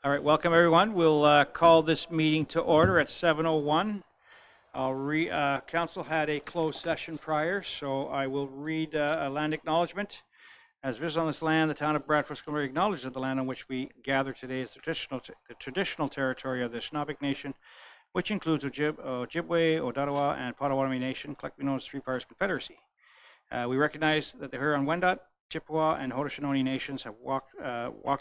All right, welcome everyone. We'll call this meeting to order at 7:01. Council had a closed session prior, so I will read a land acknowledgement. As visited on this land, the town of Bradford, Gwillimbury acknowledges that the land on which we gather today is the traditional territory of the Shinnecock Nation, which includes Ojibwe, Odawa, and Potawatomi Nation, collectively known as Three Fires Confederacy. We recognize that the Huron-Wendat, Chippewa, and Haudenosaunee nations have walked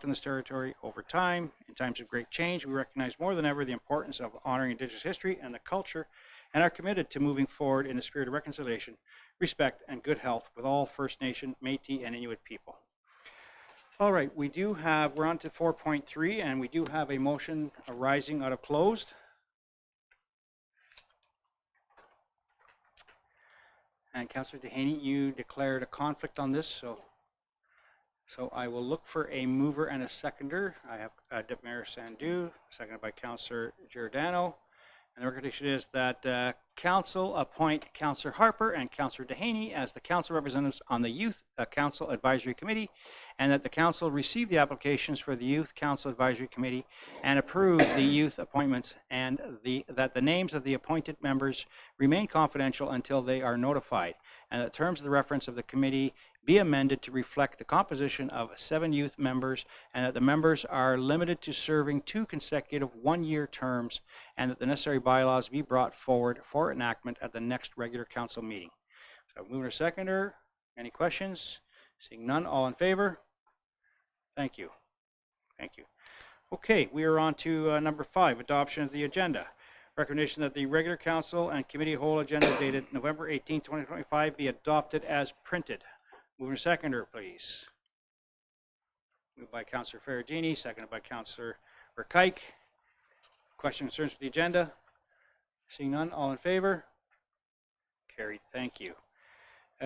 in this territory over time. In times of great change, we recognize more than ever the importance of honoring Indigenous history and the culture, and are committed to moving forward in the spirit of reconciliation, respect, and good health with all First Nation, Métis, and Inuit people. All right, we're on to 4.3, and we do have a motion arising out of closed. And Councillor Dehaney, you declared a conflict on this, so I will look for a mover and a seconder. I have Deputy Mayor Sandu, seconded by Councillor Giordano. And the recommendation is that Council appoint Councillor Harper and Councillor Dehaney as the Council representatives on the Youth Council Advisory Committee, and that the Council receive the applications for the Youth Council Advisory Committee and approve the youth appointments, and that the names of the appointed members remain confidential until they are notified, and that terms of the reference of the committee be amended to reflect the composition of 7 youth members, and that the members are limited to serving 2 consecutive one-year terms, and that the necessary bylaws be brought forward for enactment at the next regular council meeting. So mover, seconder, any questions? Seeing none, all in favor? Thank you. Thank you. Okay, we are on to number 5, adoption of the agenda. Recommendation that the regular council and committee whole agenda dated November 18, 2025 be adopted as printed. Mover seconder, please. Moved by Councillor Ferragini, seconded by Councillor Verkuyk. Questions, concerns with the agenda? Seeing none, all in favor? Carried. Thank you.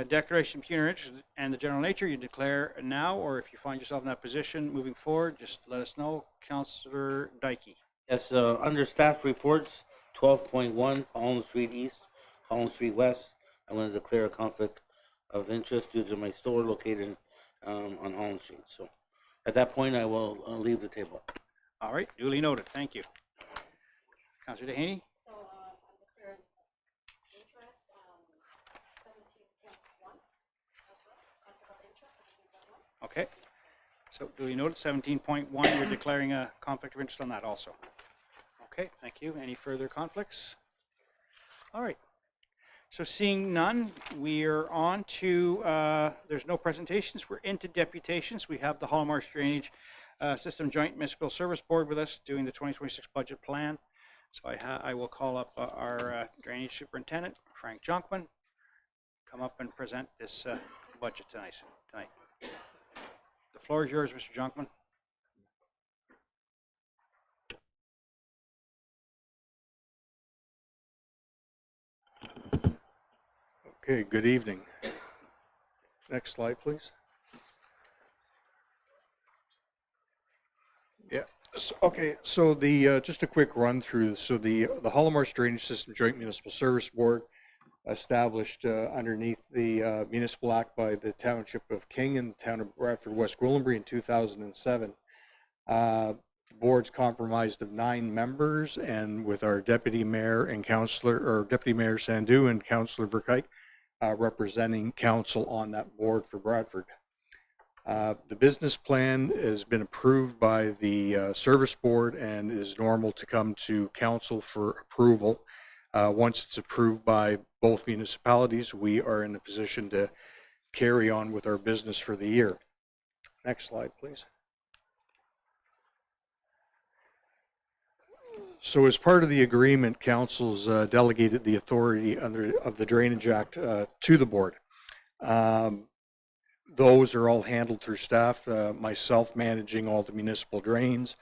Declaration of pecuniary interest and the general nature, you declare now, or if you find yourself in that position moving forward, just let us know. Councillor Dykey. Yes, under staff reports, 12.1, Holland Street East, Holland Street West. I want to declare a conflict of interest due to my store located on Holland Street. So at that point, I will leave the table. All right, duly noted. Thank you. Councillor Dehaney. So I declared interest 17.1. Conflict of interest 17.1. Okay. So duly noted, 17.1, you're declaring a conflict of interest on that also. Okay, thank you. Any further conflicts? All right. So seeing none, we're on to, there's no presentations. We're into deputations. We have the Hallmarsh Drainage System Joint Municipal Service Board with us doing the 2026 budget plan. So I will call up our Drainage Superintendent, Frank Jonkman, come up and present this budget tonight. The floor is yours, Mr. Jonkman. Okay, good evening. Next slide, please. Yeah. Okay. So the just a quick run through. So the Hallmarsh Drainage System Joint Municipal Service Board, established underneath the Municipal Act by the Township of King and the Town of Bradford, West Gwillimbury in 2007. The board's comprised of 9 members, and with our Deputy Mayor and Councillor, or Deputy Mayor Sandu and Councillor Verkuyk, representing council on that board for Bradford. The business plan has been approved by the service board and is normal to come to council for approval. Once it's approved by both municipalities, we are in a position to carry on with our business for the year. Next slide, please. So as part of the agreement, council's delegated the authority of the Drainage Act to the board. Those are all handled through staff, myself managing all the municipal drains,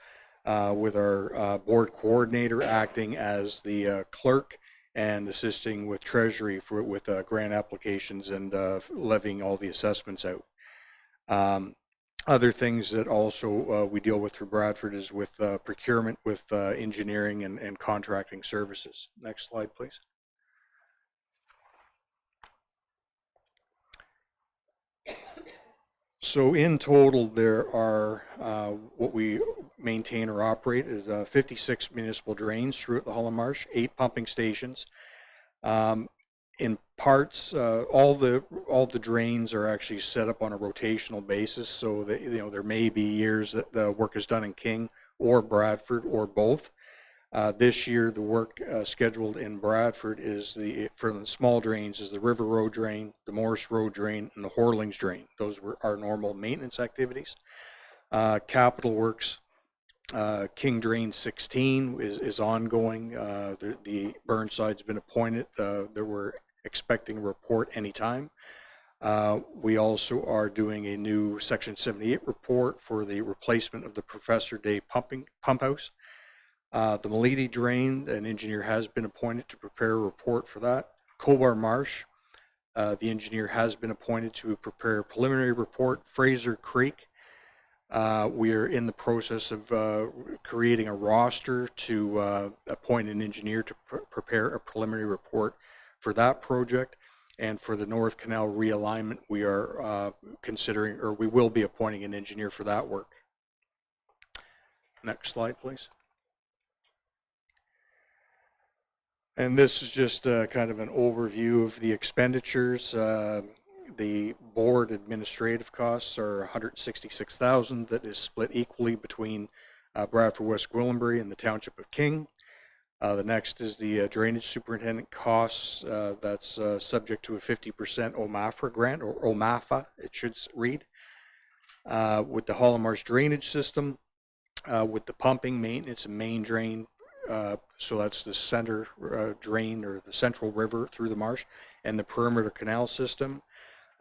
with our board coordinator acting as the clerk and assisting with treasury with grant applications and levying all the assessments out. Other things that also we deal with through Bradford is with procurement, with engineering and contracting services. Next slide, please. So in total, there are what we maintain or operate is 56 municipal drains throughout the Holland Marsh, 8 pumping stations. In parts, all the drains are actually set up on a rotational basis, so that there may be years that the work is done in King or Bradford or both. This year, the work scheduled in Bradford is for the small drains is the River Road drain, the Morris Road drain, and the Horlings drain. Those were our normal maintenance activities. Capital Works, King Drain 16 is ongoing. The Burnside's been appointed. We're expecting a report anytime. We also are doing a new Section 78 report for the replacement of the Professor Day pump house. The Malidi Drain, an engineer has been appointed to prepare a report for that. Cobar Marsh, the engineer has been appointed to prepare a preliminary report. Fraser Creek, we are in the process of creating a roster to appoint an engineer to prepare a preliminary report for that project. And for the North Canal realignment, we are considering, or we will be appointing an engineer for that work. Next slide, please. And this is just kind of an overview of the expenditures. The board administrative costs are $166,000. That is split equally between Bradford, West Gwillimbury, and the Township of King. The next is the drainage superintendent costs. That's subject to a 50% OMAFRA grant, or OMAFA, it should read. With the Holland Marsh drainage system, with the pumping, maintenance, and main drain, so that's the center drain, or the central river through the marsh, and the perimeter canal system.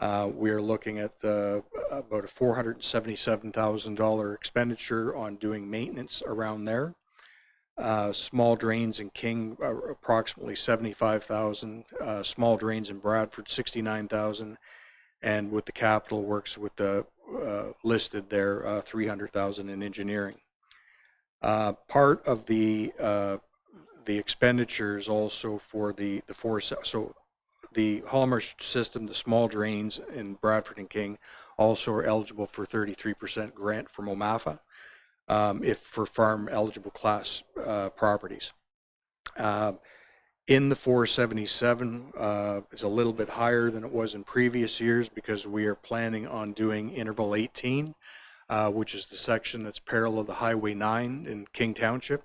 We are looking at about a $477,000 expenditure on doing maintenance around there. Small drains in King are approximately $75,000. Small drains in Bradford, $69,000, and with the capital works with the listed there, $300,000 in engineering. Part of the expenditures also for the Holland Marsh system, the small drains in Bradford and King also are eligible for 33% grant from OMAFA. If for farm eligible class properties. In the 477, it's a little bit higher than it was in previous years because we are planning on doing interval 18, which is the section that's parallel to Highway 9 in King Township.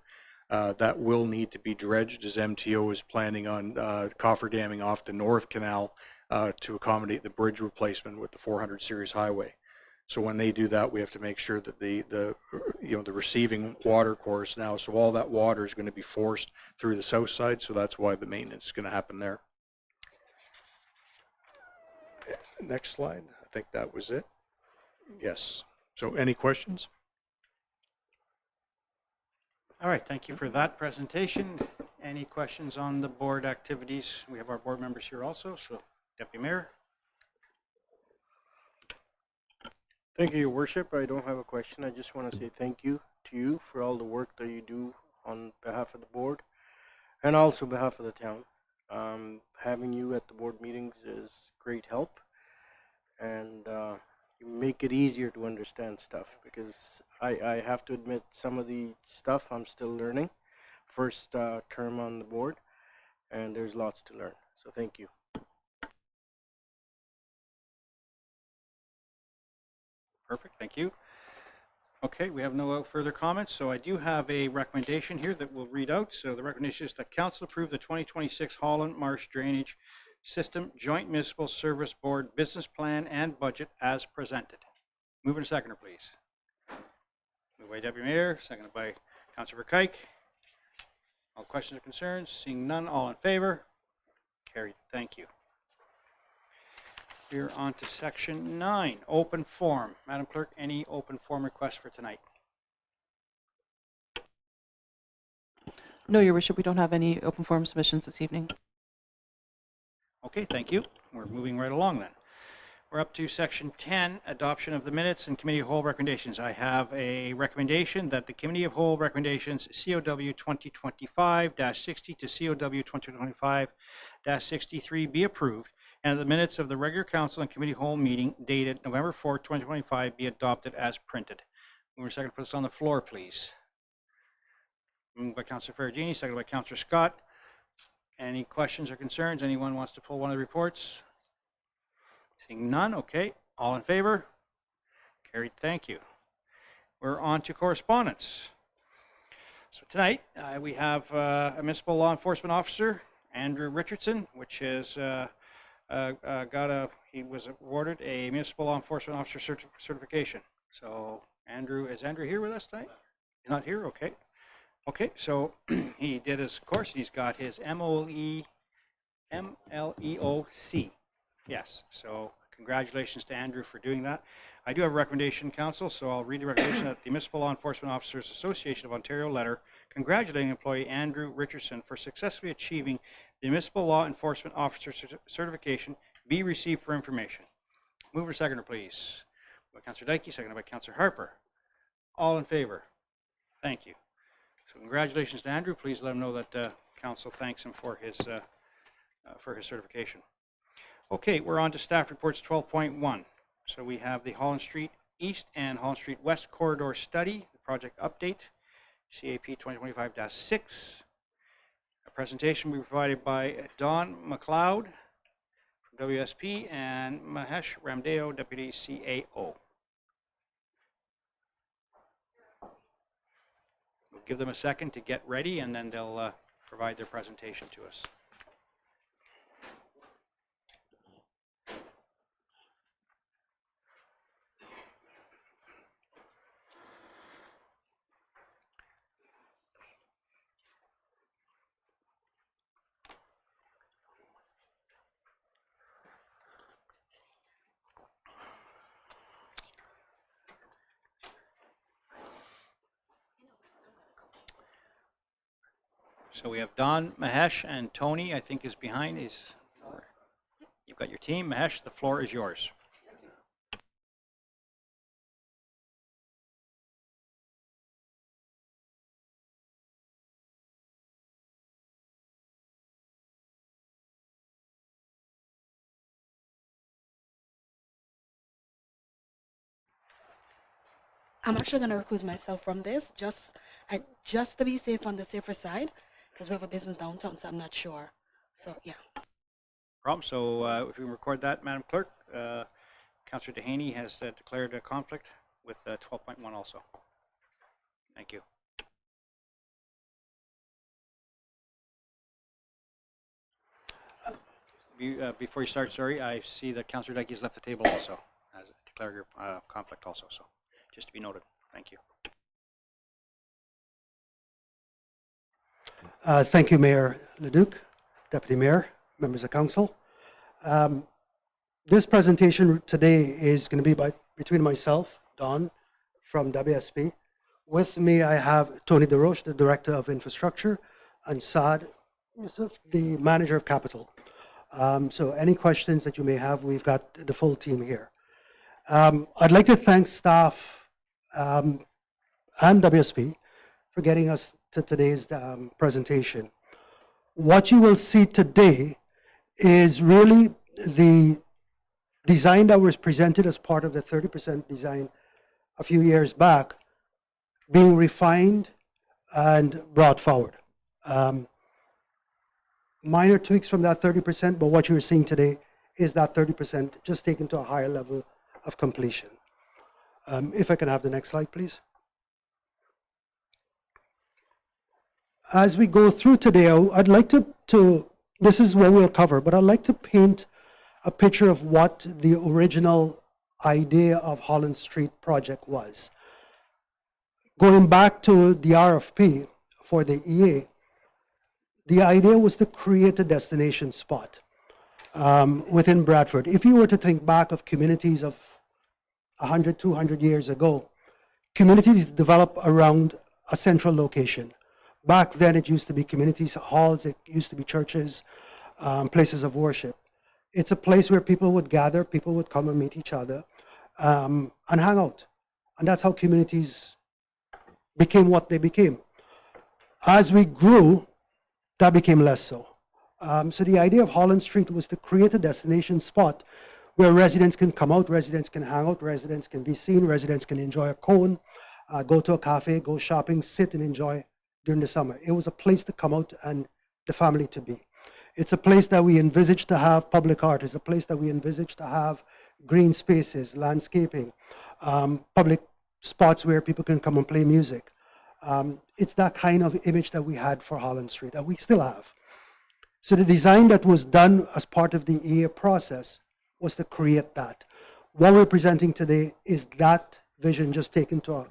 That will need to be dredged as MTO is planning on cofferdamming off the North Canal to accommodate the bridge replacement with the 400 series highway. So when they do that, we have to make sure that the receiving water course now, so all that water is going to be forced through the south side, so that's why the maintenance is going to happen there. Next slide. I think that was it. Yes. So any questions? All right, thank you for that presentation. Any questions on the board activities? We have our board members here also, so Deputy Mayor. Thank you, Your Worship. I don't have a question. I just want to say thank you to you for all the work that you do on behalf of the board and also behalf of the town. Having you at the board meetings is great help, and you make it easier to understand stuff because I have to admit some of the stuff I'm still learning. First term on the board, and there's lots to learn. So thank you. Perfect, thank you. Okay, we have no further comments, so I do have a recommendation here that we'll read out. So the recommendation is that Council approve the 2026 Holland Marsh Drainage System Joint Municipal Service Board Business Plan and Budget as presented. Move in a seconder, please. Moved by Deputy Mayor, seconded by Councilor Kike. All questions or concerns? Seeing none, all in favor? Carried, thank you. We're on to section 9, open forum. Madam Clerk, any open forum requests for tonight? No, Your Worship, we don't have any open forum submissions this evening. Okay, thank you. We're moving right along then. We're up to section 10, adoption of the minutes and committee of whole recommendations. I have a recommendation that the committee of whole recommendations COW 2025-60 to COW 2025-63 be approved, and the minutes of the regular council and committee hall meeting dated November 4th, 2025 be adopted as printed. Move second, put this on the floor, please. Moved by Councilor Ferragini, seconded by Councilor Scott. Any questions or concerns? Anyone wants to pull one of the reports? Seeing none, okay. All in favor? Carried, thank you. We're on to correspondence. So tonight we have a municipal law enforcement officer, Andrew Richardson, which is he was awarded a municipal law enforcement officer certification. So Andrew, is Andrew here with us tonight? He's not here, okay. Okay, so he did his course. He's got his MLEOC. Yes, so congratulations to Andrew for doing that. I do have a recommendation, Council, so I'll read the recommendation that the Municipal Law Enforcement Officers Association of Ontario letter congratulating employee Andrew Richardson for successfully achieving the Municipal Law Enforcement Officer certification be received for information. Mover, seconder, please. By Councillor Dykey, seconded by Councillor Harper. All in favor? Thank you. So congratulations to Andrew. Please let him know that Council thanks him for his certification. Okay, we're on to staff reports 12.1. So we have the Holland Street East and Holland Street West corridor study, the project update, CAP 2025-6. A presentation will be provided by Don McLeod from WSP and Mahesh Ramdeo, Deputy CAO. We'll give them a second to get ready and then they'll provide their presentation to us. So we have Don, Mahesh, and Tony, I think, is behind. You've got your team. Mahesh, the floor is yours. I'm actually going to recuse myself from this, just to be safe on the safer side, because we have a business downtown, so I'm not sure. So, yeah. Problem. So if we can record that, Madam Clerk, Councillor Dehaney has declared a conflict with 12.1 also. Thank you. Before you start, sorry, I see that Councillor Dykey has left the table also, has declared your conflict also, so just to be noted. Thank you. Thank you, Mayor Leduc, Deputy Mayor, members of council. This presentation today is going to be between myself, Don, from WSP. With me, I have Tony DeRoche, the Director of Infrastructure, and Saad Yusuf, the Manager of Capital. So any questions that you may have, we've got the full team here. I'd like to thank staff and WSP for getting us to today's presentation. What you will see today is really the design that was presented as part of the 30% design a few years back being refined and brought forward. Minor tweaks from that 30%, but what you're seeing today is that 30% just taken to a higher level of completion. If I can have the next slide, please. As we go through today, I'd like to this is what we'll cover, but I'd like to paint a picture of what the original idea of Holland Street project was. Going back to the RFP for the EA, the idea was to create a destination spot within Bradford. If you were to think back of communities of 100, 200 years ago, communities develop around a central location. Back then, it used to be communities halls, it used to be churches, places of worship. It's a place where people would gather, people would come and meet each other and hang out. And that's how communities became what they became. As we grew, that became less so. So the idea of Holland Street was to create a destination spot where residents can come out, residents can hang out, residents can be seen, residents can enjoy a cone, go to a cafe, go shopping, sit and enjoy during the summer. It was a place to come out and the family to be. It's a place that we envisage to have public art. It's a place that we envisage to have green spaces, landscaping, public spots where people can come and play music. It's that kind of image that we had for Holland Street, that we still have. So the design that was done as part of the EA process was to create that. What we're presenting today is that vision just taken to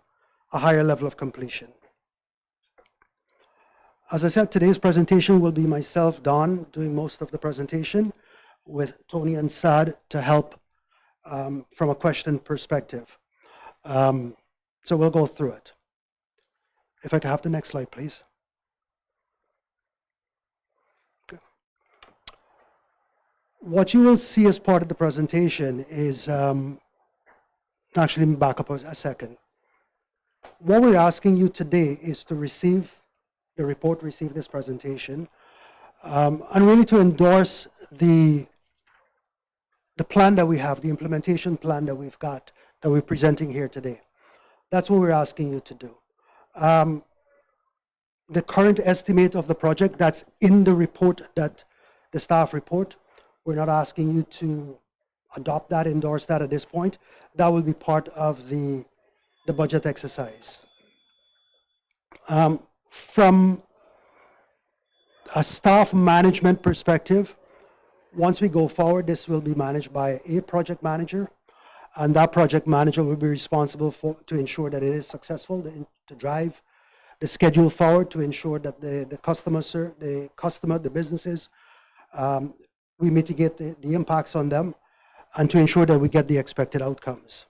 a higher level of completion. As I said, today's presentation will be myself, Don, doing most of the presentation, with Tony and Sad to help from a question perspective. So we'll go through it. If I could have the next slide, please. Okay. What you will see as part of the presentation is, actually, let me back up a second. What we're asking you today is to receive the report, receive this presentation, and really to endorse the plan that we have, the implementation plan that we've got, that we're presenting here today. That's what we're asking you to do. The current estimate of the project that's in the report, that the staff report, we're not asking you to adopt that, endorse that at this point. That will be part of the budget exercise. From a staff management perspective, once we go forward, this will be managed by a project manager, and that project manager will be responsible to ensure that it is successful, to drive the schedule forward, to ensure that the customer, the businesses, we mitigate the impacts on them, and to ensure that we get the expected outcomes.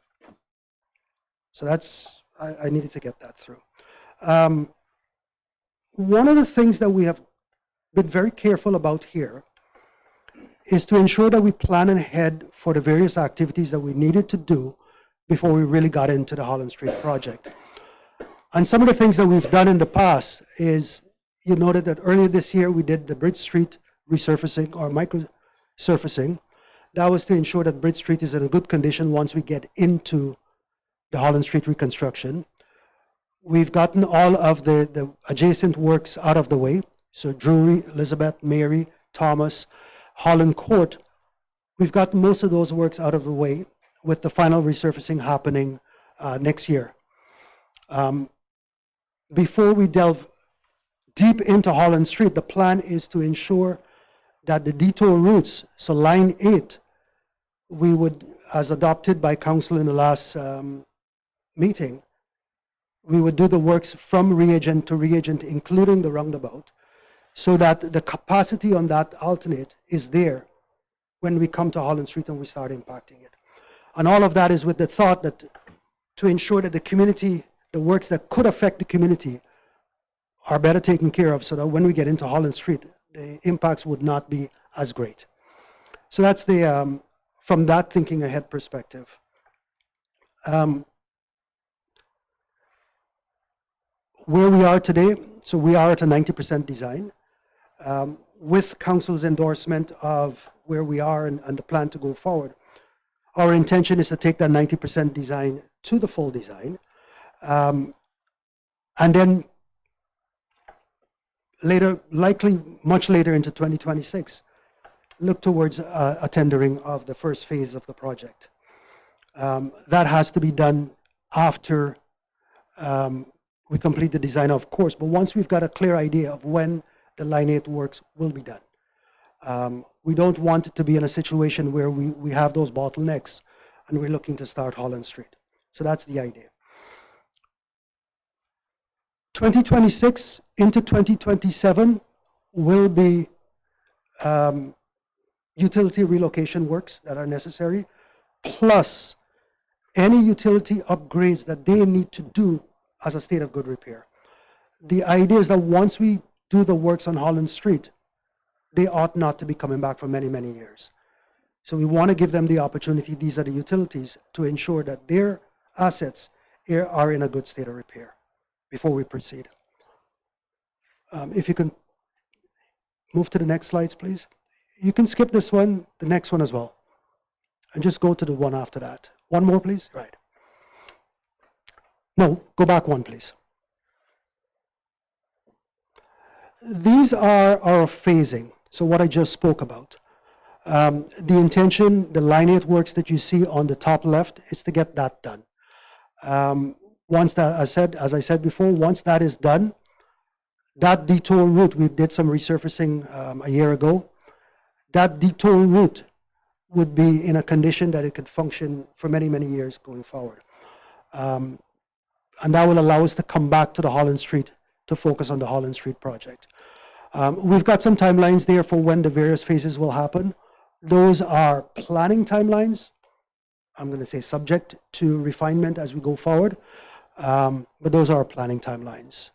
So that's, I needed to get that through. One of the things that we have been very careful about here is to ensure that we plan ahead for the various activities that we needed to do before we really got into the Holland Street project. And some of the things that we've done in the past is, you noted that earlier this year we did the Bridge Street resurfacing or micro surfacing. That was to ensure that Bridge Street is in a good condition once we get into the Holland Street reconstruction. We've gotten all of the adjacent works out of the way. So Drury, Elizabeth, Mary, Thomas, Holland Court, we've gotten most of those works out of the way, with the final resurfacing happening next year. Before we delve deep into Holland Street, the plan is to ensure that the detour routes, so line 8, we would, as adopted by council in the last meeting, we would do the works from reagent to reagent, including the roundabout, so that the capacity on that alternate is there when we come to Holland Street and we start impacting it. And all of that is with the thought that to ensure that the community, the works that could affect the community are better taken care of, so that when we get into Holland Street, the impacts would not be as great. So that's the, from that thinking ahead perspective. Where we are today, so we are at a 90% design. With council's endorsement of where we are and the plan to go forward, our intention is to take that 90% design to the full design, and then later, likely much later into 2026, look towards a tendering of the first phase of the project. That has to be done after we complete the design, of course, but once we've got a clear idea of when the Line 8 works will be done. We don't want it to be in a situation where we have those bottlenecks and we're looking to start Holland Street. So that's the idea. 2026 into 2027 will be utility relocation works that are necessary, plus any utility upgrades that they need to do as a state of good repair. The idea is that once we do the works on Holland Street, they ought not to be coming back for many, many years. So we want to give them the opportunity, these are the utilities, to ensure that their assets are in a good state of repair before we proceed. If you can move to the next slides, please. You can skip this one, the next one as well. And just go to the one after that. One more, please. Right. No, go back one, please. These are our phasing, so what I just spoke about. The intention, the lineate works that you see on the top left, is to get that done. Once that, as I said before, once that is done, that detour route, we did some resurfacing a year ago, that detour route would be in a condition that it could function for many, many years going forward. And that will allow us to come back to the Holland Street to focus on the Holland Street project. We've got some timelines there for when the various phases will happen. Those are planning timelines. I'm going to say subject to refinement as we go forward. But those are our planning timelines.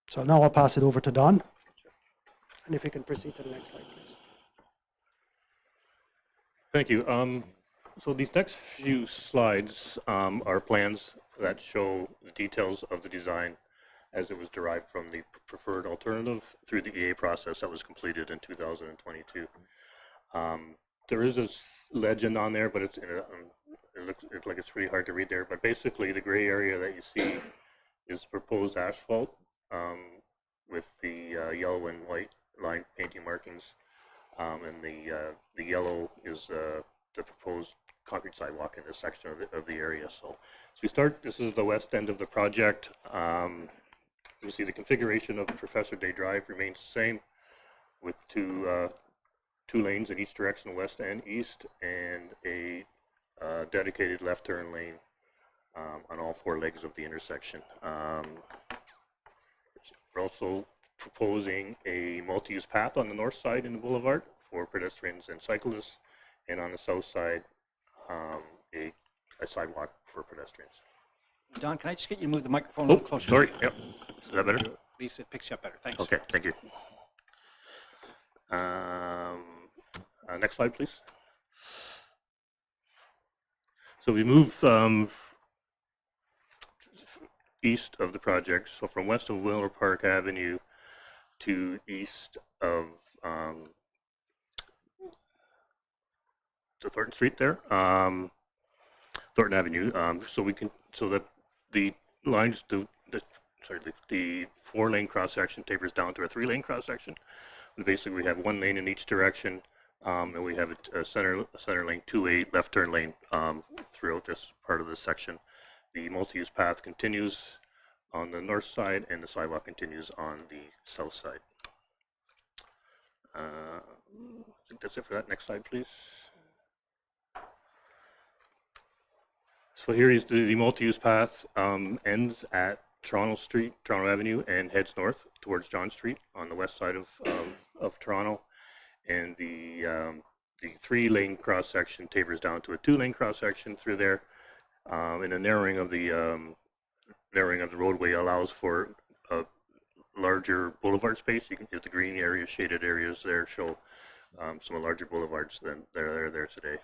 So now I'll pass it over to Don. And if you can proceed to the next slide, please. Thank you. So these next few slides are plans that show the details of the design as it was derived from the preferred alternative through the EA process that was completed in 2022. There is a legend on there, but it looks like it's pretty hard to read there. But basically, the gray area that you see is proposed asphalt with the yellow and white line painting markings, and the yellow is the proposed concrete sidewalk in this section of the area. So we start. This is the west end of the project. You see the configuration of Professor Day Drive remains the same, with two lanes in each direction, west and east, and a dedicated left turn lane on all four legs of the intersection. We're also proposing a multi-use path on the north side in the boulevard for pedestrians and cyclists, and on the south side, a sidewalk for pedestrians. Don, can I just get you to move the microphone a little closer? Sorry. Yep. Is that better? At least it picks you up better. Thanks. Okay, thank you. Next slide, please. So we move east of the project, so from west of Willow Park Avenue to east of to Thornton Street there, Thornton Avenue. So that the lines, the 4-lane cross section tapers down to a 3-lane cross section. Basically, we have 1 lane in each direction, and we have a center lane, 2 left turn lane throughout this part of the section. The multi-use path continues on the north side, and the sidewalk continues on the south side. I think that's it for that. Next slide, please. So here is the multi-use path ends at Toronto Avenue, and heads north towards John Street on the west side of Toronto, and the 3-lane cross section tapers down to a 2-lane cross section through there, and the narrowing of the roadway allows for a larger boulevard space. You can get the green areas, shaded areas there show some larger boulevards than are there today.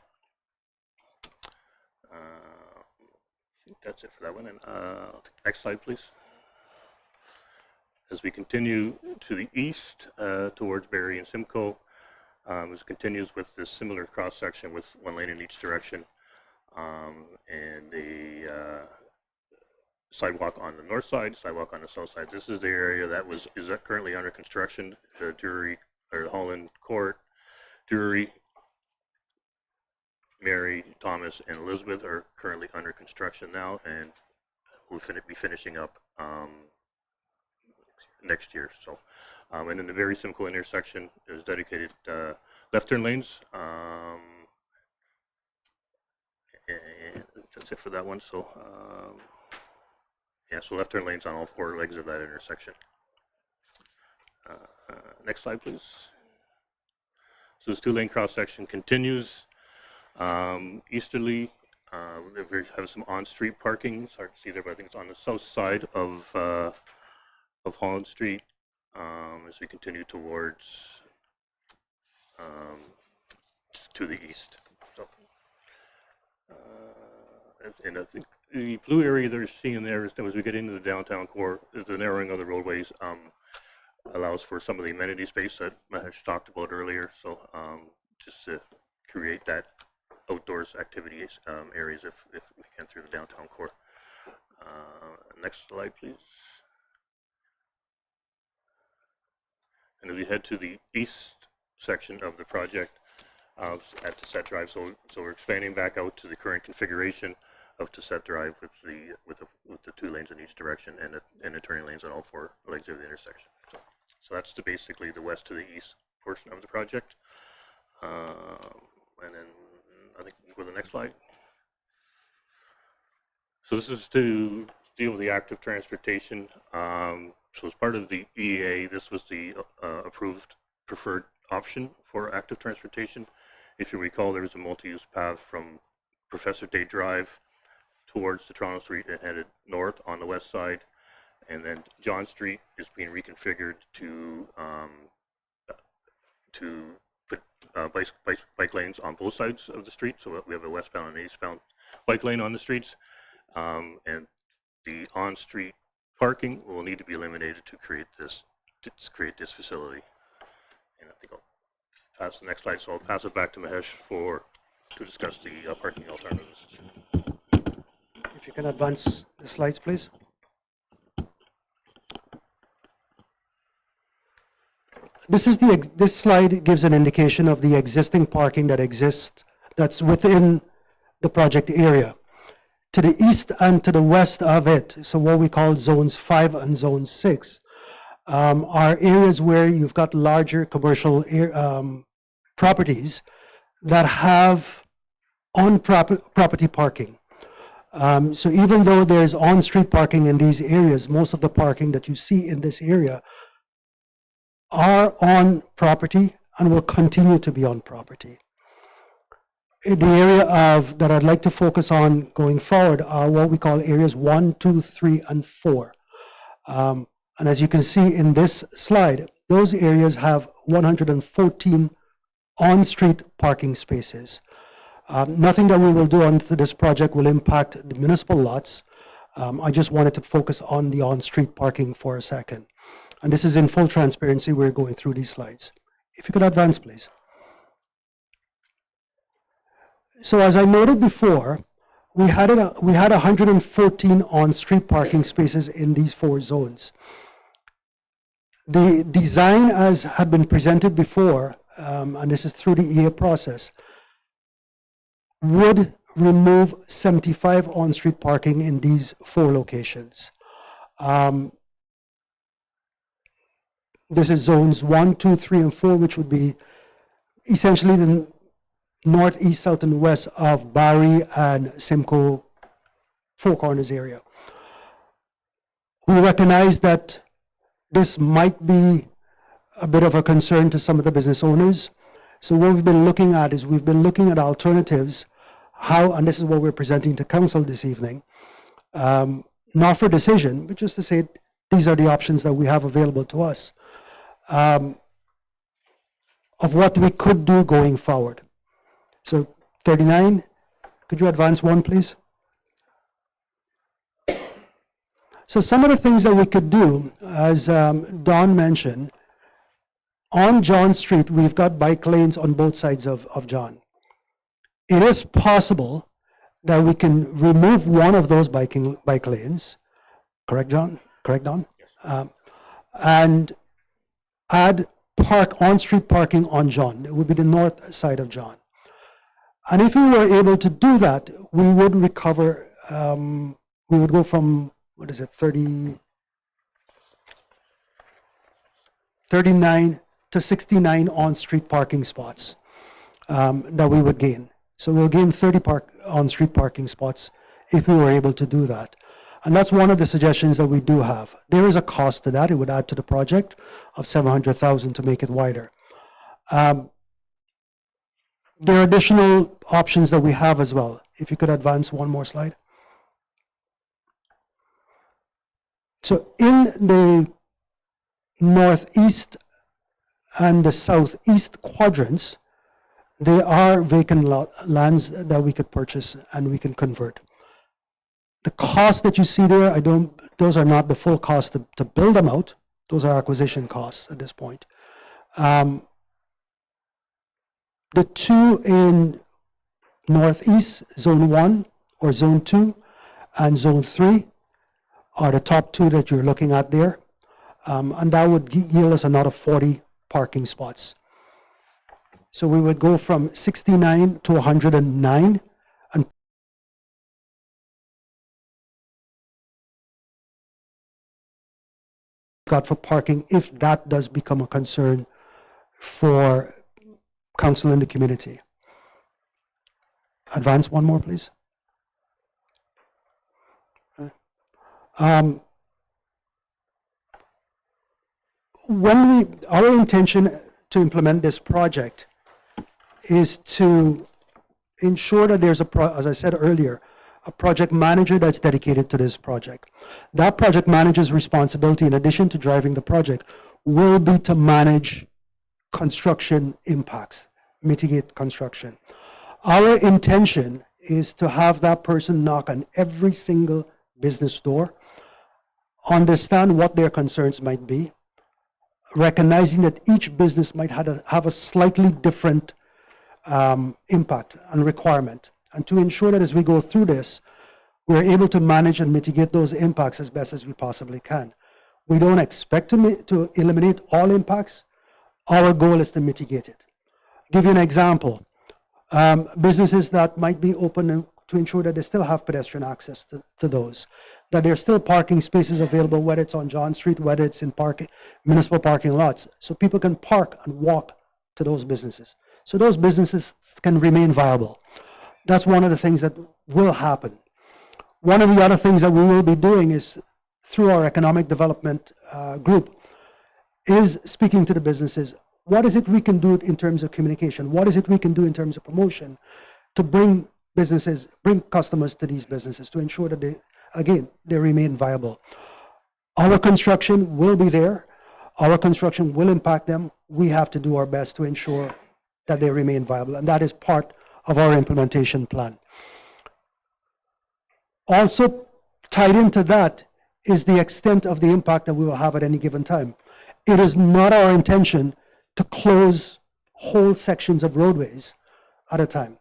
I think that's it for that one. And next slide, please. As we continue to the east towards Barrie and Simcoe, this continues with this similar cross section with 1 lane in each direction, and a sidewalk on the north side, sidewalk on the south side. This is the area that is currently under construction. The Drury or Holland Court, Drury, Mary, Thomas, and Elizabeth are currently under construction now, and we'll be finishing up next year. So, and in the very Simcoe intersection, there's dedicated left turn lanes, and that's it for that one. So, yeah, so left turn lanes on all 4 legs of that intersection. Next slide, please. So this 2-lane cross section continues easterly. We have some on-street parking. It's hard to see there, but I think it's on the south side of Holland Street as we continue towards to the east. So, and I think the blue area that you're seeing there is, as we get into the downtown core, is the narrowing of the roadways. allows for some of the amenity space that Mahesh talked about earlier. So just to create that outdoors activities areas if we can through the downtown core. Next slide, please. And if we head to the east section of the project at Dissette Drive, so we're expanding back out to the current configuration of Dissette Drive with the 2 lanes in each direction and the turning lanes on all 4 legs of the intersection. So that's basically the west to the east portion of the project. And then I think we can go to the next slide. So this is to deal with the active transportation. So as part of the EA, this was the approved preferred option for active transportation. If you recall, there was a multi-use path from Professor Day Drive towards the Toronto Street and headed north on the west side. And then John Street is being reconfigured to put bike lanes on both sides of the street. So we have a westbound and eastbound bike lane on the streets. And the on-street parking will need to be eliminated to create this facility. And I think I'll pass the next slide. So I'll pass it back to Mahesh to discuss the parking alternatives. If you can advance the slides, please. This slide gives an indication of the existing parking that exists that's within the project area. To the east and to the west of it, so what we call zones 5 and zone 6, are areas where you've got larger commercial properties that have on-property parking. So even though there's on-street parking in these areas, most of the parking that you see in this area are on property and will continue to be on property. The area that I'd like to focus on going forward are what we call areas 1, 2, 3, and 4. And as you can see in this slide, those areas have 114 on-street parking spaces. Nothing that we will do on this project will impact the municipal lots. I just wanted to focus on the on-street parking for a second. And this is in full transparency. We're going through these slides. If you could advance, please. So as I noted before, we had 114 on-street parking spaces in these 4 zones. The design, as had been presented before, and this is through the EA process, would remove 75 on-street parking in these 4 locations. This is zones 1, 2, 3, and 4, which would be essentially the north, east, south, and west of Barrie and Simcoe Four Corners area. We recognize that this might be a bit of a concern to some of the business owners. So what we've been looking at is we've been looking at alternatives, and this is what we're presenting to council this evening, not for decision, but just to say these are the options that we have available to us, of what we could do going forward. So 39, could you advance one, please? So some of the things that we could do, as Don mentioned, on John Street, we've got bike lanes on both sides of John. It is possible that we can remove one of those bike lanes, correct, John? Correct, Don? Yes. And add on-street parking on John. It would be the north side of John. And if we were able to do that, we would recover, we would go from, 39 to 69 on-street parking spots that we would gain. So we'll gain 30 on-street parking spots if we were able to do that. And that's one of the suggestions that we do have. There is a cost to that. It would add to the project of $700,000 to make it wider. There are additional options that we have as well. If you could advance one more slide. So in the northeast and the southeast quadrants, there are vacant lands that we could purchase and we can convert. The cost that you see there, those are not the full cost to build them out. Those are acquisition costs at this point. The two in Northeast, Zone 1 or Zone 2, and Zone 3 are the top two that you're looking at there. And that would yield us another 40 parking spots. So we would go from 69 to 109, and got for parking if that does become a concern for council and the community. Advance one more, please. Our intention to implement this project is to ensure that there's as I said earlier, a project manager that's dedicated to this project. That project manager's responsibility, in addition to driving the project, will be to manage construction impacts, mitigate construction. Our intention is to have that person knock on every single business door, understand what their concerns might be, recognizing that each business might have a slightly different impact and requirement. And to ensure that as we go through this, we're able to manage and mitigate those impacts as best as we possibly can. We don't expect to eliminate all impacts. Our goal is to mitigate it. Give you an example. Businesses that might be open to ensure that they still have pedestrian access to those, that there's still parking spaces available, whether it's on John Street, whether it's in municipal parking lots, so people can park and walk to those businesses. So those businesses can remain viable. That's one of the things that will happen. One of the other things that we will be doing is, through our economic development group, is speaking to the businesses. What is it we can do in terms of communication? What is it we can do in terms of promotion to bring customers to these businesses, to ensure that they remain viable? Our construction will be there. Our construction will impact them. We have to do our best to ensure that they remain viable, and that is part of our implementation plan. Also tied into that is the extent of the impact that we will have at any given time. It is not our intention to close whole sections of roadways at a time,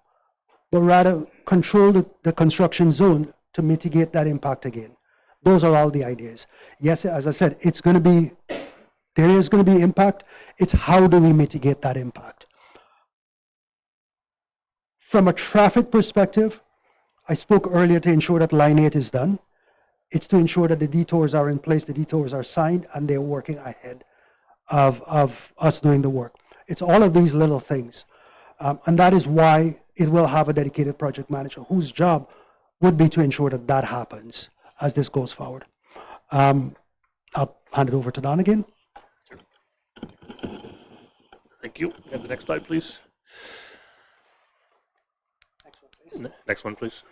but rather control the construction zone to mitigate that impact again. Those are all the ideas. Yes, as I said, there is going to be impact. It's how do we mitigate that impact? From a traffic perspective, I spoke earlier to ensure that Line 8 is done. It's to ensure that the detours are in place, the detours are signed, and they're working ahead of us doing the work. It's all of these little things. And that is why it will have a dedicated project manager whose job would be to ensure that that happens as this goes forward. I'll hand it over to Don again. Thank you. Have the next slide, please. Next one, please.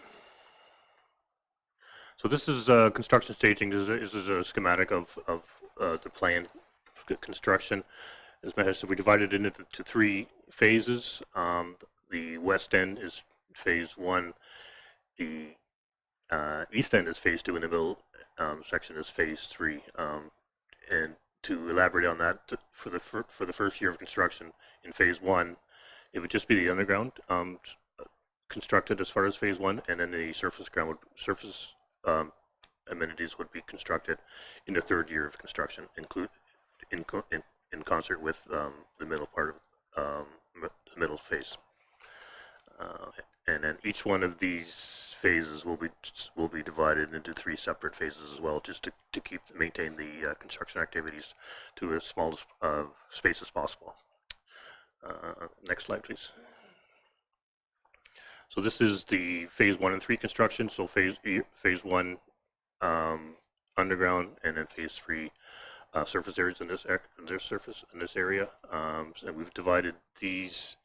So this is construction staging. This is a schematic of the planned construction. As Matt said, we divided it into three phases. The west end is phase 1. The east end is phase 2, and the middle section is phase 3. And to elaborate on that, for the first year of construction in phase 1, it would just be the underground constructed as far as phase 1, and then the surface amenities would be constructed in the third year of construction, in concert with the middle part of the middle phase. And then each one of these phases will be divided into 3 separate phases as well, just to maintain the construction activities to as small space as possible. Next slide, please. So this is the phase 1 and 3 construction. So phase 1 underground, and then phase 3 surface areas in this area. And we've divided these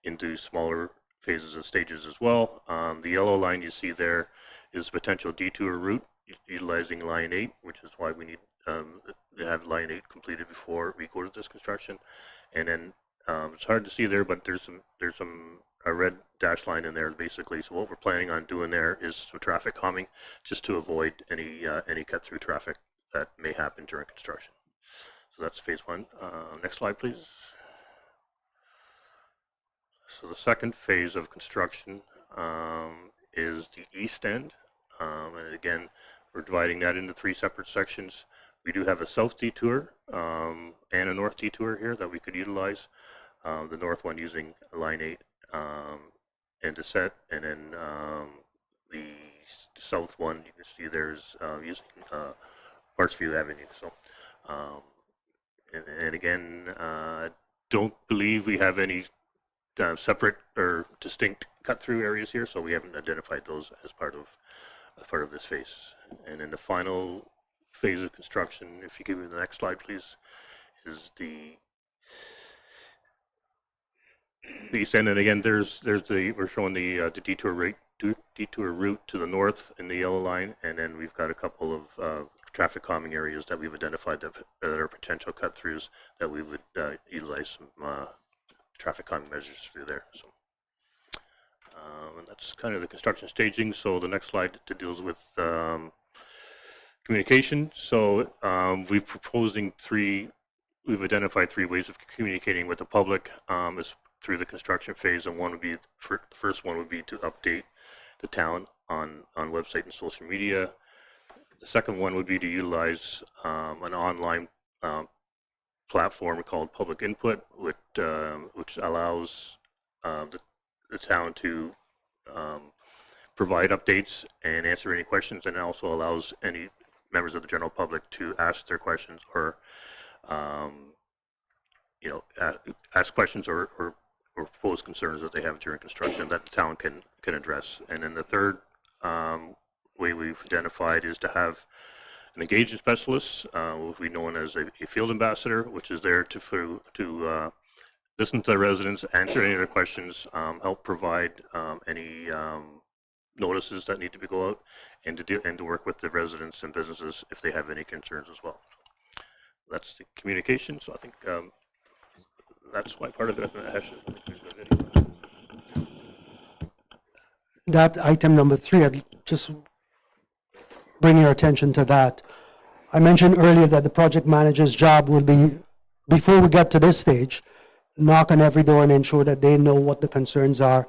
into smaller phases and stages as well. The yellow line you see there is potential detour route utilizing line 8, which is why we need to have line 8 completed before we go to this construction. And then it's hard to see there, but there's a red dash line in there basically. So what we're planning on doing there is some traffic calming, just to avoid any cut through traffic that may happen during construction. So that's phase one. Next slide, please. So the second phase of construction is the east end. And again, we're dividing that into 3 separate sections. We do have a south detour and a north detour here that we could utilize. The north one using line 8 and Dissette, and then the south one you can see there's using Marshview Avenue. So, and again, don't believe we have any separate or distinct cut-through areas here, so we haven't identified those as part of this phase. And then the final phase of construction, if you give me the next slide, please, is the east end. And again, we're showing the detour route to the north in the yellow line, and then we've got a couple of traffic calming areas that we've identified that are potential cut-throughs that we would utilize some traffic calming measures through there. So, and that's kind of the construction staging. So the next slide deals with communication. So we've identified 3 ways of communicating with the public is through the construction phase, and the first one would be to update the town on website and social media. The second one would be to utilize an online platform called Public Input, which allows the town to provide updates and answer any questions, and also allows any members of the general public to ask their questions or ask questions or propose concerns that they have during construction that the town can address. And then the third way we've identified is to have an engagement specialist, which we know as a field ambassador, which is there to listen to the residents, answer any of their questions, help provide any notices that need to go out, and to work with the residents and businesses if they have any concerns as well. That's the communication. So I think that's my part of it. That item number 3, I'd just bring your attention to that. I mentioned earlier that the project manager's job will be, before we get to this stage, knock on every door and ensure that they know what the concerns are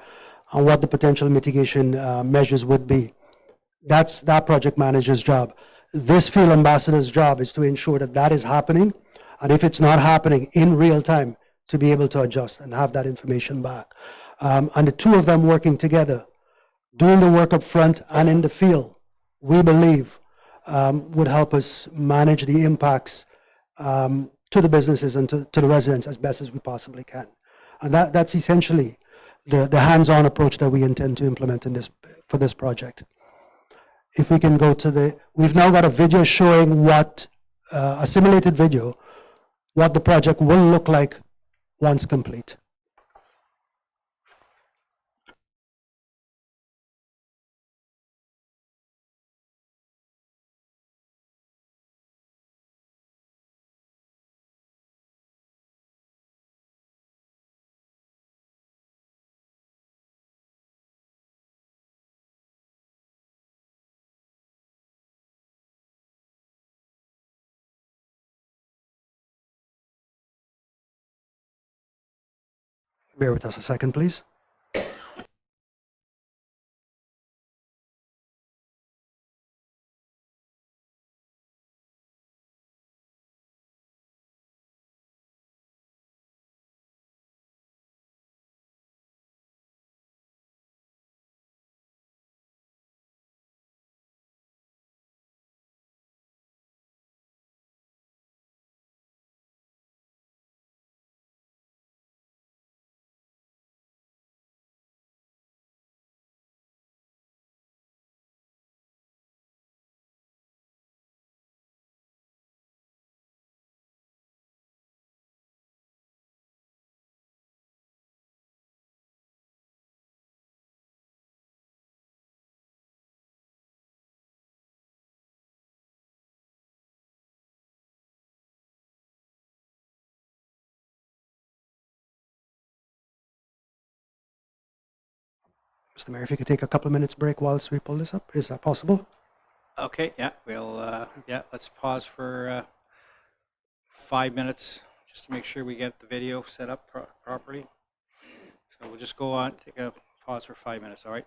and what the potential mitigation measures would be. That's that project manager's job. This field ambassador's job is to ensure that that is happening, and if it's not happening in real time, to be able to adjust and have that information back. And the 2 of them working together, doing the work up front and in the field, we believe would help us manage the impacts to the businesses and to the residents as best as we possibly can. And that's essentially the hands-on approach that we intend to implement for this project. If we can go to we've now got a video showing a simulated video, what the project will look like once complete. Bear with us a second, please. Mr. Mayor, if you could take a couple of minutes break whilst we pull this up, is that possible? Okay, yeah, let's pause for 5 minutes just to make sure we get the video set up properly. So we'll just go on, take a pause for 5 minutes, all right?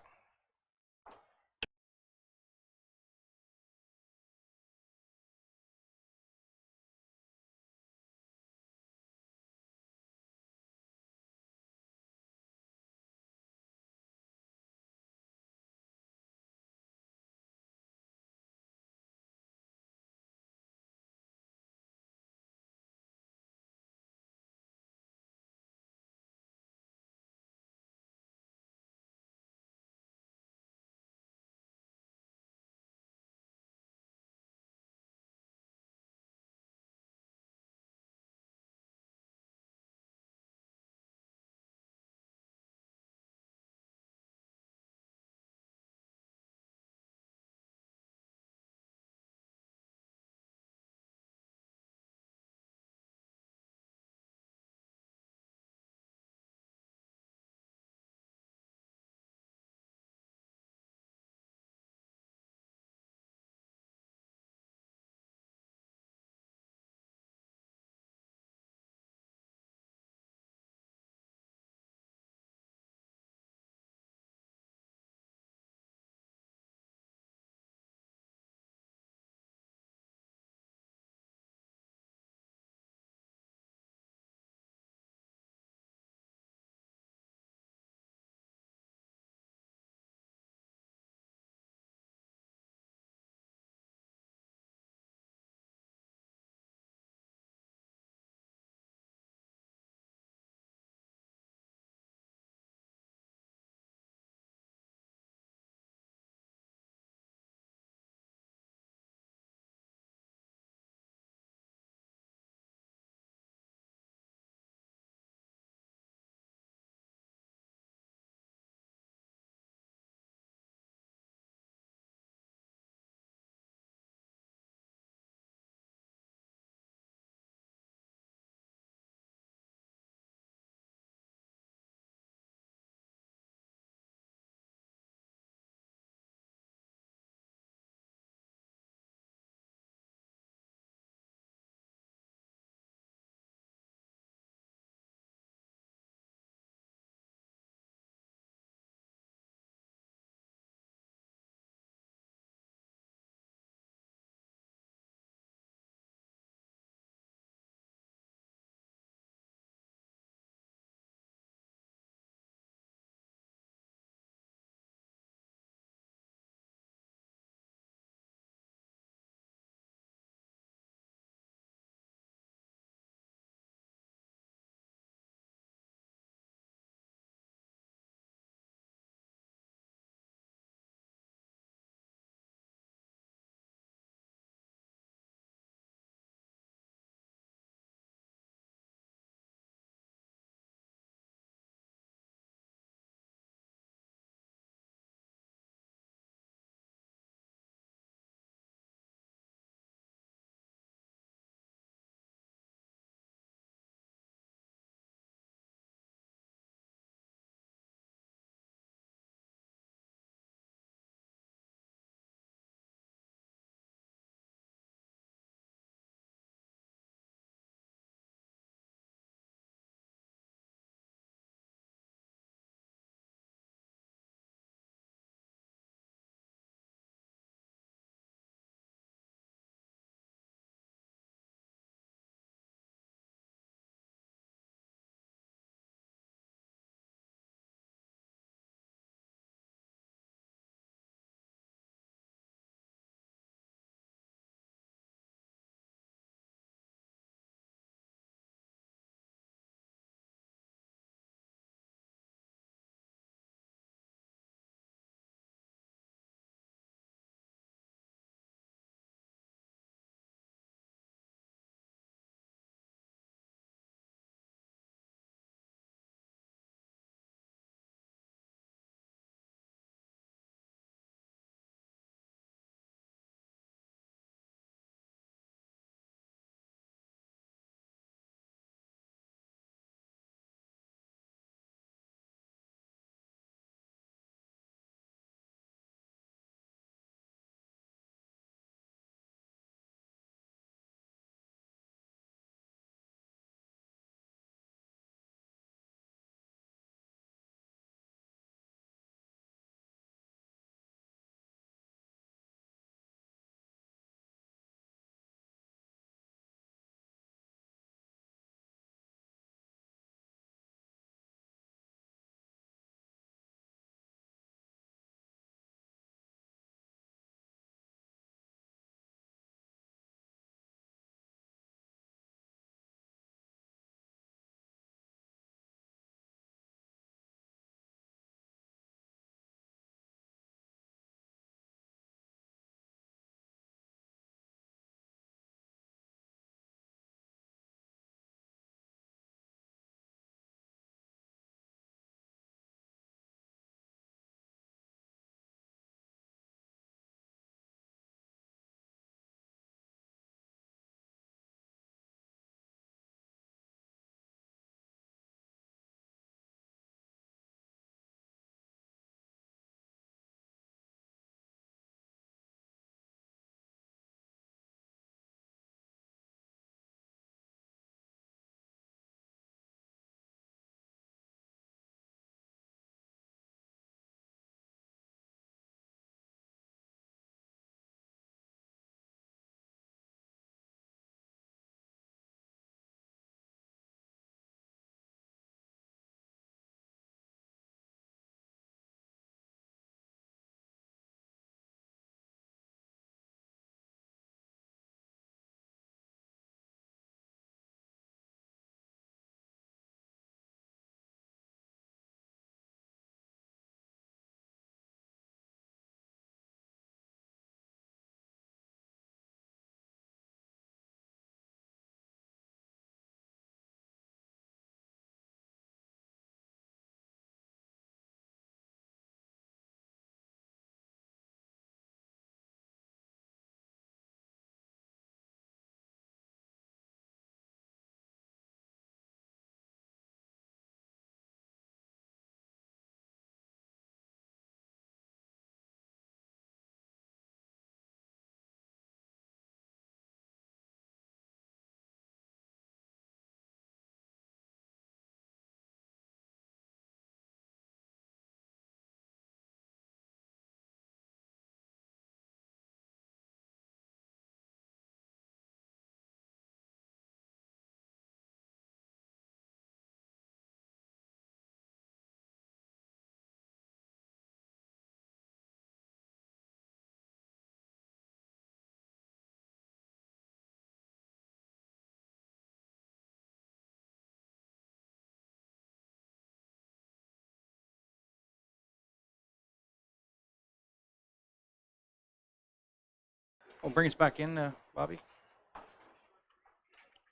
Oh, bring us back in, Bobby.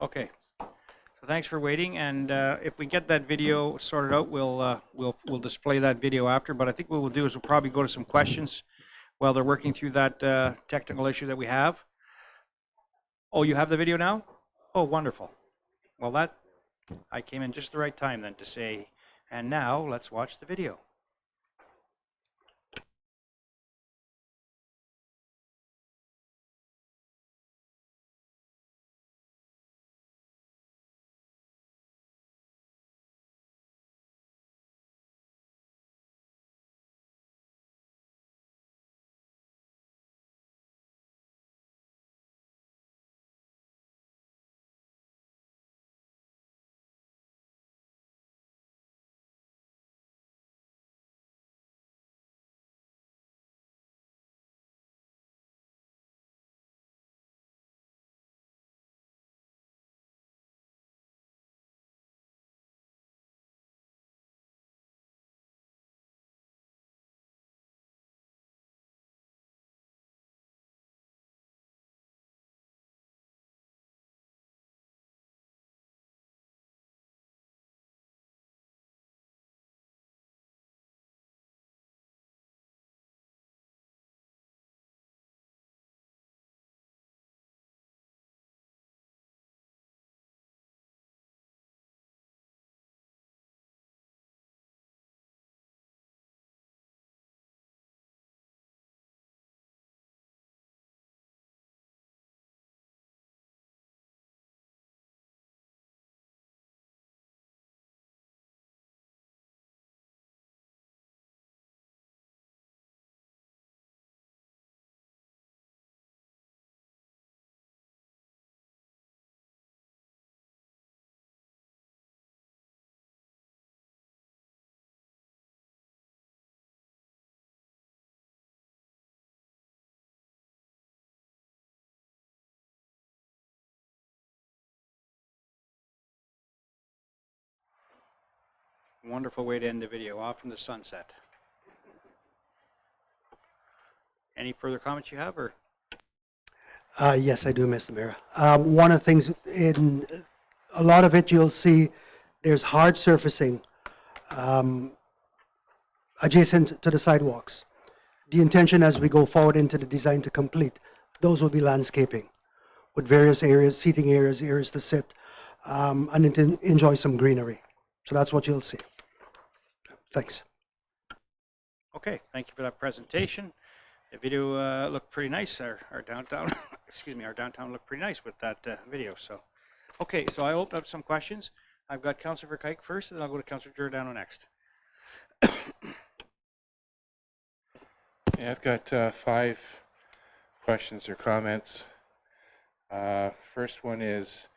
Okay. So thanks for waiting, and if we get that video sorted out, we'll display that video after. But I think what we'll do is we'll probably go to some questions while they're working through that technical issue that we have. Oh, you have the video now? Oh, wonderful. Well, I came in just the right time then to say, and now let's watch the video. Wonderful way to end the video, off in the sunset. Any further comments you have, or? Yes, I do, Mr. Mayor. One of the things in a lot of it, you'll see there's hard surfacing adjacent to the sidewalks. The intention as we go forward into the design to complete, those will be landscaping with various areas, seating areas, areas to sit, and to enjoy some greenery. So that's what you'll see. Thanks. Okay, thank you for that presentation. The video looked pretty nice. Our downtown, excuse me, our downtown looked pretty nice with that video. So, okay, so I opened up some questions. I've got Councillor Verkuyk first, and then I'll go to Councillor Giordano next. Yeah, I've got 5 questions or comments. First one is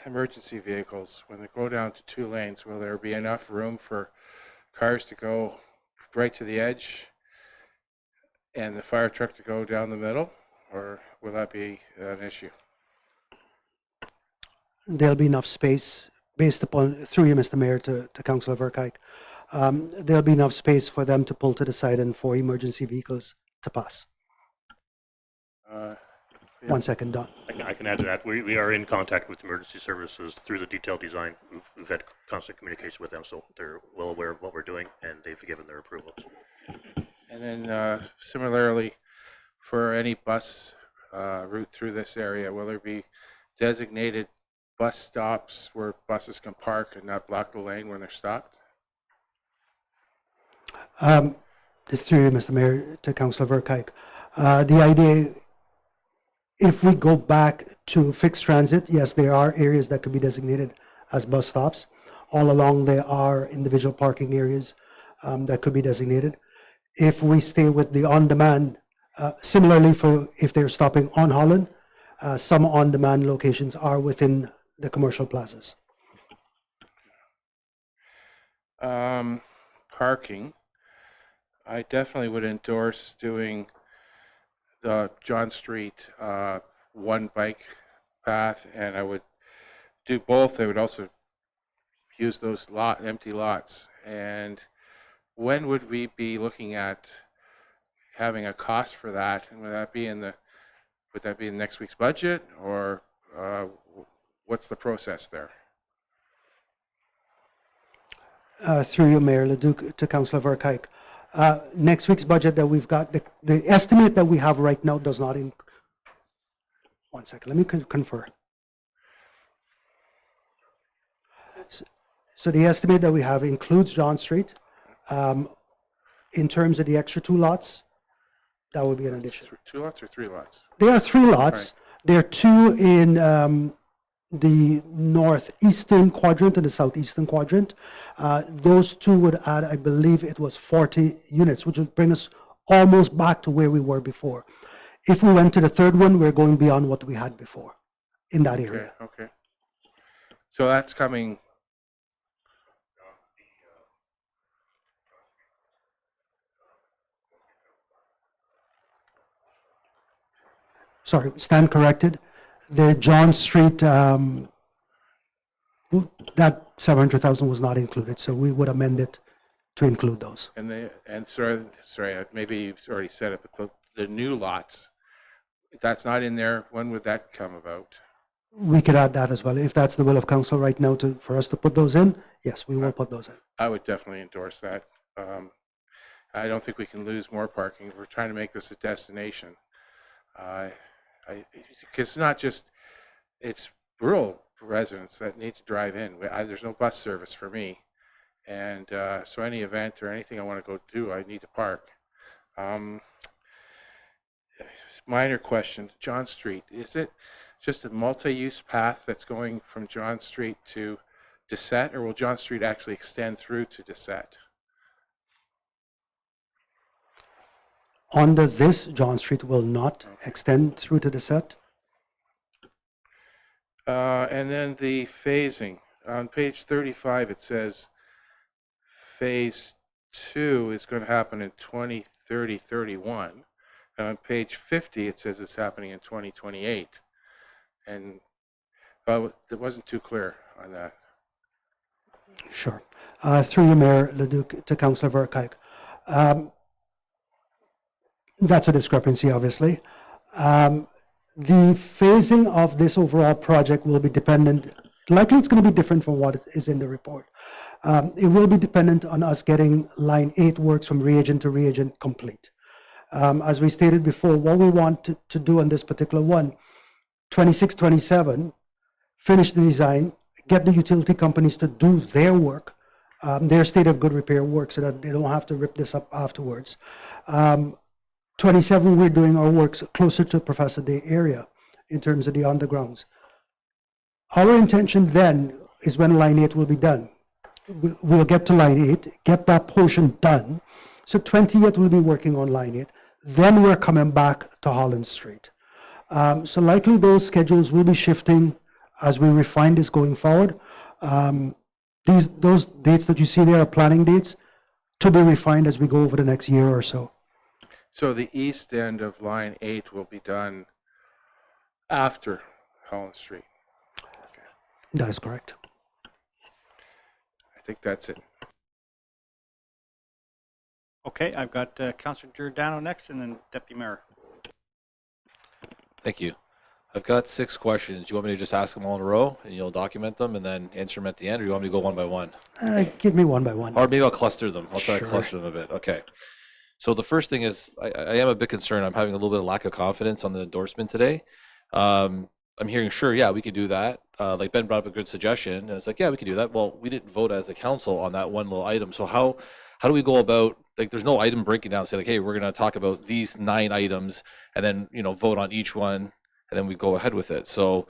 emergency vehicles. When they go down to 2 lanes, will there be enough room for cars to go right to the edge and the fire truck to go down the middle, or will that be an issue? There'll be enough space based upon, through you, Mr. Mayor, to Councillor Verkuyk. There'll be enough space for them to pull to the side and for emergency vehicles to pass. Yeah. 1 second, Don. I can add to that. We are in contact with emergency services through the detailed design. We've had constant communication with them, so they're well aware of what we're doing, and they've given their approval. And then similarly, for any bus route through this area, will there be designated bus stops where buses can park and not block the lane when they're stopped? Through you, Mr. Mayor, to Councillor Verkuyk. The idea, if we go back to fixed transit, yes, there are areas that could be designated as bus stops. All along there are individual parking areas that could be designated. If we stay with the on-demand, similarly for if they're stopping on Holland, some on-demand locations are within the commercial plazas. Parking, I definitely would endorse doing the John Street 1 bike path, and I would do both. I would also use those empty lots. And when would we be looking at having a cost for that? And would that be in the would that be in next week's budget, or what's the process there? Through you, Mayor Leduc, to Councillor Verkuyk. Next week's budget that we've got, the estimate that we have right now does not one second, let me confer. So the estimate that we have includes John Street. In terms of the extra 2 lots, that would be an addition. 2 lots or 3 lots? There are 3 lots. There are 2 in the northeastern quadrant and the southeastern quadrant. Those 2 would add, I believe it was 40 units, which would bring us almost back to where we were before. If we went to the 3rd one, we're going beyond what we had before in that area. Okay. So that's coming. Sorry, stand corrected. The John Street, that 700,000 was not included, so we would amend it to include those. And sorry, maybe you've already said it, but the new lots, if that's not in there, when would that come about? We could add that as well. If that's the will of council right now for us to put those in, yes, we will put those in. I would definitely endorse that. I don't think we can lose more parking. We're trying to make this a destination. Because it's not just, it's rural residents that need to drive in. There's no bus service for me. And so any event or anything I want to go do, I need to park. Minor question, John Street, is it just a multi-use path that's going from John Street to Dissette, or will John Street actually extend through to Dissette? Under this, John Street will not extend through to Dissette. And then the phasing. On page 35, it says phase 2 is going to happen in 2030-31. And on page 50, it says it's happening in 2028. And it wasn't too clear on that. Sure. Through you, Mayor Leduc, to Councillor Verkuyk. That's a discrepancy, obviously. The phasing of this overall project will be dependent, likely it's going to be different from what is in the report. It will be dependent on us getting line 8 works from reagent to reagent complete. As we stated before, what we want to do on this particular one, 26, 27, finish the design, get the utility companies to do their work, their state of good repair work, so that they don't have to rip this up afterwards. 27, we're doing our works closer to Professor Day area in terms of the undergrounds. Our intention then is when line 8 will be done. We'll get to line 8, get that portion done. So 28 will be working on line 8. Then we're coming back to Holland Street. So likely those schedules will be shifting as we refine this going forward. Those dates that you see there are planning dates to be refined as we go over the next year or so. So the east end of line 8 will be done after Holland Street. Okay. That is correct. I think that's it. Okay, I've got Councillor Giordano next, and then Deputy Mayor. Thank you. I've got 6 questions. You want me to just ask them all in a row, and you'll document them, and then answer them at the end, or you want me to go one by one? Give me one by one. Or maybe I'll cluster them. I'll try to Sure. cluster them a bit. Okay. So the first thing is, I am a bit concerned. I'm having a little bit of lack of confidence on the endorsement today. I'm hearing, sure, yeah, we could do that. Like Ben brought up a good suggestion, and it's like, yeah, we could do that. Well, we didn't vote as a council on that one little item. So how do we go about, like, there's no item breaking down, say like, hey, we're going to talk about these 9 items and then, vote on each one, and then we go ahead with it. So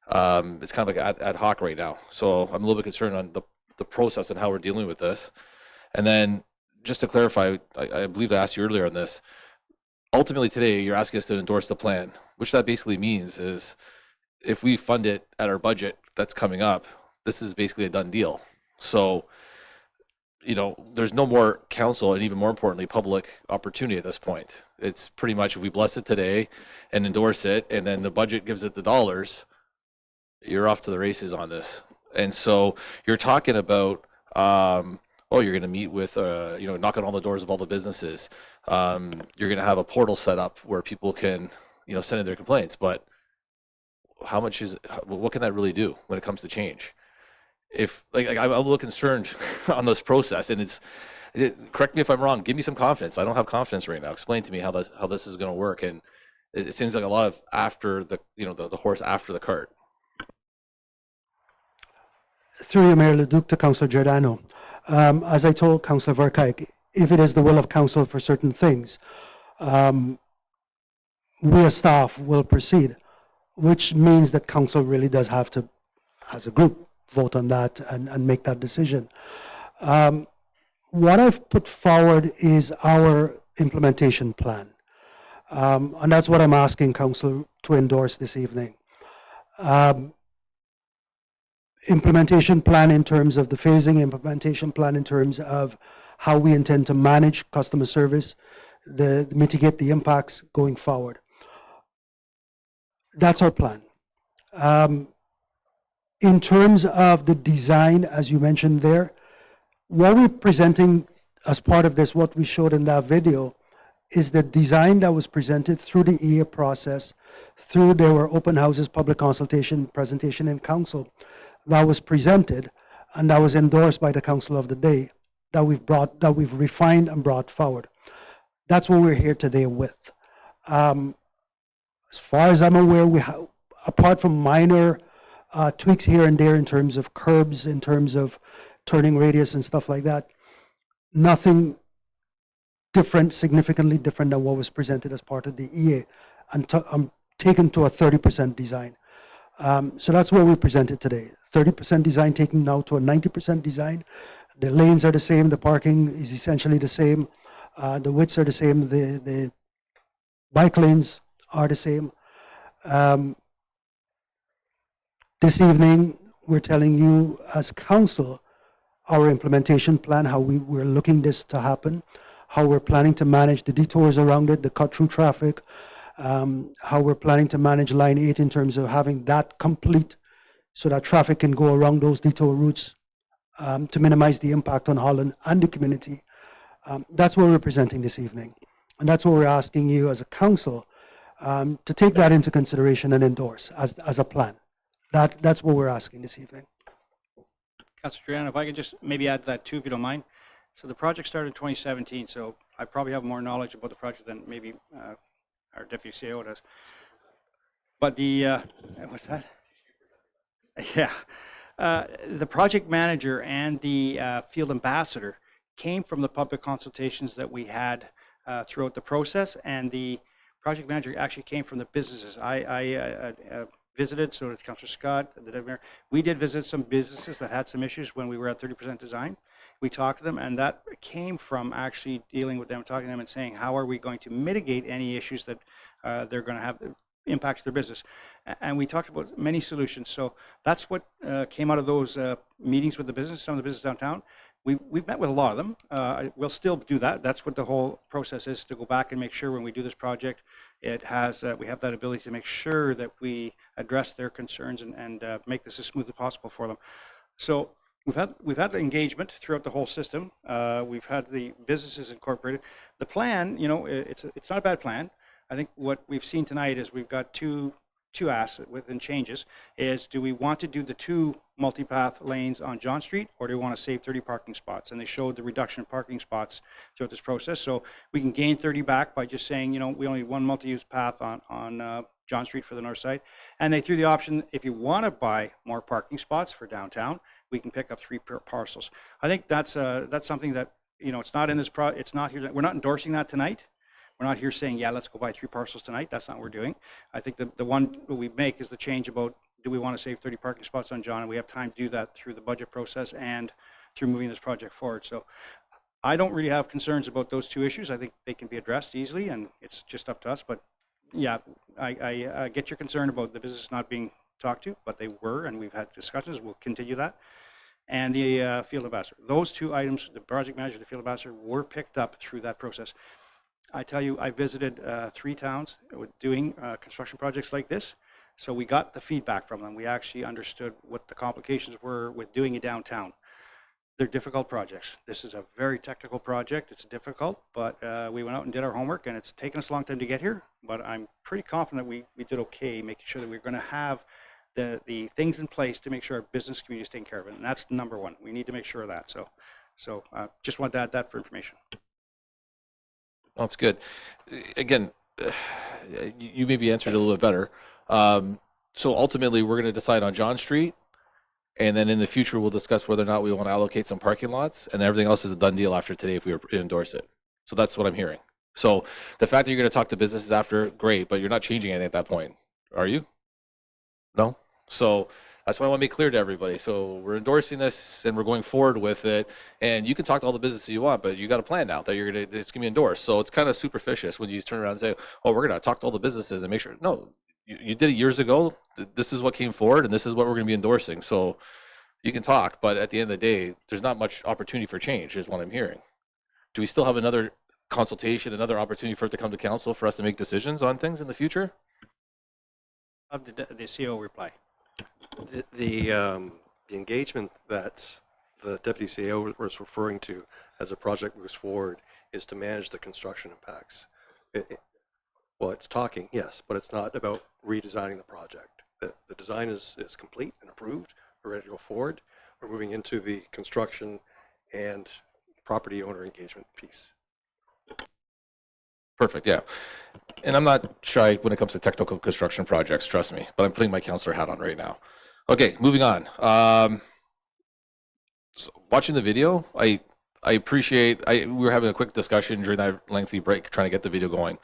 it's kind of like ad hoc right now. So I'm a little bit concerned on the process and how we're dealing with this. And then just to clarify, I believe I asked you earlier on this, ultimately today you're asking us to endorse the plan, which that basically means is if we fund it at our budget that's coming up, this is basically a done deal. So, there's no more council and even more importantly, public opportunity at this point. It's pretty much if we bless it today and endorse it and then the budget gives it the dollars, you're off to the races on this. And so you're talking about, you're going to meet with, knock on all the doors of all the businesses. You're going to have a portal set up where people can, send in their complaints, but how much what can that really do when it comes to change? If I'm a little concerned on this process, and correct me if I'm wrong, give me some confidence. I don't have confidence right now. Explain to me how this is going to work. And it seems like a lot of after the horse after the cart. Through you, Mayor Leduc, to Councillor Giordano. As I told Councillor Verkaik, if it is the will of council for certain things, we as staff will proceed, which means that council really does have to, as a group, vote on that and make that decision. What I've put forward is our implementation plan. And that's what I'm asking council to endorse this evening. Implementation plan in terms of the phasing, implementation plan in terms of how we intend to manage customer service, mitigate the impacts going forward. That's our plan. In terms of the design, as you mentioned there, what we're presenting as part of this, what we showed in that video, is the design that was presented through the EA process, there were open houses, public consultation, presentation in council, that was presented and that was endorsed by the council of the day, that we've refined and brought forward. That's what we're here today with. As far as I'm aware, we have, apart from minor tweaks here and there in terms of curbs, in terms of turning radius and stuff like that, nothing different, significantly different than what was presented as part of the EA, and I'm taken to a 30% design. So that's what we presented today. 30% design taken now to a 90% design. The lanes are the same, the parking is essentially the same, the widths are the same, the bike lanes are the same. This evening, we're telling you as council our implementation plan, how we're looking this to happen, how we're planning to manage the detours around it, the cut-through traffic, how we're planning to manage Line 8 in terms of having that complete so that traffic can go around those detour routes to minimize the impact on Holland and the community. That's what we're presenting this evening. And that's what we're asking you as a council to take that into consideration and endorse as a plan. That's what we're asking this evening. Councillor Giordano, if I could just maybe add to that too, if you don't mind. So the project started in 2017, so I probably have more knowledge about the project than maybe our deputy CEO does. But the, what's that? Yeah. The project manager and the field ambassador came from the public consultations that we had throughout the process, and the project manager actually came from the businesses. I visited, so did Councillor Scott, the Deputy Mayor. We did visit some businesses that had some issues when we were at 30% design. We talked to them, and that came from actually dealing with them, talking to them and saying, how are we going to mitigate any issues that they're going to have impacts their business. And we talked about many solutions. So that's what came out of those meetings with the business, some of the business downtown. We've met with a lot of them. We'll still do that. That's what the whole process is, to go back and make sure when we do this project, it has we have that ability to make sure that we address their concerns and make this as smooth as possible for them. So we've had engagement throughout the whole system. We've had the businesses incorporated. The plan, you know, it's not a bad plan. I think what we've seen tonight is we've got two assets within changes. Is do we want to do the 2 multipath lanes on John Street, or do we want to save 30 parking spots? And they showed the reduction in parking spots throughout this process. So we can gain 30 back by just saying, you know, we only need 1 multi-use path on John Street for the north side. And they threw the option, if you want to buy more parking spots for downtown, we can pick up 3 parcels. I think that's something that, you know, it's not in this it's not here. We're not endorsing that tonight. We're not here saying, yeah, let's go buy 3 parcels tonight. That's not what we're doing. I think the one that we make is the change about, do we want to save 30 parking spots on John? And we have time to do that through the budget process and through moving this project forward. So I don't really have concerns about those 2 issues. I think they can be addressed easily, and it's just up to us. But yeah, I get your concern about the business not being talked to, but they were, and we've had discussions. We'll continue that. And the field ambassador. Those 2 items, the project manager and the field ambassador, were picked up through that process. I tell you, I visited 3 towns with doing construction projects like this. So we got the feedback from them. We actually understood what the complications were with doing it downtown. they're difficult projects. This is a very technical project. It's difficult, but we went out and did our homework, and it's taken us a long time to get here. But I'm pretty confident we did okay, making sure that we're going to have the things in place to make sure our business community is taken care of. And that's number one. We need to make sure of that. So just want to add that for information. That's good. Again, you maybe answered it a little bit better. So ultimately, we're going to decide on John Street, and then in the future, we'll discuss whether or not we want to allocate some parking lots, and everything else is a done deal after today if we endorse it. So that's what I'm hearing. So the fact that you're going to talk to businesses after, great, but you're not changing anything at that point, are you? No? So that's what I want to make clear to everybody. So we're endorsing this, and we're going forward with it, and you can talk to all the businesses you want, but you got a plan now that it's going to be endorsed. So it's kind of superficious when you turn around and say, oh, we're going to talk to all the businesses and make sure. No, you did it years ago. This is what came forward, and this is what we're going to be endorsing. So you can talk, but at the end of the day, there's not much opportunity for change is what I'm hearing. Do we still have another consultation, another opportunity for it to come to council for us to make decisions on things in the future? Of the CO reply. The engagement that the Deputy CEO was referring to as the project moves forward is to manage the construction impacts. Well, it's talking, yes, but it's not about redesigning the project. The design is complete and approved. We're ready to go forward. We're moving into the construction and property owner engagement piece. Perfect, yeah. And I'm not shy when it comes to technical construction projects, trust me, but I'm putting my counselor hat on right now. Okay, moving on. So watching the video, I appreciate, we were having a quick discussion during that lengthy break trying to get the video going.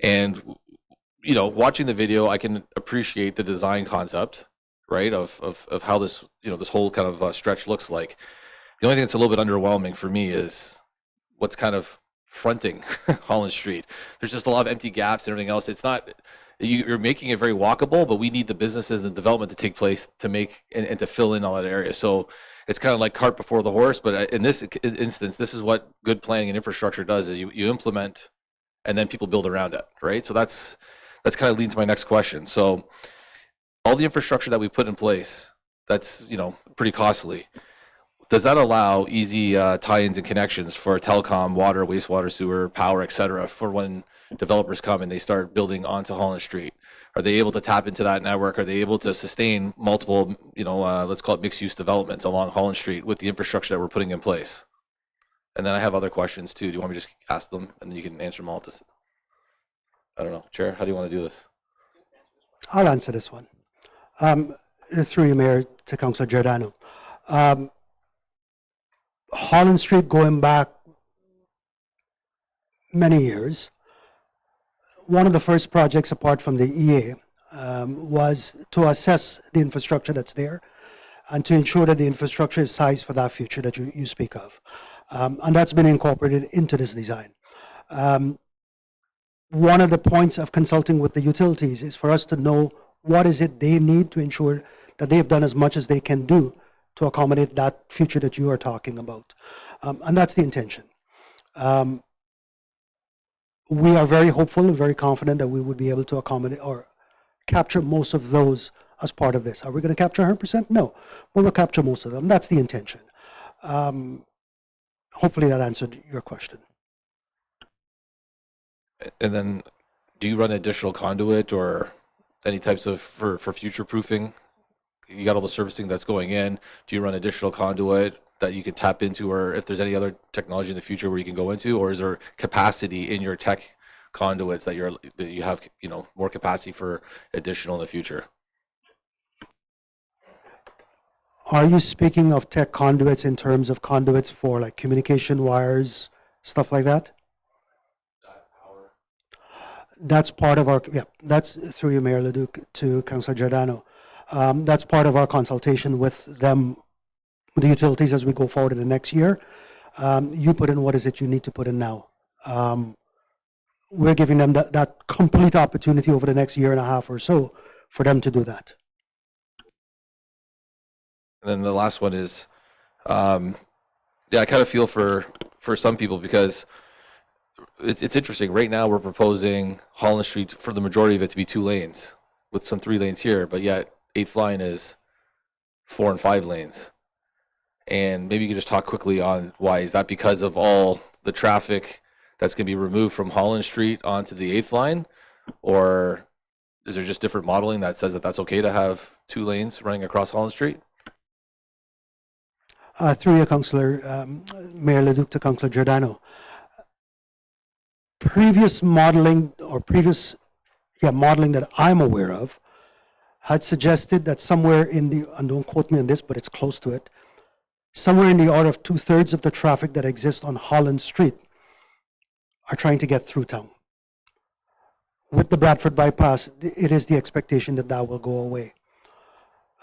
And, you know, watching the video, I can appreciate the design concept, right, of how this, you know, this whole kind of stretch looks like. The only thing that's a little bit underwhelming for me is what's kind of fronting Holland Street. There's just a lot of empty gaps and everything else. It's not, you're making it very walkable, but we need the businesses and the development to take place to make and to fill in all that area. So it's kind of like cart before the horse, but in this instance, this is what good planning and infrastructure does, is you implement and then people build around it, right? So that's kind of leading to my next question. So all the infrastructure that we put in place, that's, you know, pretty costly. Does that allow easy tie-ins and connections for telecom, water, wastewater, sewer, power, et cetera, for when developers come and they start building onto Holland Street? Are they able to tap into that network? Are they able to sustain multiple, you know, let's call it mixed-use developments along Holland Street with the infrastructure that we're putting in place? And then I have other questions too. Do you want me to just ask them and then you can answer them all at this? I don't know. Chair, how do you want to do this? I'll answer this one. Through you, Mayor, to Councillor Giordano. Holland Street, going back many years, one of the first projects apart from the EA was to assess the infrastructure that's there and to ensure that the infrastructure is sized for that future that you speak of. And that's been incorporated into this design. One of the points of consulting with the utilities is for us to know what is it they need to ensure that they've done as much as they can do to accommodate that future that you are talking about. And that's the intention. We are very hopeful and very confident that we would be able to accommodate or capture most of those as part of this. Are we going to capture 100%? No, but we'll capture most of them. That's the intention. Hopefully that answered your question. And then do you run additional conduit or any types of, for future proofing? You got all the servicing that's going in. Do you run additional conduit that you can tap into, or if there's any other technology in the future where you can go into, or is there capacity in your tech conduits that you have, you know, more capacity for additional in the future? Are you speaking of tech conduits in terms of conduits for like communication wires, stuff like that? That's part of our, yeah, that's through you, Mayor Leduc, to Councillor Giordano. That's part of our consultation with them, with the utilities as we go forward in the next year. You put in what is it you need to put in now. We're giving them that complete opportunity over the next year and a half or so for them to do that. And then the last one is, yeah, I kind of feel for some people because it's interesting. Right now we're proposing Holland Street for the majority of it to be 2 lanes with some 3 lanes here, but yet 8th line is 4 and 5 lanes. And maybe you could just talk quickly on why. Is that because of all the traffic that's going to be removed from Holland Street onto the 8th line? Or is there just different modeling that says that that's okay to have 2 lanes running across Holland Street? Through you, Councillor, Mayor Leduc to Councillor Giordano. Previous modeling modeling that I'm aware of had suggested that somewhere in the, and don't quote me on this, but it's close to it, somewhere in the order of 2/3 of the traffic that exists on Holland Street are trying to get through town. With the Bradford bypass, it is the expectation that that will go away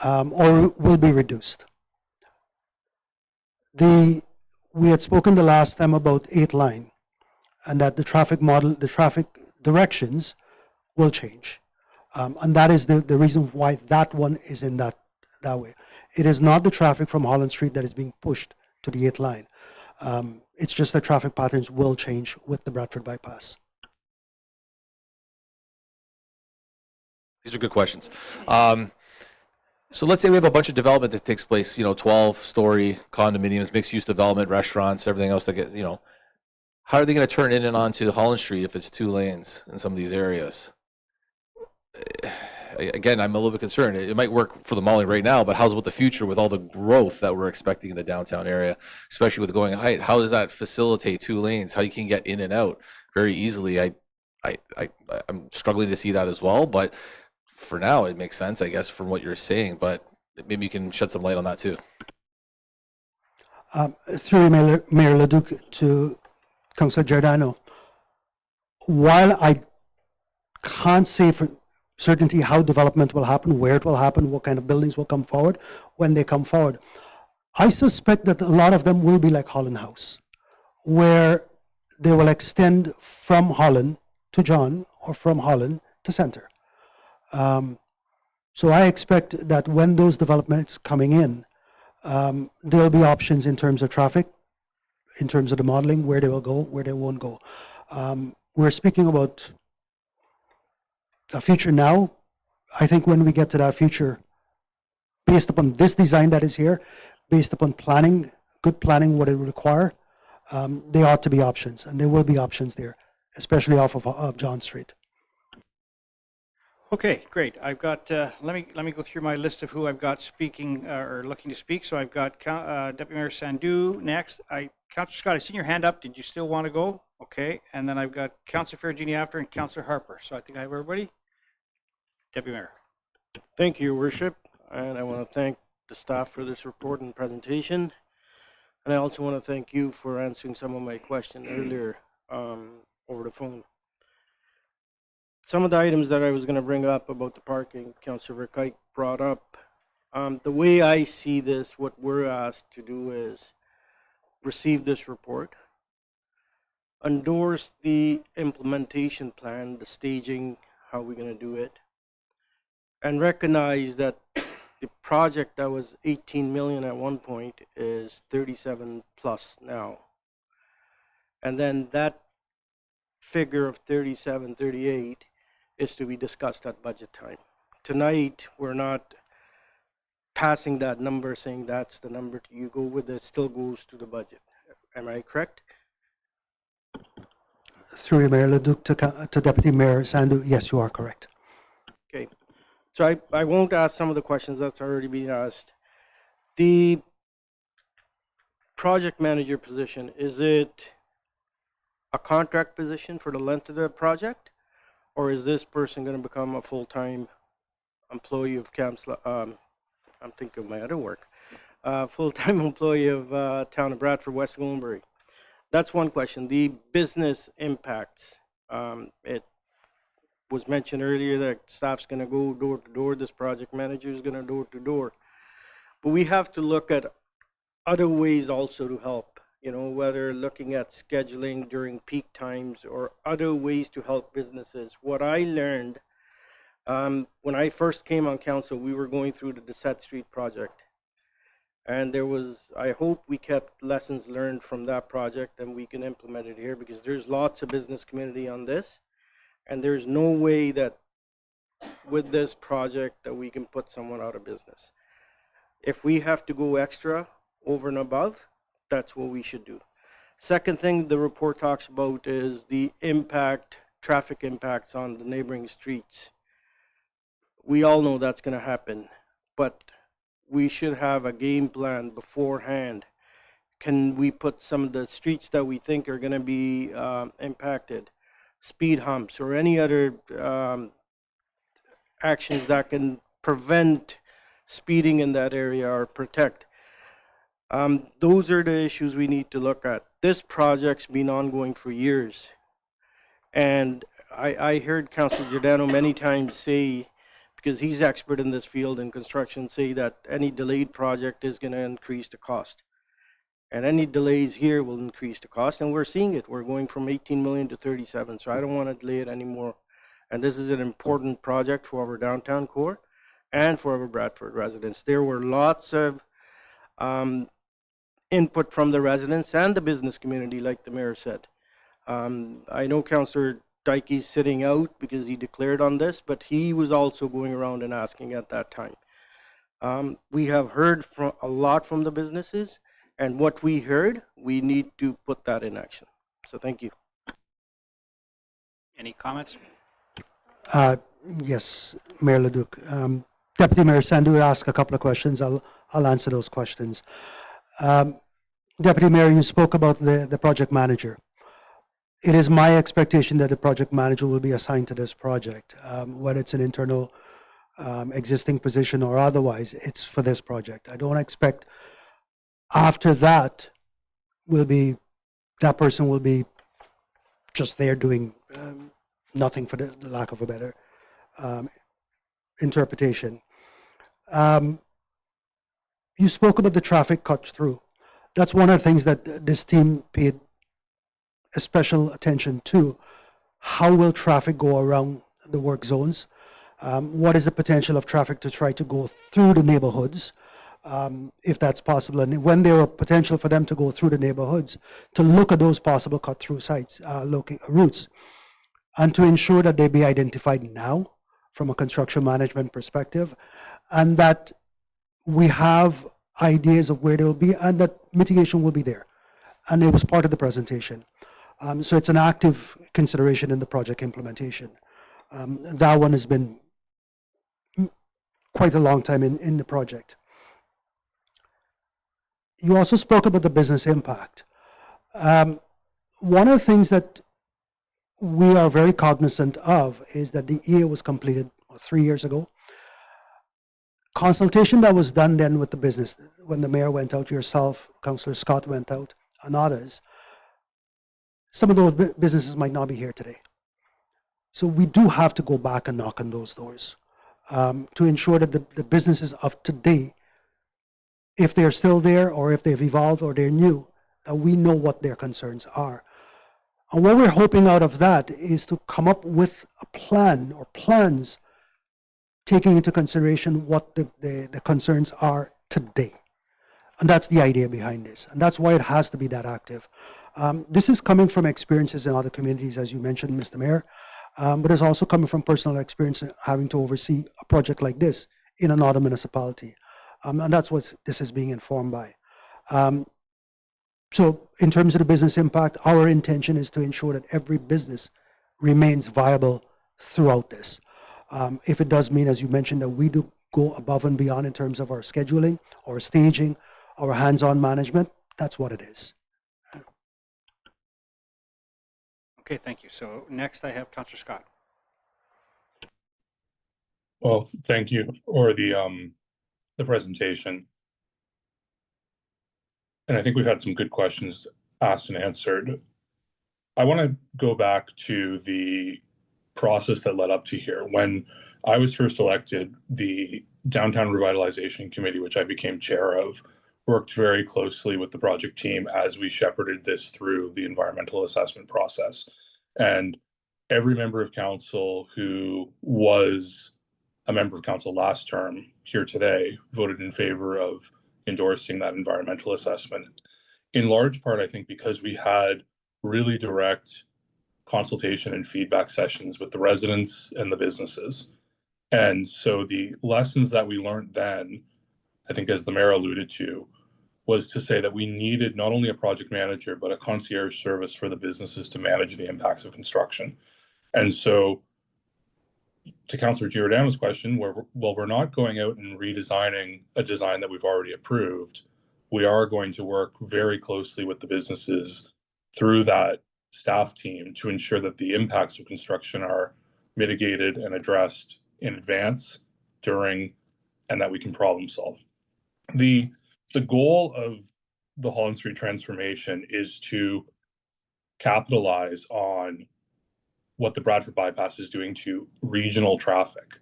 or will be reduced. We had spoken the last time about 8th line and that the traffic directions will change. And that is the reason why that one is in that way. It is not the traffic from Holland Street that is being pushed to the 8th line. It's just the traffic patterns will change with the Bradford bypass. These are good questions. So let's say we have a bunch of development that takes place, 12-story condominiums, mixed-use development, restaurants, everything else that get, how are they going to turn in and onto Holland Street if it's 2 lanes in some of these areas? Again, I'm a little bit concerned. It might work for the modeling right now, but how's about the future with all the growth that we're expecting in the downtown area, especially with going height? How does that facilitate 2 lanes? How you can get in and out very easily? I'm struggling to see that as well, but for now, it makes sense, I guess, from what you're saying, but maybe you can shed some light on that too. Through Mayor Leduc to Councillor Giordano, while I can't say for certainty how development will happen, where it will happen, what kind of buildings will come forward when they come forward, I suspect that a lot of them will be like Holland House, where they will extend from Holland to John or from Holland to Centre. So I expect that when those developments coming in, there'll be options in terms of traffic, in terms of the modeling, where they will go, where they won't go. We're speaking about a future now. I think when we get to that future, based upon this design that is here, based upon planning, good planning, what it would require, there ought to be options, and there will be options there, especially off of John Street. Okay, great. I've got, let me go through my list of who I've got speaking or looking to speak. So I've got Deputy Mayor Sandhu next. Councillor Scott, I seen your hand up. Did you still want to go? Okay. And then I've got Councillor Ferragini after and Councillor Harper. So I think I have everybody. Deputy Mayor. Thank you, Your Worship. And I want to thank the staff for this report and presentation. And I also want to thank you for answering some of my questions earlier over the phone. Some of the items that I was going to bring up about the parking, Councillor Verkuyk brought up. The way I see this, what we're asked to do is receive this report, endorse the implementation plan, the staging, how we're going to do it, and recognize that the project that was 18 million at one point is 37 plus now. And then that figure of 37, 38 is to be discussed at budget time. Tonight, we're not passing that number, saying that's the number you go with, it still goes to the budget. Am I correct? Through Mayor Leduc to Deputy Mayor Sandhu, yes, you are correct. Okay. So I won't ask some of the questions that's already been asked. The project manager position, is it a contract position for the length of the project? Or is this person going to become a full-time employee of I'm thinking of my other work. Full-time employee of Town of Bradford, West Gwillimbury. That's one question. The business impacts. It was mentioned earlier that staff's going to go door to door. This project manager is going to door to door. But we have to look at other ways also to help. Whether looking at scheduling during peak times or other ways to help businesses. What I learned when I first came on council, we were going through the Dissette Street project. And I hope we kept lessons learned from that project and we can implement it here because there's lots of business community on this. And there's no way that with this project that we can put someone out of business. If we have to go extra, over and above, that's what we should do. Second thing the report talks about is the traffic impacts on the neighboring streets. We all know that's going to happen, but we should have a game plan beforehand. Can we put some of the streets that we think are going to be impacted, speed humps or any other actions that can prevent speeding in that area or protect? Those are the issues we need to look at. This project's been ongoing for years. And I heard Councillor Giordano many times say, because he's expert in this field in construction, say that any delayed project is going to increase the cost. And any delays here will increase the cost, and we're seeing it. We're going from 18 million to 37, so I don't want to delay it anymore. And this is an important project for our downtown core and for our Bradford residents. There were lots of input from the residents and the business community, like the mayor said. I know Councillor Dykey's sitting out because he declared on this, but he was also going around and asking at that time. We have heard a lot from the businesses, and what we heard, we need to put that in action. So thank you. Any comments? Yes, Mayor Leduc. Deputy Mayor Sandu asked a couple of questions. I'll answer those questions. Deputy Mayor, you spoke about the project manager. It is my expectation that the project manager will be assigned to this project, whether it's an internal existing position or otherwise. It's for this project. I don't expect after that that person will be just there doing nothing, for the lack of a better interpretation. You spoke about the traffic cut through. That's one of the things that this team paid special attention to. How will traffic go around the work zones? What is the potential of traffic to try to go through the neighborhoods, if that's possible? And when there are potential for them to go through the neighborhoods, to look at those possible cut-through sites, routes, and to ensure that they be identified now from a construction management perspective, and that we have ideas of where they will be, and that mitigation will be there. And it was part of the presentation. So it's an active consideration in the project implementation. That one has been quite a long time in the project. You also spoke about the business impact. One of the things that we are very cognizant of is that the EA was completed 3 years ago. Consultation that was done then with the business, when the mayor went out, yourself, Councillor Scott went out, and others, some of those businesses might not be here today. So we do have to go back and knock on those doors to ensure that the businesses of today, if they're still there or if they've evolved or they're new, that we know what their concerns are. And what we're hoping out of that is to come up with a plan or plans taking into consideration what the concerns are today. And that's the idea behind this. And that's why it has to be that active. This is coming from experiences in other communities, as you mentioned, Mr. Mayor, but it's also coming from personal experience having to oversee a project like this in another municipality. And that's what this is being informed by. So in terms of the business impact, our intention is to ensure that every business remains viable throughout this. If it does mean, as you mentioned, that we do go above and beyond in terms of our scheduling, our staging, our hands-on management, that's what it is. Okay, thank you. So next I have Councillor Scott. Well, thank you for the presentation. And I think we've had some good questions asked and answered. I want to go back to the process that led up to here. When I was first elected, the Downtown Revitalization Committee, which I became chair of, worked very closely with the project team as we shepherded this through the environmental assessment process. And every member of council who was a member of council last term here today voted in favor of endorsing that environmental assessment. In large part, I think because we had really direct consultation and feedback sessions with the residents and the businesses. And so the lessons that we learned then, I think as the mayor alluded to, was to say that we needed not only a project manager, but a concierge service for the businesses to manage the impacts of construction. And so to Councillor Giordano's question, we're not going out and redesigning a design that we've already approved. We are going to work very closely with the businesses through that staff team to ensure that the impacts of construction are mitigated and addressed in advance, during, and that we can problem solve. The goal of the Holland Street transformation is to capitalize on what the Bradford bypass is doing to regional traffic.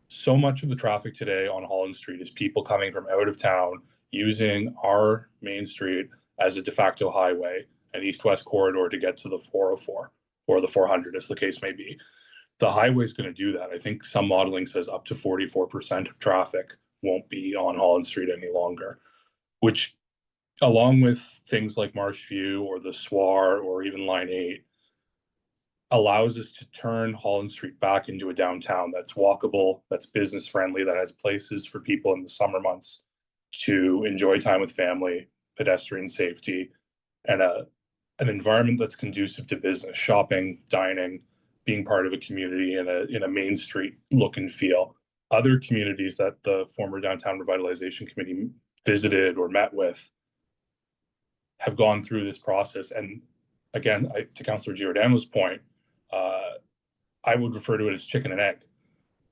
So much of the traffic today on Holland Street is people coming from out of town using our main street as a de facto highway, an east-west corridor to get to the 404 or the 400, as the case may be. The highway is going to do that. I think some modeling says up to 44% of traffic won't be on Holland Street any longer, which, along with things like Marshview or the Swar or even Line 8, allows us to turn Holland Street back into a downtown that's walkable, that's business friendly, that has places for people in the summer months to enjoy time with family, pedestrian safety, and an environment that's conducive to business, shopping, dining, being part of a community in a Main Street look and feel. Other communities that the former Downtown Revitalization Committee visited or met with have gone through this process. And again, to Councillor Giordano's point, I would refer to it as chicken and egg.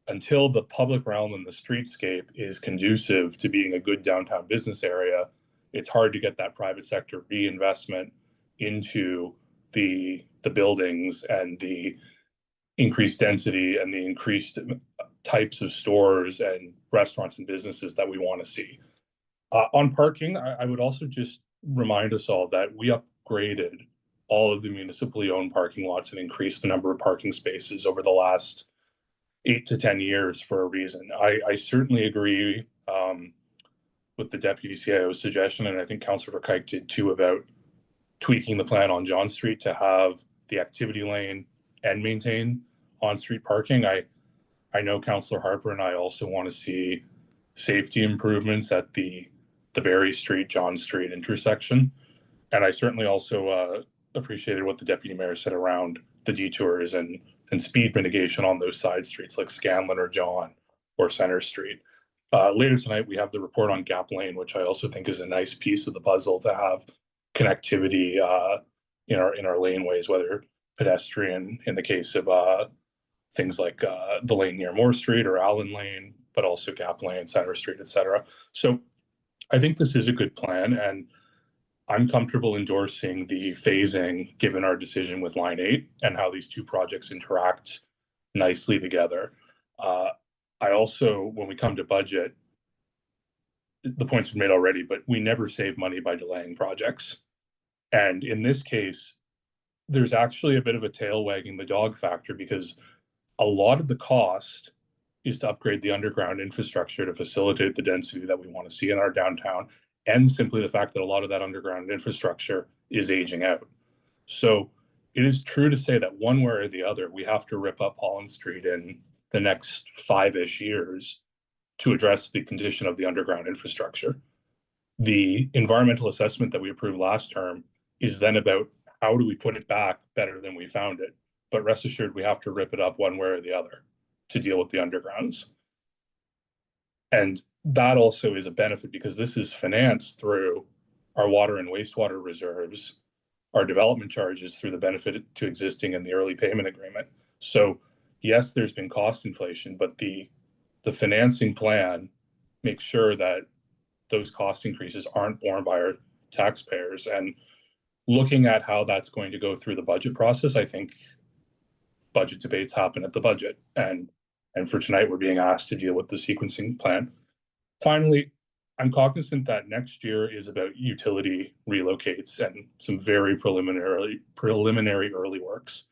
Until the public realm and the streetscape is conducive to being a good downtown business area, it's hard to get that private sector reinvestment into the buildings and the increased density and the increased types of stores and restaurants and businesses that we want to see. On parking, I would also just remind us all that we upgraded all of the municipally owned parking lots and increased the number of parking spaces over the last 8 to 10 years for a reason. I certainly agree with the Deputy CIO's suggestion, and I think Councillor Verkuyk did too, about tweaking the plan on John Street to have the activity lane and maintain on-street parking. I know Councillor Harper and I also want to see safety improvements at the Barry Street, John Street intersection. And I certainly also appreciated what the Deputy Mayor said around the detours and speed mitigation on those side streets like Scanlon or John or Center Street. Later tonight, we have the report on Gap Lane, which I also think is a nice piece of the puzzle to have connectivity in our laneways, whether pedestrian in the case of things like the lane near Moore Street or Allen Lane, but also Gap Lane, Center Street, etc. So I think this is a good plan, and I'm comfortable endorsing the phasing given our decision with Line 8 and how these two projects interact nicely together. I also, when we come to budget, the points were made already, but we never save money by delaying projects. And in this case, there's actually a bit of a tail wagging the dog factor, because a lot of the cost is to upgrade the underground infrastructure to facilitate the density that we want to see in our downtown, and simply the fact that a lot of that underground infrastructure is aging out. So it is true to say that one way or the other, we have to rip up Holland Street in the next 5-ish years to address the condition of the underground infrastructure. The environmental assessment that we approved last term is then about how do we put it back better than we found it. But rest assured, we have to rip it up one way or the other to deal with the undergrounds. And that also is a benefit, because this is financed through our water and wastewater reserves, our development charges through the benefit to existing in the early payment agreement. So yes, there's been cost inflation, but the financing plan makes sure that those cost increases aren't borne by our taxpayers. And looking at how that's going to go through the budget process, I think budget debates happen at the budget. And for tonight, we're being asked to deal with the sequencing plan. Finally, I'm cognizant that next year is about utility relocates and some very preliminary early works.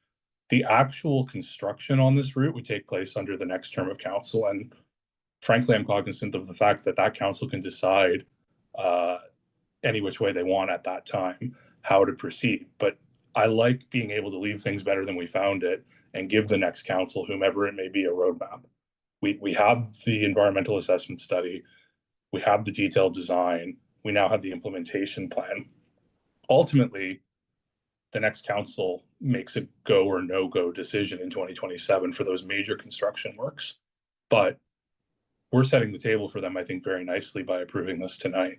The actual construction on this route would take place under the next term of council. And frankly, I'm cognizant of the fact that that council can decide any which way they want at that time how to proceed. But I like being able to leave things better than we found it and give the next council, whomever it may be, a roadmap. We have the environmental assessment study. We have the detailed design. We now have the implementation plan. Ultimately, the next council makes a go or no go decision in 2027 for those major construction works. But we're setting the table for them, I think, very nicely by approving this tonight.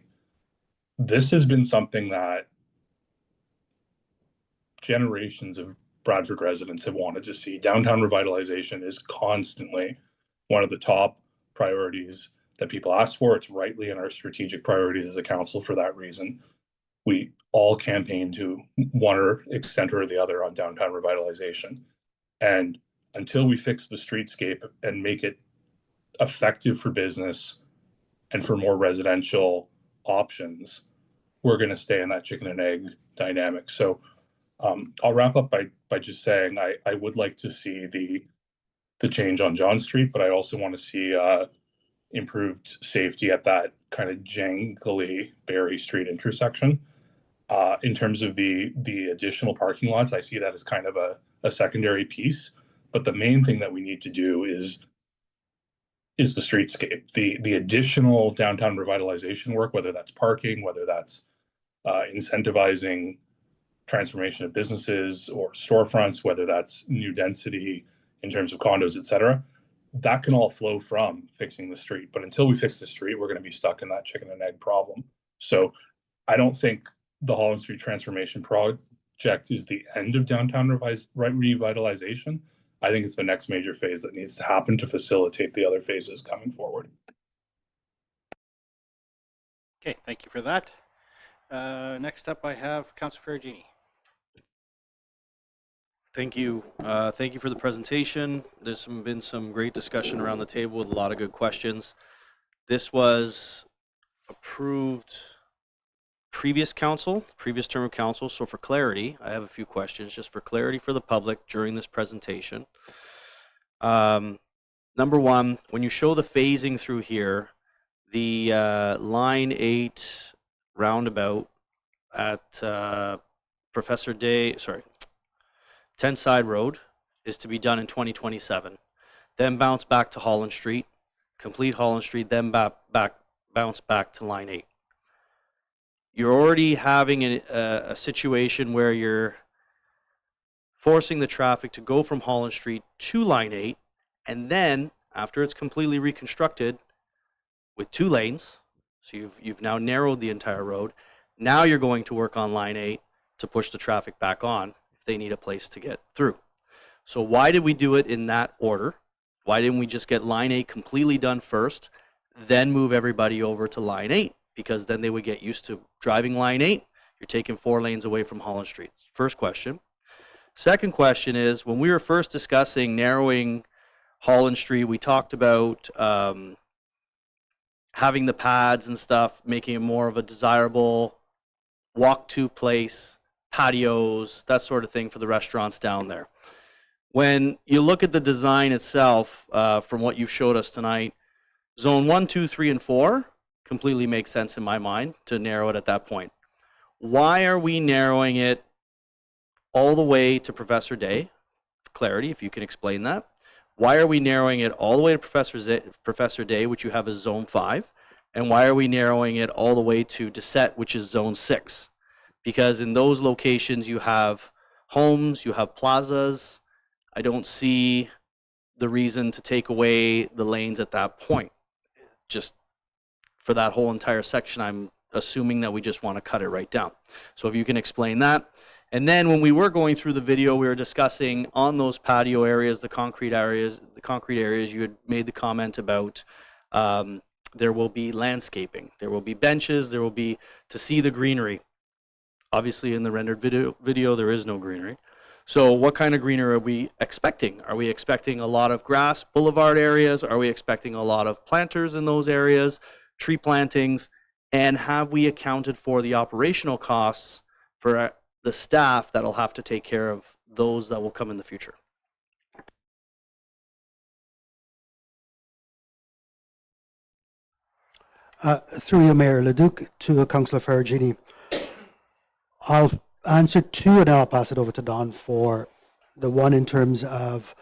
This has been something that generations of Bradford residents have wanted to see. Downtown revitalization is constantly one of the top priorities that people ask for. It's rightly in our strategic priorities as a council for that reason. We all campaign to one or extent or the other on downtown revitalization. And until we fix the streetscape and make it effective for business and for more residential options, we're going to stay in that chicken and egg dynamic. So I'll wrap up by just saying I would like to see the change on John Street, but I also want to see improved safety at that kind of jangly Barry Street intersection. In terms of the additional parking lots, I see that as kind of a secondary piece. But the main thing that we need to do is the streetscape, the additional downtown revitalization work, whether that's parking, whether that's incentivizing transformation of businesses or storefronts, whether that's new density in terms of condos, et cetera. That can all flow from fixing the street. But until we fix the street, we're going to be stuck in that chicken and egg problem. So I don't think the Holland Street Transformation Project is the end of downtown revitalization. I think it's the next major phase that needs to happen to facilitate the other phases coming forward. Okay, thank you for that. Next up, I have Councilor Ferragini. Thank you. Thank you for the presentation. There's been some great discussion around the table with a lot of good questions. This was approved previous term of council. So for clarity, I have a few questions just for clarity for the public during this presentation. Number one, when you show the phasing through here, the line 8 roundabout at Professor Day, 10 Side Road is to be done in 2027. Then bounce back to Holland Street, complete Holland Street, then bounce back to line 8. You're already having a situation where you're forcing the traffic to go from Holland Street to line 8, and then after it's completely reconstructed with 2 lanes, so you've now narrowed the entire road, now you're going to work on line 8 to push the traffic back on if they need a place to get through. So why did we do it in that order? Why didn't we just get line 8 completely done first, then move everybody over to line 8? Because then they would get used to driving line 8. You're taking 4 lanes away from Holland Street. First question. Second question is, when we were first discussing narrowing Holland Street, we talked about having the pads and stuff, making it more of a desirable walk-to place, patios, that sort of thing for the restaurants down there. When you look at the design itself, from what you showed us tonight, zone 1, 2, 3, and 4 completely makes sense in my mind to narrow it at that point. Why are we narrowing it all the way to Professor Day? Clarity, if you can explain that. Why are we narrowing it all the way to Professor Day, which you have as zone 5? And why are we narrowing it all the way to Dissette, which is zone 6? Because in those locations you have homes, you have plazas. I don't see the reason to take away the lanes at that point. Just for that whole entire section, I'm assuming that we just want to cut it right down. So if you can explain that. And then when we were going through the video, we were discussing on those patio areas, the concrete areas, you had made the comment about there will be landscaping, there will be benches, there will be to see the greenery. Obviously in the rendered video there is no greenery. So what kind of greenery are we expecting? Are we expecting a lot of grass boulevard areas? Are we expecting a lot of planters in those areas, tree plantings? And have we accounted for the operational costs for the staff that'll have to take care of those that will come in the future? Through you, Mayor Leduc, to Councillor Ferragini. I'll answer 2 and then I'll pass it over to Don for the one in terms of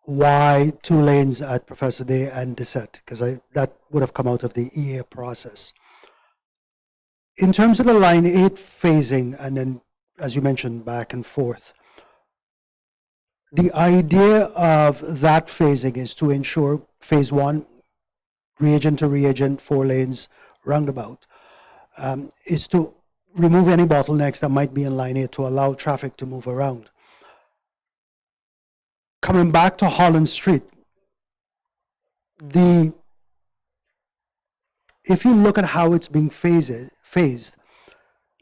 why 2 lanes at Professor Day and Dissette, because that would have come out of the EA process. In terms of the line 8 phasing, and then, as you mentioned, back and forth, the idea of that phasing is to ensure phase 1, reagent to reagent, 4 lanes, roundabout, is to remove any bottlenecks that might be in line 8 to allow traffic to move around. Coming back to Holland Street, if you look at how it's being phased,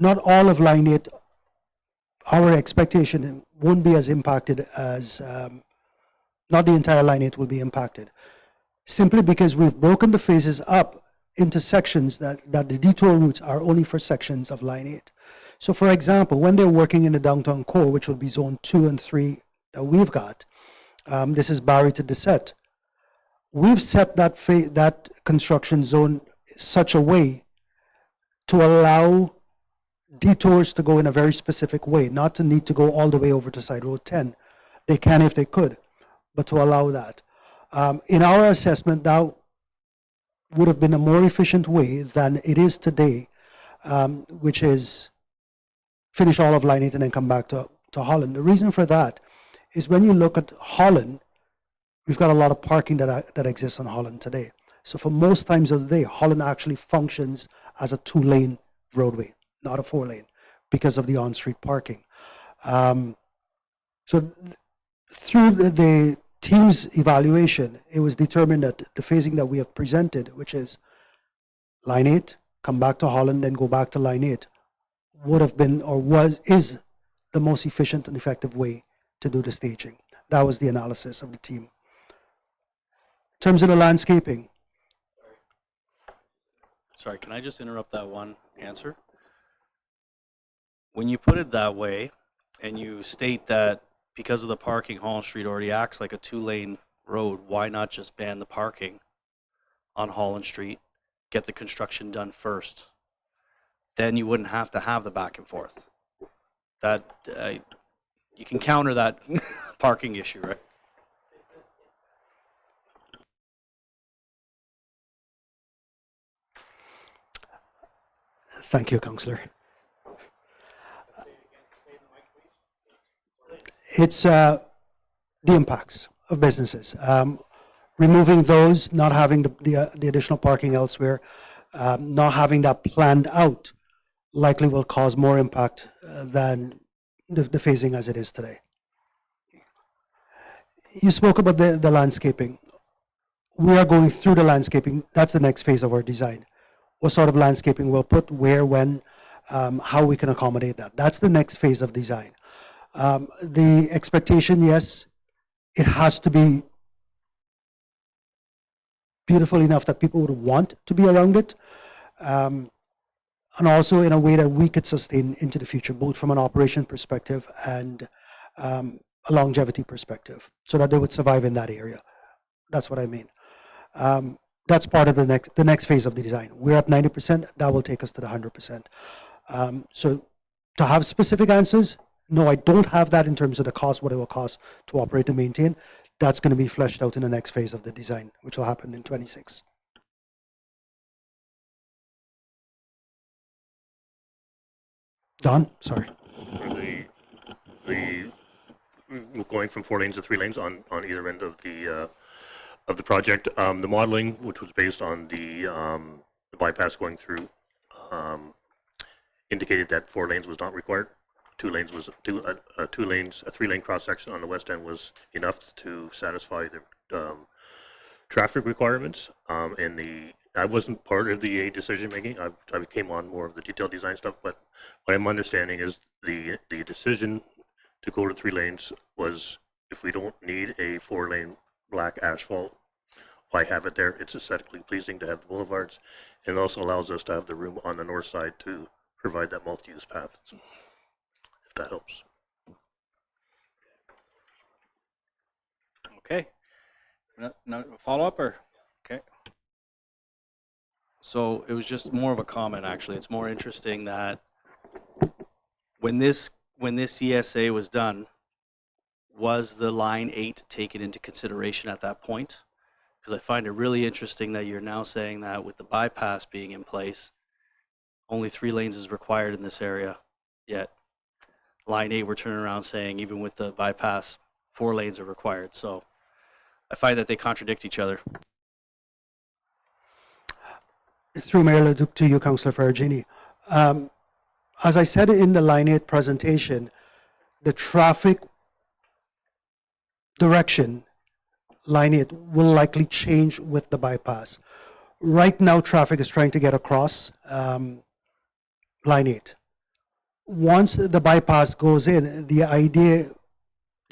not all of line 8, our expectation won't be as impacted as, not the entire line 8 will be impacted, simply because we've broken the phases up into sections that the detour routes are only for sections of line 8. So for example, when they're working in the downtown core, which will be zone 2 and 3 that we've got, this is Barry to Dissette, we've set that construction zone such a way to allow detours to go in a very specific way, not to need to go all the way over to Side Road 10. They can if they could, but to allow that. In our assessment, that would have been a more efficient way than it is today, which is finish all of line 8 and then come back to Holland. The reason for that is when you look at Holland, we've got a lot of parking that exists on Holland today. So for most times of the day, Holland actually functions as a 2-lane roadway, not a 4-lane, because of the on-street parking. So through the team's evaluation, it was determined that the phasing that we have presented, which is line 8, come back to Holland, then go back to line 8, would have been or is the most efficient and effective way to do the staging. That was the analysis of the team. In terms of the landscaping. Sorry, can I just interrupt that one answer? When you put it that way, and you state that because of the parking, Holland Street already acts like a 2-lane road, why not just ban the parking on Holland Street, get the construction done first? Then you wouldn't have to have the back and forth. That, you can counter that parking issue, right? Thank you, Councillor. It's the impacts of businesses. Removing those, not having the additional parking elsewhere, not having that planned out, likely will cause more impact than the phasing as it is today. You spoke about the landscaping. We are going through the landscaping. That's the next phase of our design. What sort of landscaping we'll put, where, when, how we can accommodate that. That's the next phase of design. The expectation, yes, it has to be beautiful enough that people would want to be around it, and also in a way that we could sustain into the future, both from an operation perspective and a longevity perspective, so that they would survive in that area. That's what I mean. That's part of the next phase of the design. We're at 90%, that will take us to the 100%. So to have specific answers, no, I don't have that in terms of the cost, what it will cost to operate and maintain. That's going to be fleshed out in the next phase of the design, which will happen in 26. Don, sorry. The going from 4 lanes to 3 lanes on either end of the project. The modeling, which was based on the bypass going through, indicated that 4 lanes was not required. 2 lanes was a 3-lane cross section on the west end was enough to satisfy the traffic requirements. I wasn't part of the decision making. I came on more of the detailed design stuff, but what I'm understanding is the decision to go to 3 lanes was, if we don't need a 4-lane black asphalt, why have it there? It's aesthetically pleasing to have the boulevards, and it also allows us to have the room on the north side to provide that multi-use path, if that helps. Okay. No follow-up or? Okay. So it was just more of a comment, actually. It's more interesting that when this ESA was done, was the line 8 taken into consideration at that point? Because I find it really interesting that you're now saying that with the bypass being in place, only 3 lanes is required in this area, yet line 8 we're turning around saying even with the bypass 4 lanes are required. So I find that they contradict each other. Through Mayor Leduc to you, Councillor Faragini. As I said in the Line 8 presentation, the traffic direction, Line 8, will likely change with the bypass. Right now, traffic is trying to get across Line 8. Once the bypass goes in, the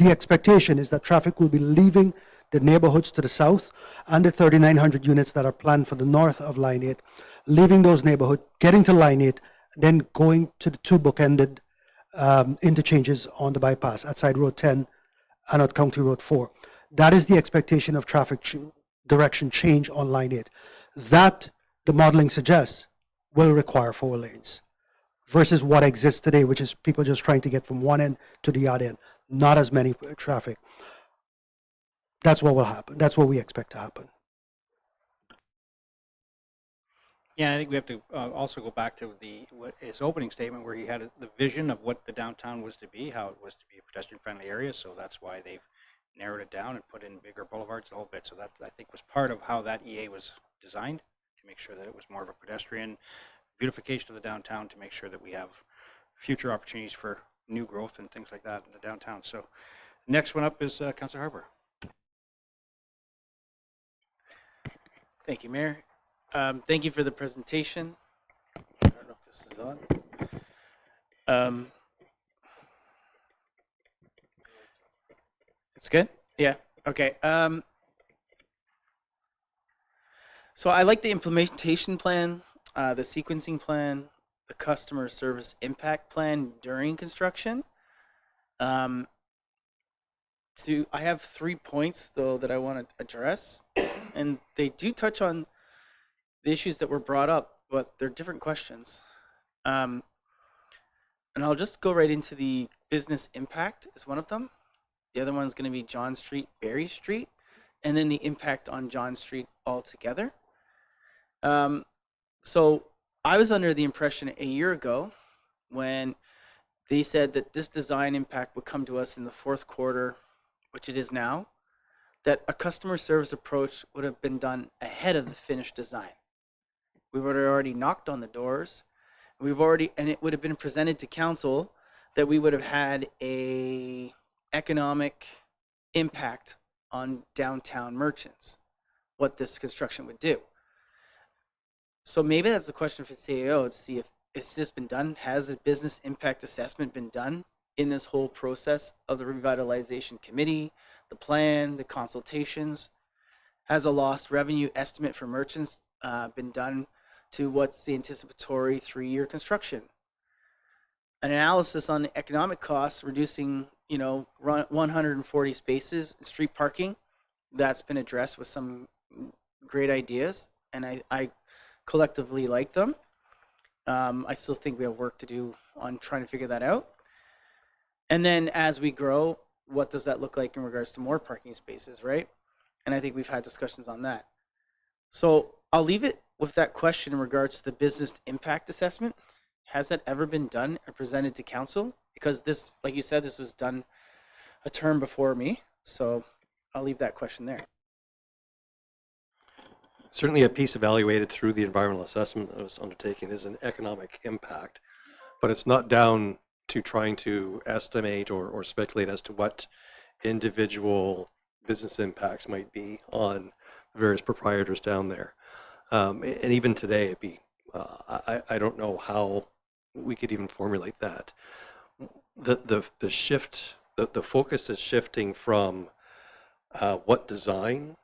expectation is that traffic will be leaving the neighborhoods to the south and the 3,900 units that are planned for the north of Line 8, leaving those neighborhoods, getting to Line 8, then going to the 2 bookended interchanges on the bypass at Side Road 10 and at County Road 4. That is the expectation of traffic direction change on Line 8. That, the modeling suggests, will require 4 lanes versus what exists today, which is people just trying to get from one end to the other end. Not as many traffic. That's what will happen. That's what we expect to happen. Yeah, I think we have to also go back to his opening statement where he had the vision of what the downtown was to be, how it was to be a pedestrian-friendly area. So that's why they've narrowed it down and put in bigger boulevards, the whole bit. So that, I think, was part of how that EA was designed, to make sure that it was more of a pedestrian beautification of the downtown, to make sure that we have future opportunities for new growth and things like that in the downtown. So next one up is Councillor Harbour. Thank you, Mayor. Thank you for the presentation. I don't know if this is on. It's good? Yeah. Okay. So I like the implementation plan, the sequencing plan, the customer service impact plan during construction. I have 3 points, though, that I want to address, and they do touch on the issues that were brought up, but they're different questions. And I'll just go right into the business impact is one of them. The other one is going to be John Street, Berry Street, and then the impact on John Street altogether. So I was under the impression a year ago when they said that this design impact would come to us in the 4th quarter, which it is now, that a customer service approach would have been done ahead of the finished design. We would have already knocked on the doors. And it would have been presented to council that we would have had a economic impact on downtown merchants, what this construction would do. So maybe that's a question for CAO to see if has this been done? Has a business impact assessment been done in this whole process of the revitalization committee, the plan, the consultations? Has a lost revenue estimate for merchants been done to what's the anticipatory 3-year construction? An analysis on the economic costs, reducing 140 spaces, street parking, that's been addressed with some great ideas, and I collectively like them. I still think we have work to do on trying to figure that out. And then as we grow, what does that look like in regards to more parking spaces, right? And I think we've had discussions on that. So I'll leave it with that question in regards to the business impact assessment. Has that ever been done or presented to council? Because this, like you said, this was done a term before me. So I'll leave that question there. Certainly a piece evaluated through the environmental assessment that was undertaken is an economic impact, but it's not down to trying to estimate or speculate as to what individual business impacts might be on various proprietors down there. And even today, it'd be, I don't know how we could even formulate that. The shift, the focus is shifting from what design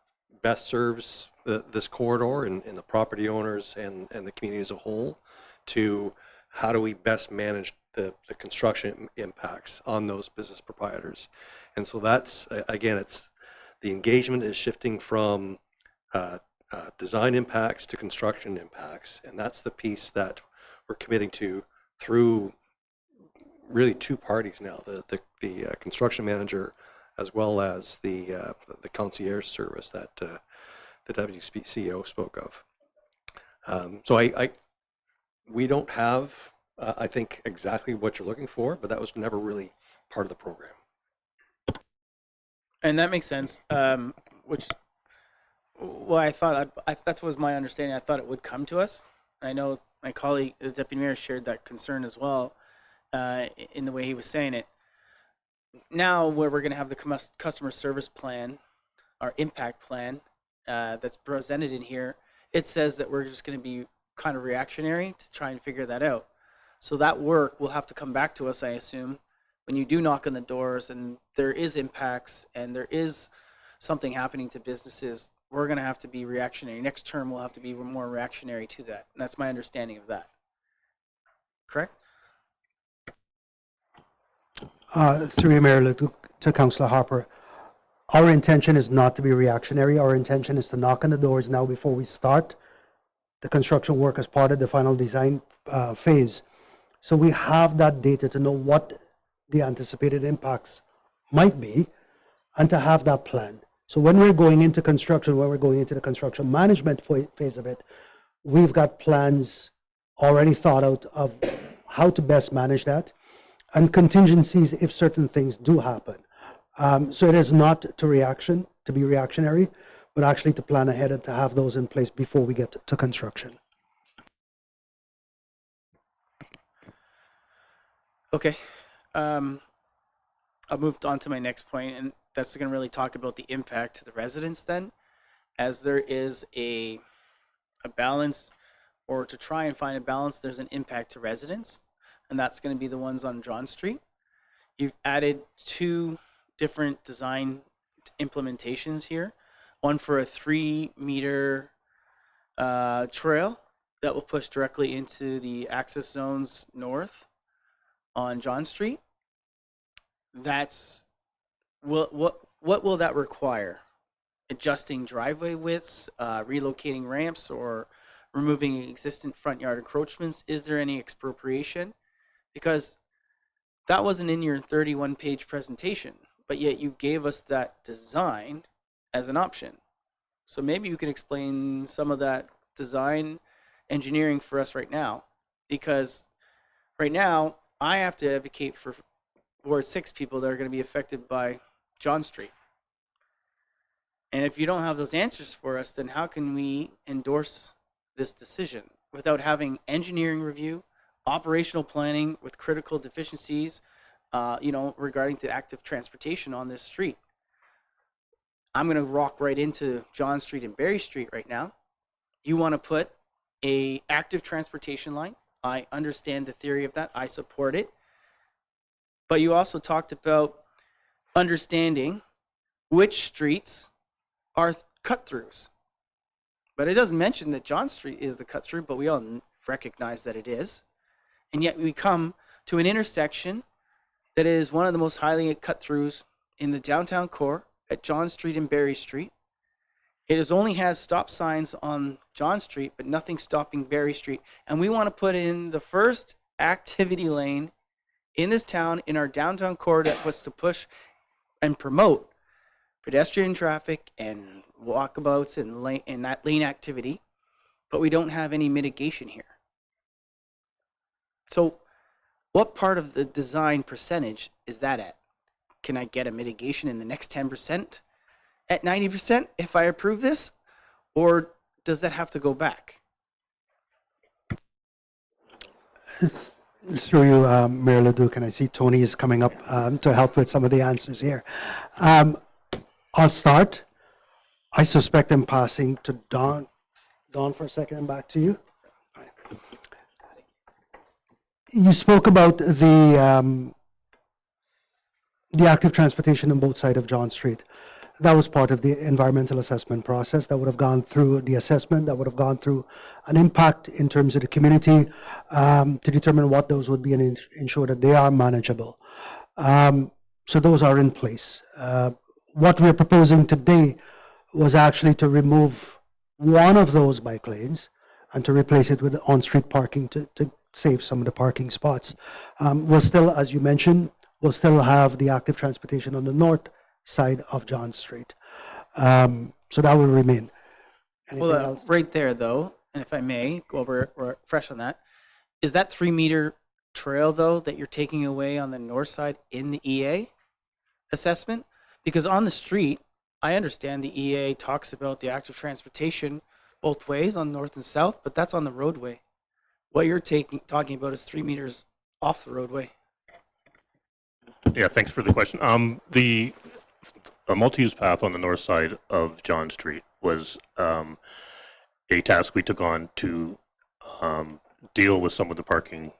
best serves this corridor and the property owners and the community as a whole, to how do we best manage the construction impacts on those business proprietors. And so that's, again, it's the engagement is shifting from design impacts to construction impacts, and that's the piece that we're committing to through really 2 parties now, the construction manager as well as the concierge service that the Deputy CEO spoke of. So we don't have, I think, exactly what you're looking for, but that was never really part of the program. And that makes sense. Which, well, I thought that was my understanding. I thought it would come to us. I know my colleague, the deputy mayor, shared that concern as well, in the way he was saying it. Now, where we're going to have the customer service plan, our impact plan, that's presented in here, it says that we're just going to be kind of reactionary to try and figure that out. So that work will have to come back to us, I assume, when you do knock on the doors and there is impacts and there is something happening to businesses. We're going to have to be reactionary. Next term, we'll have to be more reactionary to that. And that's my understanding of that. Correct? Through your mayor to Councillor Harper, our intention is not to be reactionary. Our intention is to knock on the doors now before we start the construction work as part of the final design phase. So we have that data to know what the anticipated impacts might be and to have that plan. So when we're going into construction, when we're going into the construction management phase of it, we've got plans already thought out of how to best manage that and contingencies if certain things do happen. So it is not to be reactionary, but actually to plan ahead and to have those in place before we get to construction. Okay. I'll move on to my next point, and that's going to really talk about the impact to the residents then, as there is a balance, or to try and find a balance, there's an impact to residents, and that's going to be the ones on John Street. You've added 2 different design implementations here, one for a 3-meter trail that will push directly into the access zones north on John Street. That's what will that require? Adjusting driveway widths, relocating ramps, or removing existing front yard encroachments? Is there any expropriation? Because that wasn't in your 31-page presentation, but yet you gave us that design as an option. So maybe you can explain some of that design engineering for us right now, because right now I have to advocate for Ward 6 people that are going to be affected by John Street. And if you don't have those answers for us, then how can we endorse this decision without having engineering review, operational planning with critical deficiencies, regarding to active transportation on this street? I'm going to walk right into John Street and Berry Street right now. You want to put a active transportation line. I understand the theory of that. I support it. But you also talked about understanding which streets are cut-throughs. But it doesn't mention that John Street is the cut-through, but we all recognize that it is. And yet we come to an intersection that is one of the most highly cut-throughs in the downtown core at John Street and Berry Street. It only has stop signs on John Street, but nothing stopping Berry Street. And we want to put in the first activity lane in this town, in our downtown core, that was to push and promote pedestrian traffic and walkabouts and that lane activity, but we don't have any mitigation here. So what part of the design percentage is that at? Can I get a mitigation in the next 10%? At 90% if I approve this? Or does that have to go back? Through you, Mayor Leduc, and I see Tony is coming up to help with some of the answers here. I'll start. I suspect I'm passing to Don. Don, for a second, and back to you. You spoke about the active transportation on both sides of John Street. That was part of the environmental assessment process. That would have gone through the assessment, that would have gone through an impact in terms of the community to determine what those would be and ensure that they are manageable. So those are in place. What we're proposing today was actually to remove one of those bike lanes and to replace it with on-street parking to save some of the parking spots. We'll still, as you mentioned, we'll still have the active transportation on the north side of John Street. So that will remain. Anything else? Right there, though, and if I may go over fresh on that, is that 3-meter trail though that you're taking away on the north side in the EA assessment? Because on the street, I understand the EA talks about the active transportation both ways on north and south, but that's on the roadway. What you're talking about is 3 meters off the roadway. Yeah, thanks for the question. The a multi-use path on the north side of John Street was a task we took on to deal with some of the parking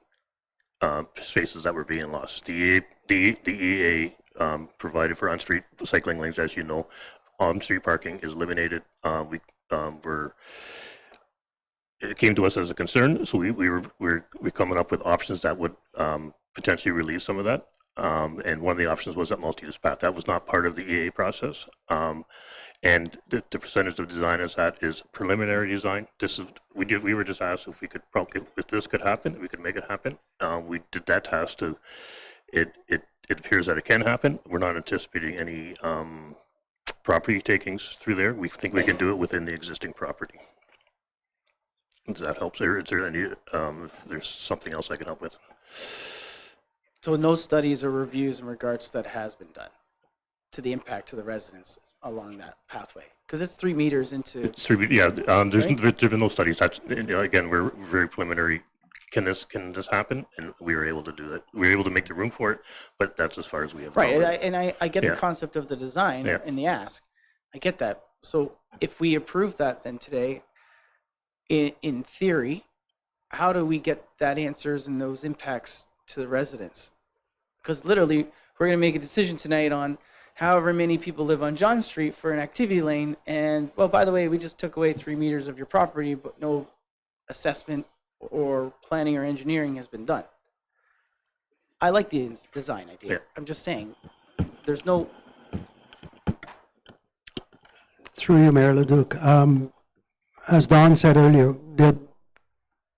spaces that were being lost. The EA provided for on-street cycling lanes, as you know. On-street parking is eliminated. It came to us as a concern, so we're coming up with options that would potentially relieve some of that. And one of the options was that multi-use path. That was not part of the EA process. And the percentage of design as that is preliminary design. We were just asked if we could if this could happen, we could make it happen. We did that task to. It appears that it can happen. We're not anticipating any property takings through there. We think we can do it within the existing property. Does that help? Is there any? If there's something else I can help with. So no studies or reviews in regards to that has been done to the impact to the residents along that pathway? Because it's 3 meters into... It's 3 meters, yeah. There's right? been no studies. That's, again, we're very preliminary. Can this happen? And we were able to do that. We were able to make the room for it, but that's as far as we have Right, gone. and I get Yeah. the concept of the design Yeah. and the ask. I get that. So if we approve that then today, in theory, how do we get that answers and those impacts to the residents? Because literally, we're going to make a decision tonight on however many people live on John Street for an activity lane, and, well, by the way, we just took away 3 meters of your property, but no assessment or planning or engineering has been done. I like the design idea. Yeah. I'm just saying, there's no... Through you, Mayor Leduc. As Don said earlier,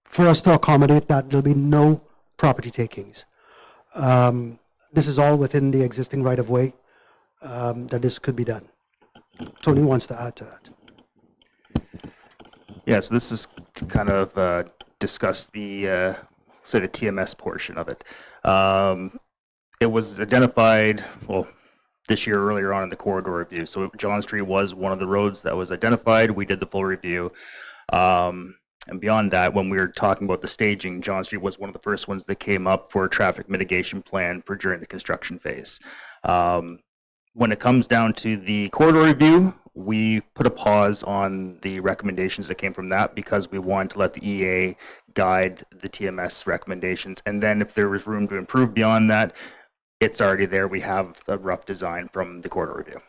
for us to accommodate that, there'll be no property takings. This is all within the existing right-of-way that this could be done. Tony wants to add to that. Yeah, so this is to kind of discuss the, say, the TMS portion of it. It was identified, well, this year earlier on in the corridor review. So John Street was one of the roads that was identified. We did the full review. And beyond that, when we were talking about the staging, John Street was one of the first ones that came up for a traffic mitigation plan for during the construction phase. When it comes down to the corridor review, we put a pause on the recommendations that came from that because we wanted to let the EA guide the TMS recommendations. And then if there was room to improve beyond that, it's already there. We have a rough design from the corridor review.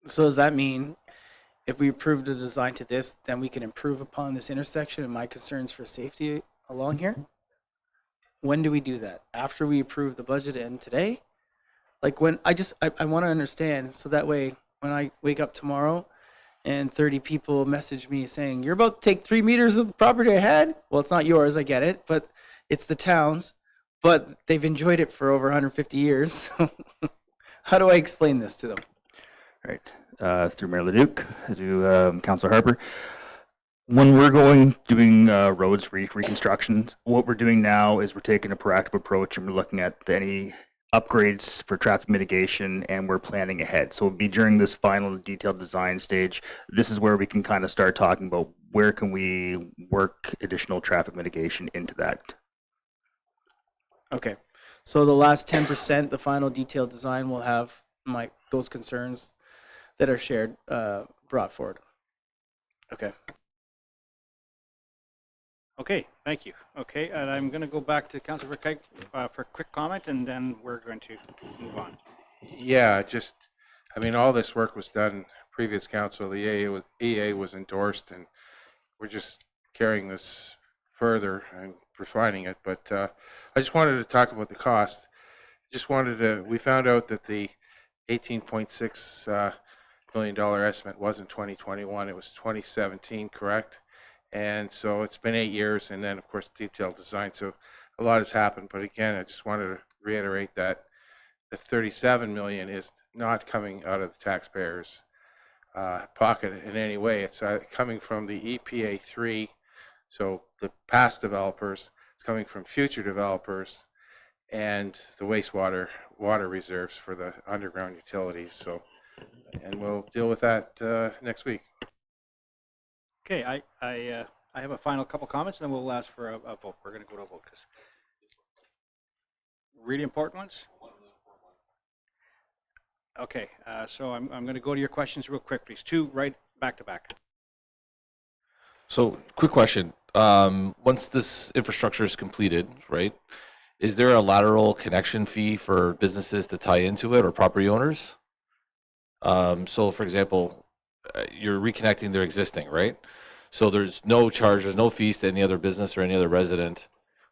So does that mean if we approve the design to this, then we can improve upon this intersection and my concerns for safety along here? When do we do that? After we approve the budget and today? Like when I want to understand so that way when I wake up tomorrow and 30 people message me saying, you're about to take 3 meters of the property I had? Well, it's not yours, I get it, but it's the town's, but they've enjoyed it for over 150 years. How do I explain this to them? Right. Through Mayor Leduc to Councilor Harper. When we're doing roads reconstructions, what we're doing now is we're taking a proactive approach and we're looking at any upgrades for traffic mitigation and we're planning ahead. So it'll be during this final detailed design stage. This is where we can kind of start talking about where can we work additional traffic mitigation into that. Okay. So the last 10%, the final detailed design will have those concerns that are shared brought forward. Okay. Okay, thank you. Okay, and I'm going to go back to Councilor Kite for a quick comment, and then we're going to move on. Yeah, I mean, all this work was done previous council. The EA was endorsed, and we're just carrying this further and refining it. But I just wanted to talk about the cost. We found out that the $18.6 million estimate wasn't 2021, it was 2017, correct? And so it's been 8 years, and then of course detailed design. So a lot has happened. But again, I just wanted to reiterate that the $37 million is not coming out of the taxpayers' pocket in any way. It's coming from the EPA 3 So the past developers, it's coming from future developers, and the water reserves for the underground utilities. So, and we'll deal with that next week. Okay, I have a final couple comments, and then we'll ask for a vote. We're going to go to a vote because really important ones. Okay, so I'm going to go to your questions real quick, please. Two right back to back. So, quick question. Once this infrastructure is completed, right, is there a lateral connection fee for businesses to tie into it or property owners? So, for example, you're reconnecting their existing, right? So there's no charge, there's no fees to any other business or any other resident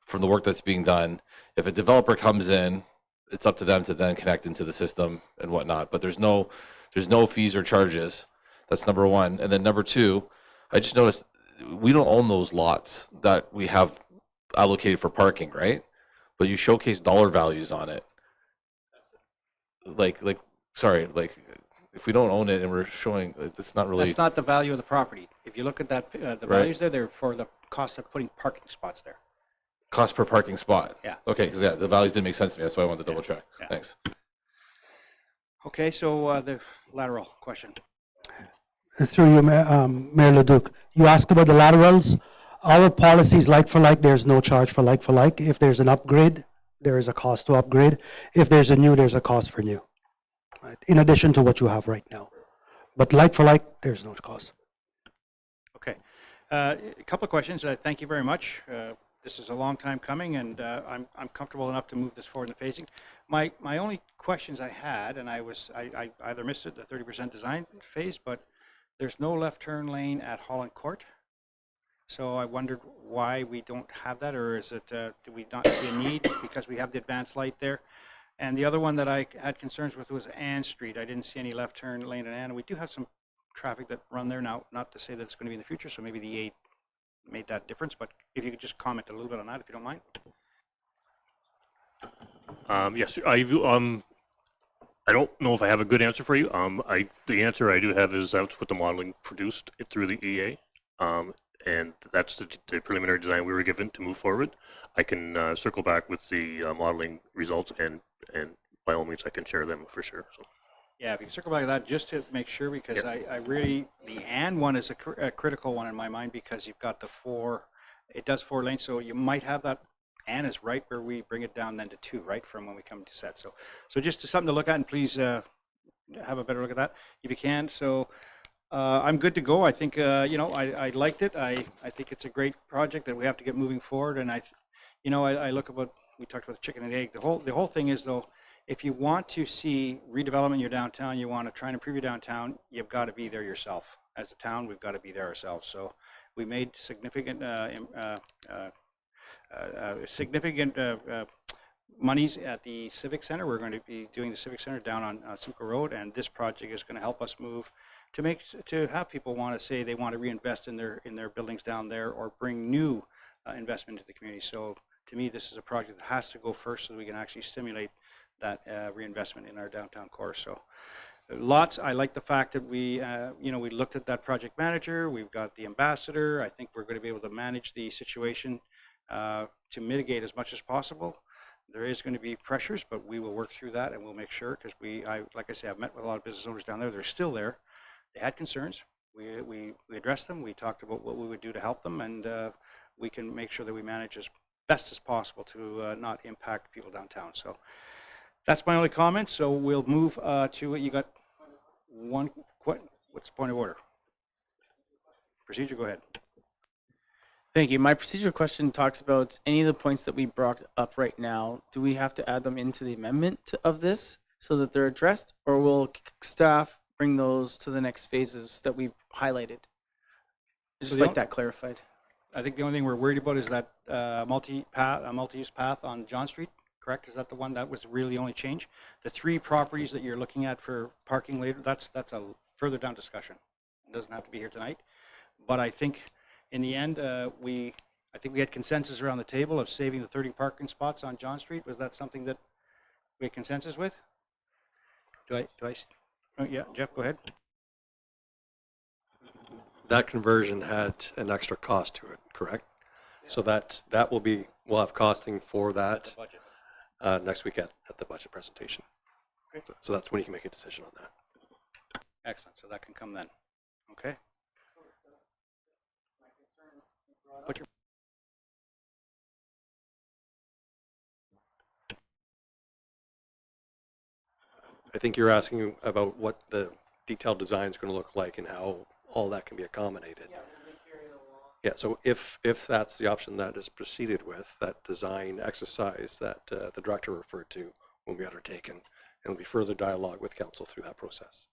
from the work that's being done. If a developer comes in, it's up to them to then connect into the system and whatnot. But there's no fees or charges. That's number one. And then number two, I just noticed we don't own those lots that we have allocated for parking, right? But you showcase dollar values on it. Sorry, if we don't own it and we're showing, it's not really. That's not the value of the property. If you look at that, the values there, they're for the cost of putting parking spots there. Cost per parking spot. Yeah. Okay, because the values didn't make sense to me. That's why I wanted to double check. Yeah. Thanks. Okay, so the lateral question. Through you, Mayor Leduc, you asked about the laterals. Our policy is like for like. There's no charge for like for like. If there's an upgrade, there is a cost to upgrade. If there's a new, there's a cost for new. Right? In addition to what you have right now. But like for like, there's no cost. Okay. A couple of questions. Thank you very much. This is a long time coming, and I'm comfortable enough to move this forward in the phasing. My only questions I had, and I either missed it, the 30% design phase, but there's no left turn lane at Holland Court. So I wondered why we don't have that, or is it, do we not see a need because we have the advanced light there? And the other one that I had concerns with was Ann Street. I didn't see any left turn lane at Ann, and we do have some traffic that run there now, not to say that it's going to be in the future, so maybe the 8 made that difference, but if you could just comment a little bit on that, if you don't mind. Yes, I don't know if I have a good answer for you. The answer I do have is that's what the modeling produced through the EA, and that's the preliminary design we were given to move forward. I can circle back with the modeling results, and by all means I can share them for sure. So. Yeah, if you can circle back to that just to make sure, because I really, the AND one is a critical one in my mind, because you've got the 4, it does 4 lanes, so you might have that, AND is right where we bring it down then to 2, right, from when we come to set. So just something to look at, and please have a better look at that if you can. So I'm good to go. I think, I liked it. I think it's a great project that we have to get moving forward, and I look about, we talked about the chicken and egg. The whole thing is, though, if you want to see redevelopment in your downtown, you want to try and improve your downtown, you've got to be there yourself. As a town, we've got to be there ourselves. So we made significant monies at the Civic Center. We're going to be doing the Civic Center down on Simcoe Road, and this project is going to help us move to have people want to say they want to reinvest in their buildings down there, or bring new investment into the community. So to me, this is a project that has to go first, so we can actually stimulate that reinvestment in our downtown core. So I like the fact that we looked at that project manager. We've got the ambassador. I think we're going to be able to manage the situation to mitigate as much as possible. There is going to be pressures, but we will work through that, and we'll make sure, because like I say, I've met with a lot of business owners down there. They're still there. They had concerns. We addressed them. We talked about what we would do to help them, and we can make sure that we manage as best as possible to not impact people downtown. So that's my only comment. So we'll move to it. You got one. What's the point of order? Procedure. Go ahead. Thank you. My procedural question talks about any of the points that we brought up right now. Do we have to add them into the amendment of this so that they're addressed, or will staff bring those to the next phases that we've highlighted? I'd just like that clarified. I think the only thing we're worried about is that multi-use path on John Street. Correct? Is that the one that was really the only change? The 3 properties that you're looking at for parking later, that's a further down discussion. It doesn't have to be here tonight. But I think in the end, I think we had consensus around the table of saving the 30 parking spots on John Street. Was that something that we had consensus with? Oh, yeah, Jeff, go ahead. That conversion had an extra cost to it, correct? So that will be, we'll have costing for that next week at the budget presentation. Okay. So that's when you can make a decision on that. Excellent. So that can come then. Okay. What's your I think you're asking about what the detailed design is going to look like and how all that can be accommodated. Yeah, so if that's the option that is proceeded with, that design exercise that the director referred to will be undertaken, and will be further dialogue with council through that process.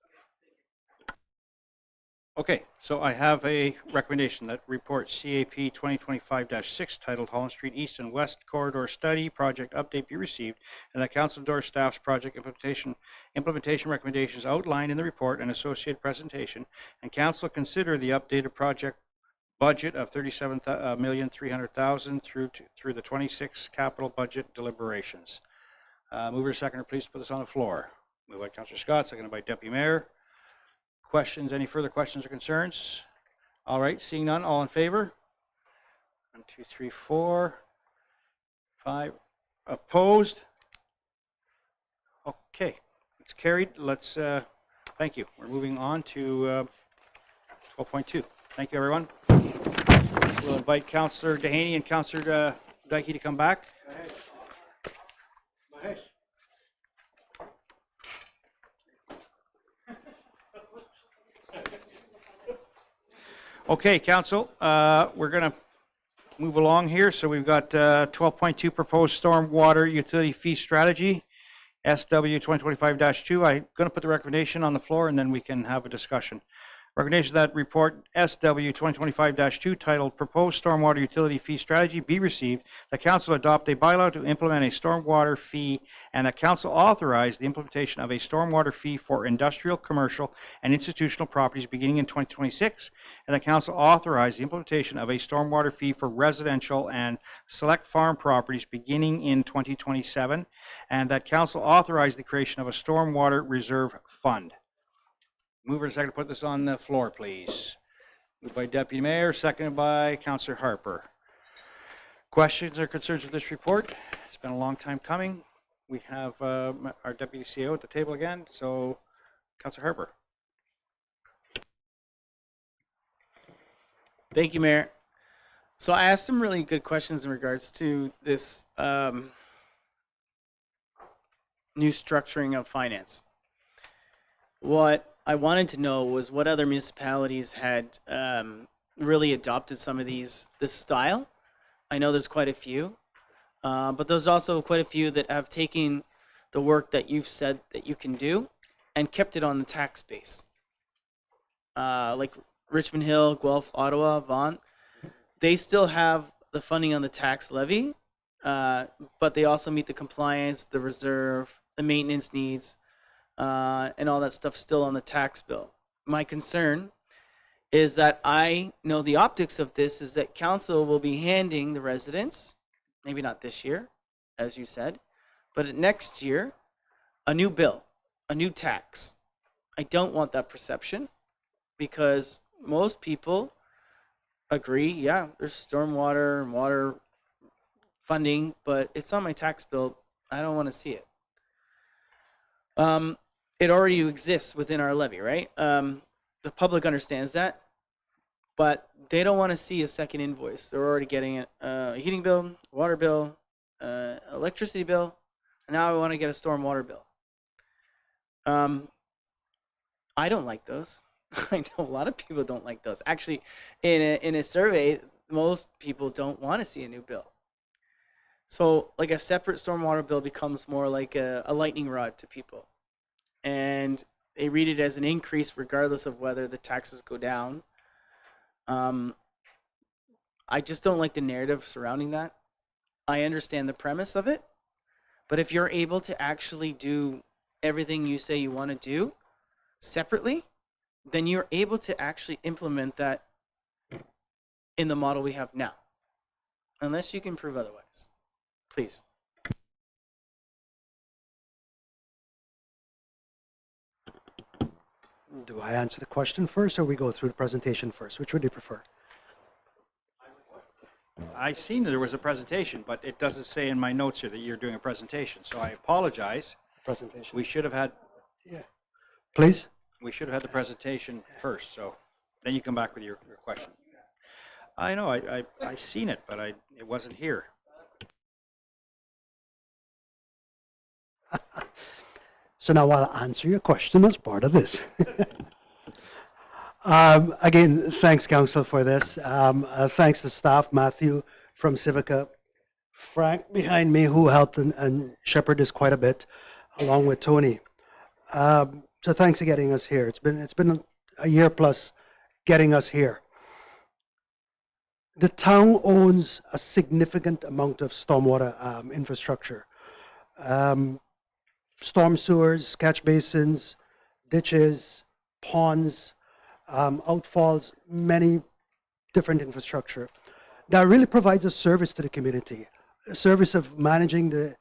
Okay, so I have a recommendation that report CAP 2025-6 titled Holland Street East and West Corridor Study Project Update be received, and that council endorse staff's project implementation recommendations outlined in the report and associated presentation, and council consider the updated project budget of $37,300,000 through the 26 capital budget deliberations. Mover seconder, please put this on the floor. Moved by Councillor Scott, seconded by Deputy Mayor. Questions? Any further questions or concerns? All right, seeing none, all in favor? 1, 2, 3, 4, 5. Opposed? Okay, it's carried. Let's thank you. We're moving on to 12.2. Thank you, everyone. We'll invite Councillor Dehaney and Councillor Dykey to come back. Okay, Council, we're going to move along here. So we've got 12.2 proposed stormwater utility fee strategy, SW 2025-2. I'm going to put the recommendation on the floor and then we can have a discussion. Recommendation that report SW 2025-2 titled Proposed Stormwater Utility Fee Strategy be received, that council adopt a bylaw to implement a stormwater fee, and that council authorize the implementation of a stormwater fee for industrial, commercial, and institutional properties beginning in 2026, and that council authorize the implementation of a stormwater fee for residential and select farm properties beginning in 2027, and that council authorize the creation of a stormwater reserve fund. Mover and second to put this on the floor, please. Moved by Deputy Mayor, seconded by Councillor Harper. Questions or concerns with this report? It's been a long time coming. We have our Deputy CEO at the table again, so Councillor Harper. Thank you, Mayor. So I asked some really good questions in regards to this new structuring of finance. What I wanted to know was what other municipalities had really adopted some of this style. I know there's quite a few, but there's also quite a few that have taken the work that you've said that you can do and kept it on the tax base. Like Richmond Hill, Guelph, Ottawa, Vaughan, they still have the funding on the tax levy, but they also meet the compliance, the reserve, the maintenance needs, and all that stuff still on the tax bill. My concern is that I know the optics of this is that council will be handing the residents, maybe not this year, as you said, but next year, a new bill, a new tax. I don't want that perception because most people agree, yeah, there's stormwater and water funding, but it's on my tax bill. I don't want to see it. It already exists within our levy, right? The public understands that, but they don't want to see a second invoice. They're already getting a heating bill, water bill, electricity bill, and now I want to get a stormwater bill. I don't like those. I know a lot of people don't like those. Actually, in a survey, most people don't want to see a new bill. So like a separate stormwater bill becomes more like a lightning rod to people. And they read it as an increase regardless of whether the taxes go down. I just don't like the narrative surrounding that. I understand the premise of it, but if you're able to actually do everything you say you want to do separately, then you're able to actually implement that in the model we have now, unless you can prove otherwise. Please. Do I answer the question first, or we go through the presentation first? Which would you prefer? I seen there was a presentation, but it doesn't say in my notes here that you're doing a presentation, so I apologize. Presentation. We should have had, Yeah. Please. we should have had the presentation first, so then you come back with your question. I know, I seen it, but it wasn't here. So now I'll answer your question as part of this. Again, thanks, Council, for this. Thanks to staff, Matthew from Civica, Frank behind me, who helped and shepherded this quite a bit, along with Tony. So thanks for getting us here. It's been a year plus getting us here. The town owns a significant amount of stormwater infrastructure. Storm sewers, catch basins, ditches, ponds, outfalls, many different infrastructure that really provides a service to the community, a service of managing the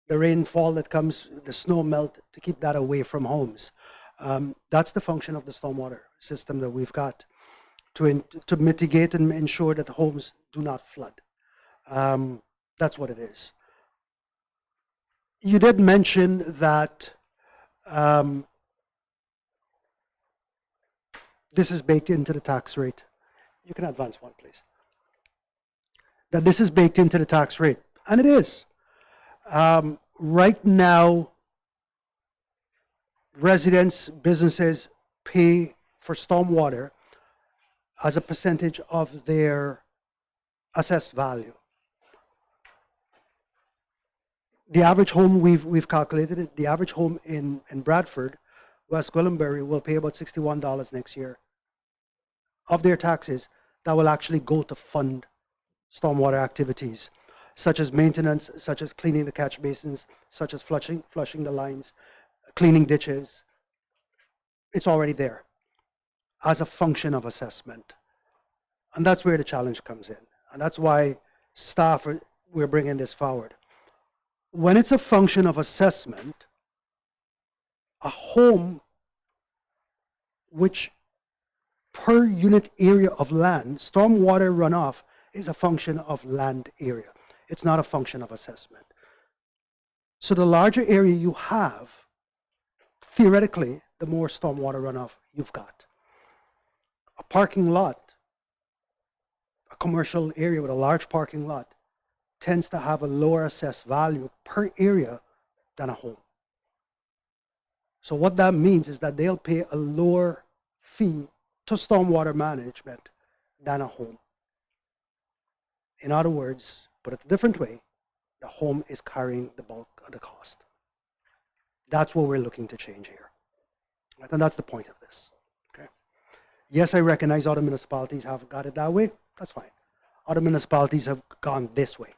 rainfall that comes, the snow melt, to keep that away from homes. That's the function of the stormwater system that we've got to mitigate and ensure that homes do not flood. That's what it is. You did mention that this is baked into the tax rate. You can advance one, please. That this is baked into the tax rate, and it is. Right now, residents, businesses pay for stormwater as a percentage of their assessed value. The average home we've calculated it. The average home in Bradford, West Gwillimbury, will pay about $61 next year of their taxes that will actually go to fund stormwater activities, such as maintenance, such as cleaning the catch basins, such as flushing the lines, cleaning ditches. It's already there as a function of assessment. And that's where the challenge comes in. And that's why we're bringing this forward. When it's a function of assessment, a home which per unit area of land, stormwater runoff is a function of land area. It's not a function of assessment. So the larger area you have, theoretically, the more stormwater runoff you've got. A parking lot, a commercial area with a large parking lot, tends to have a lower assessed value per area than a home. So what that means is that they'll pay a lower fee to stormwater management than a home. In other words, put it a different way, the home is carrying the bulk of the cost. That's what we're looking to change here. Right? And that's the point of this. Okay. Yes, I recognize other municipalities have got it that way. That's fine. Other municipalities have gone this way.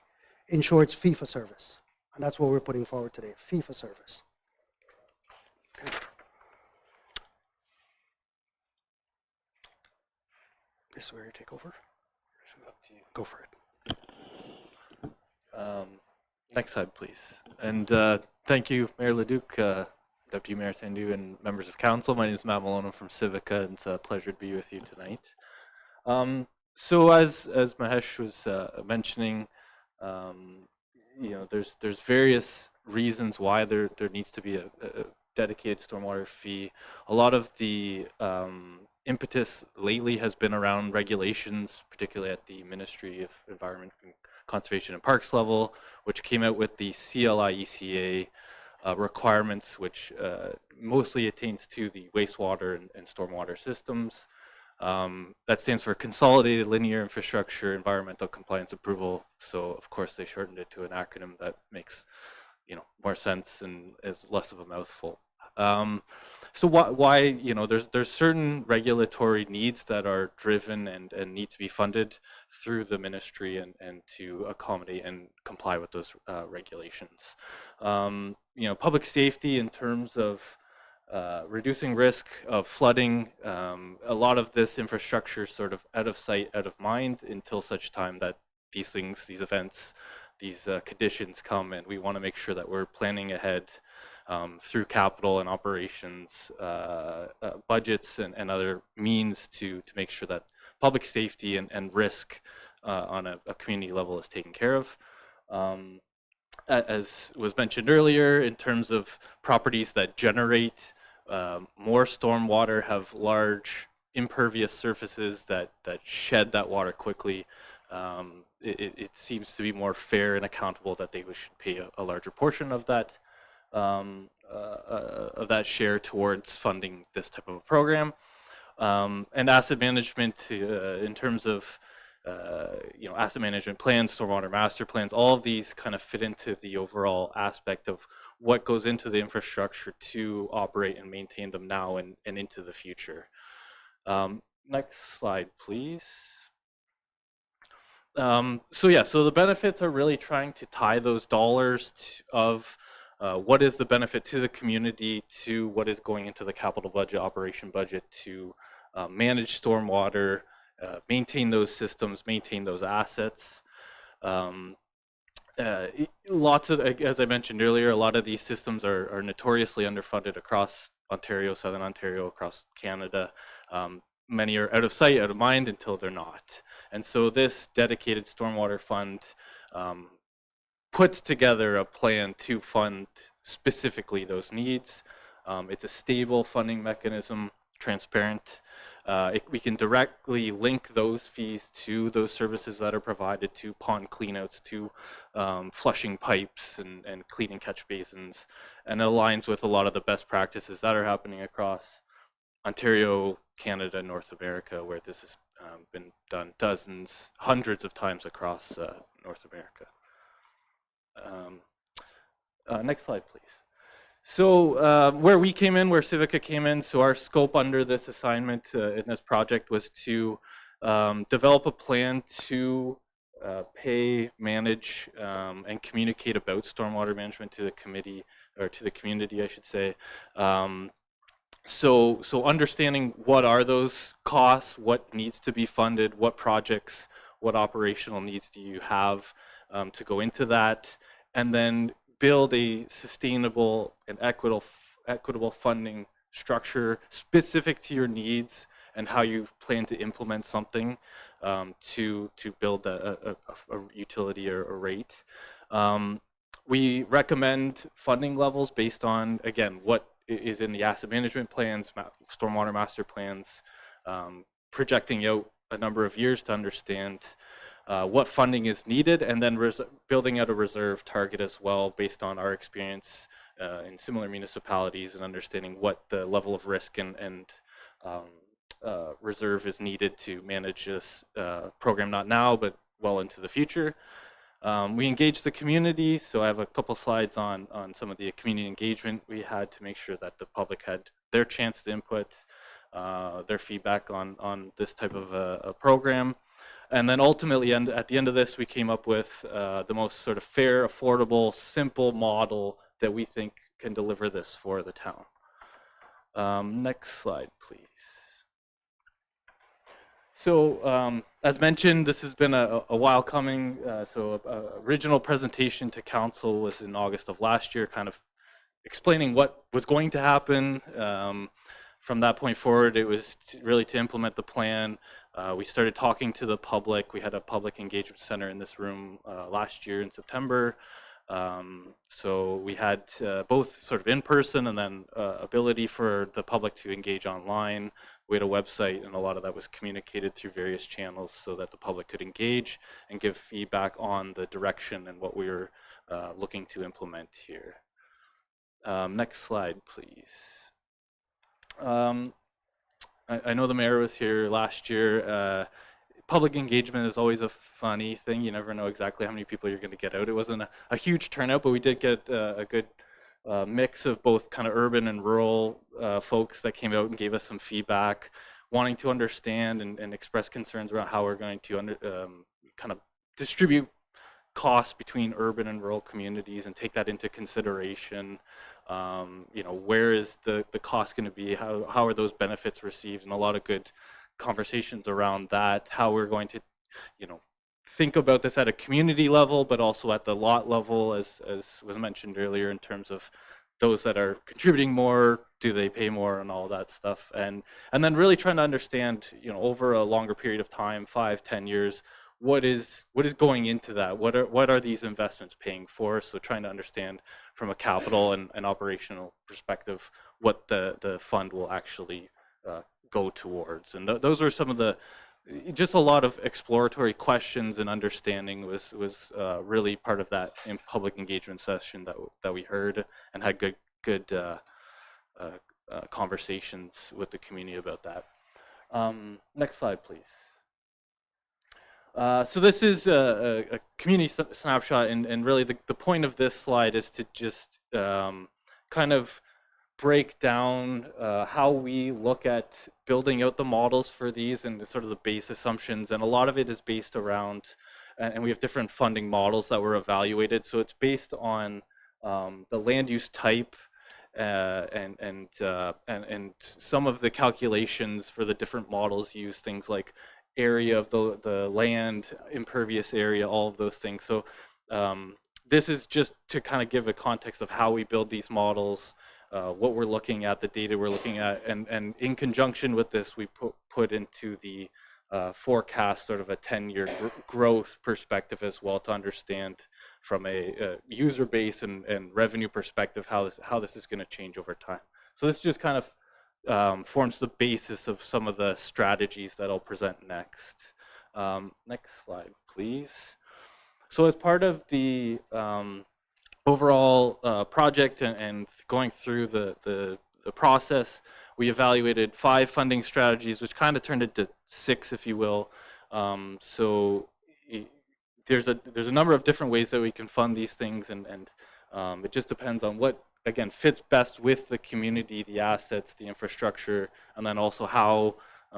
Ensure it's fee for service. And that's what we're putting forward today, fee for service. Okay. This is where you take over. Go for it. Next slide, please. And thank you, Mayor Leduc, Deputy Mayor Sandu, and members of council. My name is Matt Malone from Civica, and it's a pleasure to be with you tonight. So as Mahesh was mentioning, there's various reasons why there needs to be a dedicated stormwater fee. A lot of the impetus lately has been around regulations, particularly at the Ministry of Environment, Conservation and Parks level, which came out with the CLI ECA requirements, which mostly attains to the wastewater and stormwater systems. That stands for Consolidated Linear Infrastructure Environmental Compliance Approval. So of course they shortened it to an acronym that makes more sense and is less of a mouthful. So why there's certain regulatory needs that are driven and need to be funded through the ministry and to accommodate and comply with those regulations. Public safety in terms of reducing risk of flooding. A lot of this infrastructure is sort of out of sight, out of mind until such time that these events, these conditions come, and we want to make sure that we're planning ahead through capital and operations budgets and other means to make sure that public safety and risk on a community level is taken care of. As was mentioned earlier, in terms of properties that generate more stormwater, have large impervious surfaces that shed that water quickly, it seems to be more fair and accountable that they should pay a larger portion of that share towards funding this type of a program. And asset management, in terms of asset management plans, stormwater master plans, all of these kind of fit into the overall aspect of what goes into the infrastructure to operate and maintain them now and into the future. Next slide, please. So the benefits are really trying to tie those dollars of what is the benefit to the community to what is going into the capital budget, operation budget to manage stormwater, maintain those systems, maintain those assets. Lots of, as I mentioned earlier, a lot of these systems are notoriously underfunded across Ontario, Southern Ontario, across Canada. Many are out of sight, out of mind until they're not. And so this dedicated stormwater fund puts together a plan to fund specifically those needs. It's a stable funding mechanism, transparent. We can directly link those fees to those services that are provided, to pond cleanouts, to flushing pipes and cleaning catch basins, and it aligns with a lot of the best practices that are happening across Ontario, Canada, North America, where this has been done dozens, hundreds of times across North America. Next slide, please. So where we came in, where Civica came in, so our scope under this assignment in this project was to develop a plan to pay, manage, and communicate about stormwater management to the committee, or to the community, I should say. So understanding what are those costs, what needs to be funded, what projects, what operational needs do you have to go into that, and then build a sustainable and equitable funding structure specific to your needs and how you plan to implement something to build a utility or a rate. We recommend funding levels based on, again, what is in the asset management plans, stormwater master plans, projecting out a number of years to understand what funding is needed, and then building out a reserve target as well based on our experience in similar municipalities and understanding what the level of risk and reserve is needed to manage this program, not now, but well into the future. We engaged the community, so I have a couple slides on some of the community engagement we had to make sure that the public had their chance to input their feedback on this type of a program. And then ultimately, at the end of this, we came up with the most sort of fair, affordable, simple model that we think can deliver this for the town. Next slide, please. So as mentioned, this has been a while coming. So original presentation to council was in August of last year, kind of explaining what was going to happen. From that point forward, it was really to implement the plan. We started talking to the public. We had a public engagement center in this room last year in September. So we had both sort of in person and then ability for the public to engage online. We had a website, and a lot of that was communicated through various channels so that the public could engage and give feedback on the direction and what we were looking to implement here. Next slide, please. I know the mayor was here last year. Public engagement is always a funny thing. You never know exactly how many people you're going to get out. It wasn't a huge turnout, but we did get a good mix of both kind of urban and rural folks that came out and gave us some feedback, wanting to understand and express concerns about how we're going to kind of distribute costs between urban and rural communities and take that into consideration. Where is the cost going to be? How are those benefits received? And a lot of good conversations around that, how we're going to, think about this at a community level, but also at the lot level, as was mentioned earlier, in terms of those that are contributing more, do they pay more, and all that stuff. And then really trying to understand, over a longer period of time, 5-10 years, what is going into that? What are these investments paying for? So trying to understand from a capital and operational perspective what the fund will actually go towards. And those are some of the just a lot of exploratory questions, and understanding was really part of that public engagement session that we heard and had good conversations with the community about that. Next slide, please. So this is a community snapshot, and really the point of this slide is to just kind of break down how we look at building out the models for these and sort of the base assumptions. And a lot of it is based around, and we have different funding models that were evaluated. So it's based on the land use type and some of the calculations for the different models use things like area of the land, impervious area, all of those things. So this is just to kind of give a context of how we build these models, what we're looking at, the data we're looking at, and in conjunction with this, we put into the forecast sort of a 10-year growth perspective as well, to understand from a user base and revenue perspective how this is going to change over time. So this just kind of forms the basis of some of the strategies that I'll present next. Next slide, please. So as part of the overall project and going through the process, we evaluated 5 funding strategies, which kind of turned into 6, if you will. So there's a number of different ways that we can fund these things, and it just depends on what, again, fits best with the community, the assets, the infrastructure, and then also how,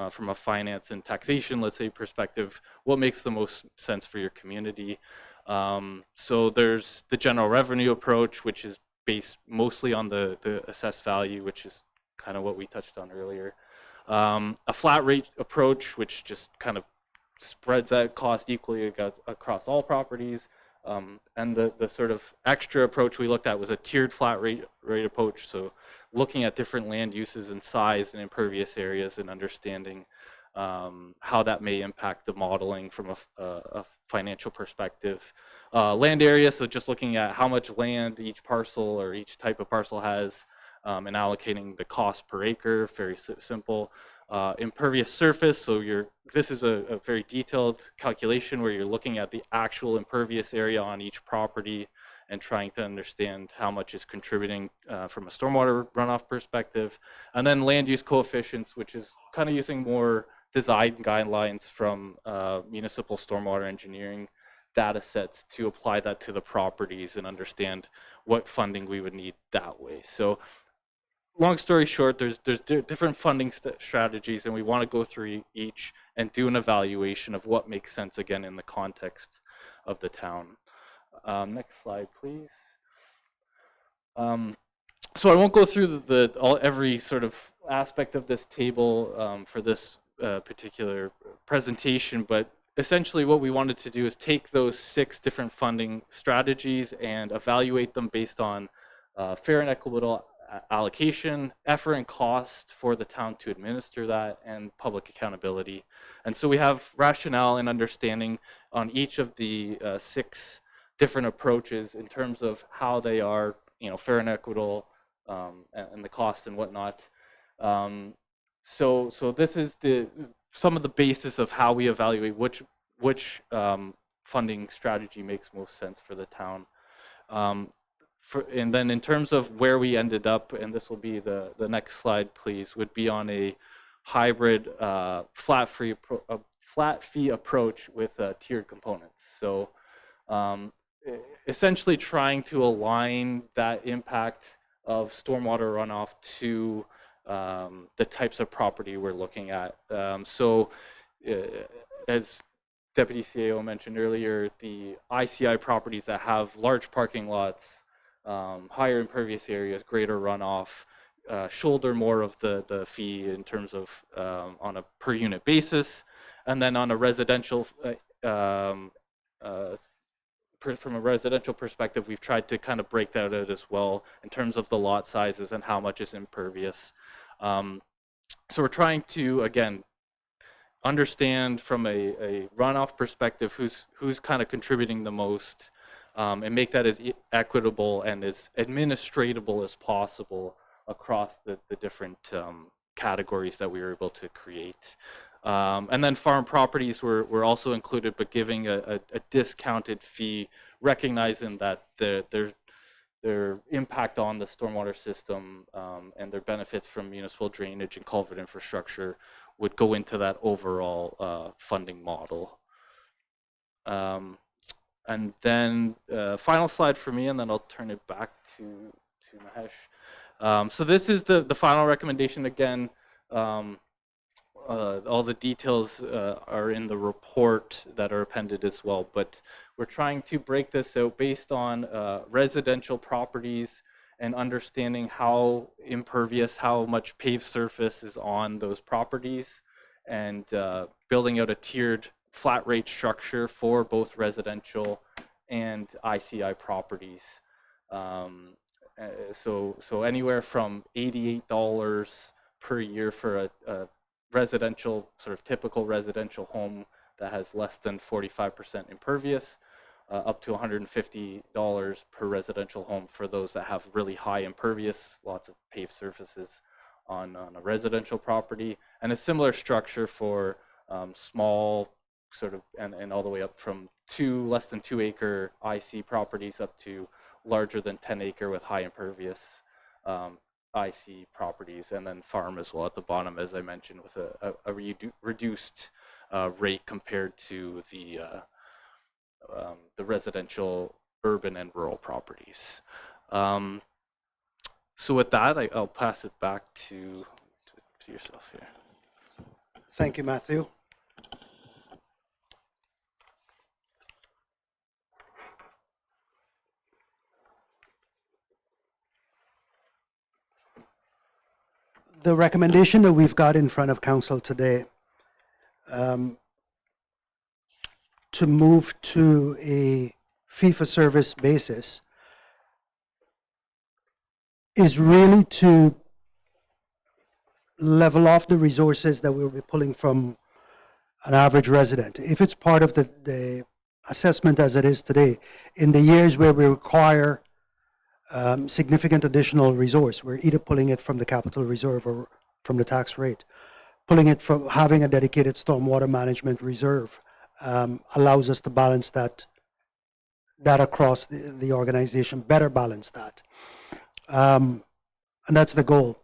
from a finance and taxation, let's say, perspective, what makes the most sense for your community. So there's the general revenue approach, which is based mostly on the assessed value, which is kind of what we touched on earlier. A flat rate approach, which just kind of spreads that cost equally across all properties. And the sort of extra approach we looked at was a tiered flat rate approach. So looking at different land uses and size and impervious areas and understanding how that may impact the modeling from a financial perspective. Land area, so just looking at how much land each parcel or each type of parcel has, and allocating the cost per acre, very simple. Impervious surface, so this is a very detailed calculation where you're looking at the actual impervious area on each property and trying to understand how much is contributing from a stormwater runoff perspective. And then land use coefficients, which is kind of using more design guidelines from municipal stormwater engineering data sets to apply that to the properties and understand what funding we would need that way. So long story short, there's different funding strategies, and we want to go through each and do an evaluation of what makes sense, again, in the context of the town. Next slide, please. So I won't go through every sort of aspect of this table for this particular presentation, but essentially what we wanted to do is take those 6 different funding strategies and evaluate them based on fair and equitable allocation, effort and cost for the town to administer that, and public accountability. And so we have rationale and understanding on each of the 6 different approaches in terms of how they are, fair and equitable, and the cost and whatnot. So this is some of the basis of how we evaluate which funding strategy makes most sense for the town. And then in terms of where we ended up, and this will be the next slide, please, would be on a hybrid flat fee approach with tiered components. So essentially trying to align that impact of stormwater runoff to the types of property we're looking at. As Deputy CAO mentioned earlier, the ICI properties that have large parking lots, higher impervious areas, greater runoff, shoulder more of the fee in terms of on a per unit basis. And then on a residential, from a residential perspective, we've tried to kind of break that out as well in terms of the lot sizes and how much is impervious. So we're trying to, again, understand from a runoff perspective who's kind of contributing the most, and make that as equitable and as administratable as possible across the different categories that we were able to create. And then farm properties were also included, but giving a discounted fee, recognizing that their impact on the stormwater system and their benefits from municipal drainage and culvert infrastructure would go into that overall funding model. And then final slide for me, and then I'll turn it back to Mahesh. So this is the final recommendation. Again, all the details are in the report that are appended as well, but we're trying to break this out based on residential properties and understanding how impervious, how much paved surface is on those properties, and building out a tiered flat rate structure for both residential and ICI properties. So anywhere from $88 per year for a residential, sort of typical residential home that has less than 45% impervious, up to $150 per residential home for those that have really high impervious, lots of paved surfaces on a residential property, and a similar structure for small sort of, and all the way up from less than 2 acre IC properties up to larger than 10 acre with high impervious IC properties, and then farm as well at the bottom, as I mentioned, with a reduced rate compared to the residential urban and rural properties. So with that, I'll pass it back to yourself here. Thank you, Matthew. The recommendation that we've got in front of council today to move to a fee-for-service basis is really to level off the resources that we'll be pulling from an average resident. If it's part of the assessment as it is today, in the years where we require significant additional resource, we're either pulling it from the capital reserve or from the tax rate. Pulling it from having a dedicated stormwater management reserve allows us to balance that across the organization, better balance that. And that's the goal.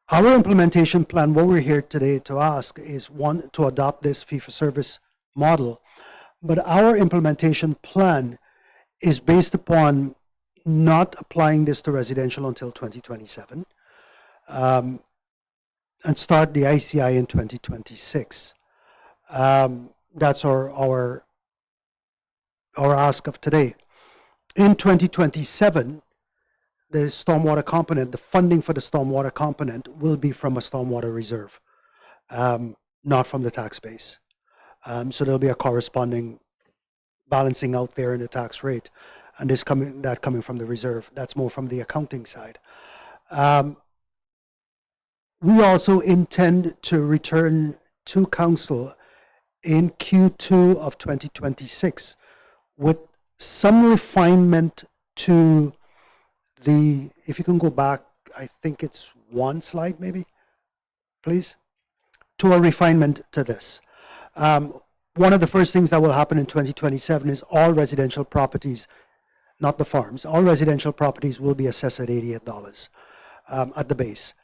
Our implementation plan, what we're here today to ask is, one, to adopt this fee-for-service model, but our implementation plan is based upon not applying this to residential until 2027, and start the ICI in 2026. That's our ask of today. In 2027, the stormwater component, the funding for the stormwater component will be from a stormwater reserve, not from the tax base. So there'll be a corresponding balancing out there in the tax rate, and that coming from the reserve. That's more from the accounting side. We also intend to return to council in Q2 of 2026 with some refinement to if you can go back, I think it's one slide maybe, please, to a refinement to this. One of the first things that will happen in 2027 is all residential properties, not the farms, all residential properties will be assessed at $88 at the base.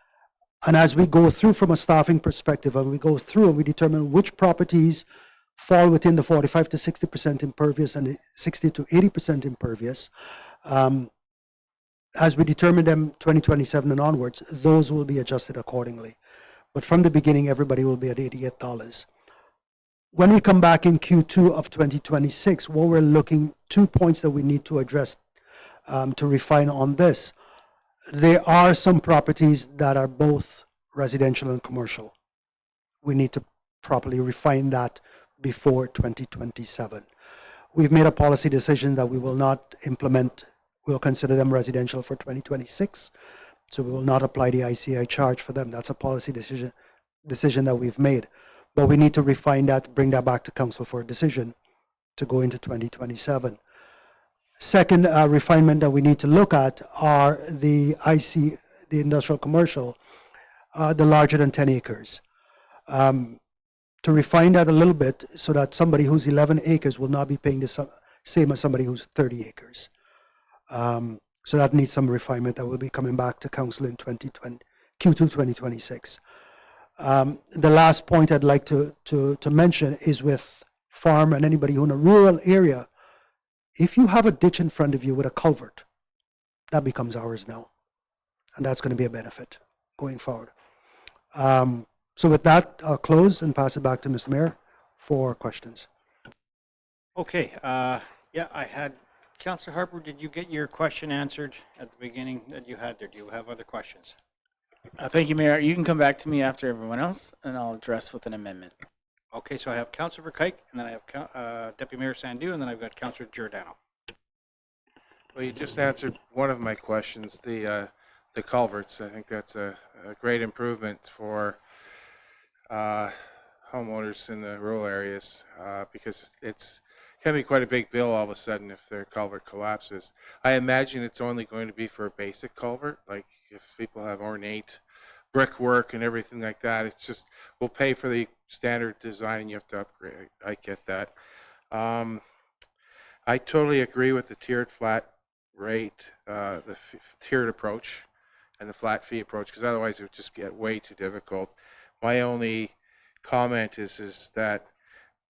And as we go through from a staffing perspective, and we go through and we determine which properties fall within the 45 to 60% impervious and 60 to 80% impervious, as we determine them 2027 and onwards, those will be adjusted accordingly. But from the beginning, everybody will be at $88. When we come back in Q2 of 2026, what we're looking, 2 points that we need to address to refine on this. There are some properties that are both residential and commercial. We need to properly refine that before 2027. We've made a policy decision that we will not implement, we'll consider them residential for 2026. So we will not apply the ICI charge for them. That's a policy decision that we've made. but we need to refine that, bring that back to council for a decision to go into 2027. Second refinement that we need to look at are the IC, the industrial commercial, the larger than 10 acres. To refine that a little bit so that somebody who's 11 acres will not be paying the same as somebody who's 30 acres. So that needs some refinement that will be coming back to council in Q2 2026. The last point I'd like to mention is with farm and anybody who in a rural area, if you have a ditch in front of you with a culvert, that becomes ours now. And that's going to be a benefit going forward. So with that, I'll close and pass it back to Mr. Mayor for questions. Okay, yeah, I had, Councillor Harper, did you get your question answered at the beginning that you had there? Do you have other questions? Thank you, Mayor. You can come back to me after everyone else, and I'll address with an amendment. Okay, so I have Councillor Verkuyk, and then I have Deputy Mayor Sandu, and then I've got Councillor Giordano. Well, you just answered one of my questions, the culverts. I think that's a great improvement for homeowners in the rural areas because it's can be quite a big bill all of a sudden if their culvert collapses. I imagine it's only going to be for a basic culvert, like if people have ornate brickwork and everything like that. It's just we'll pay for the standard design and you have to upgrade. I get that. I totally agree with the tiered flat rate, the tiered approach and the flat fee approach, because otherwise it would just get way too difficult. My only comment is that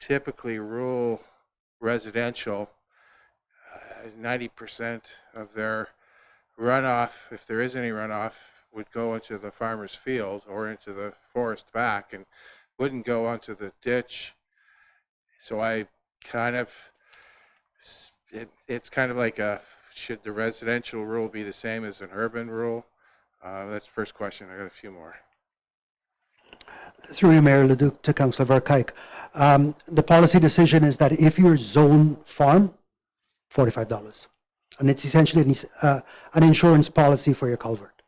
typically rural residential, 90% of their runoff, if there is any runoff, would go into the farmer's field or into the forest back and wouldn't go onto the ditch. So I kind of, it's kind of like should the residential rule be the same as an urban rule? That's the first question. I got a few more. Through you, Mayor Leduc, to Councillor Verkuyk. The policy decision is that if you're zone farm, $45. And it's essentially an insurance policy for your culvert.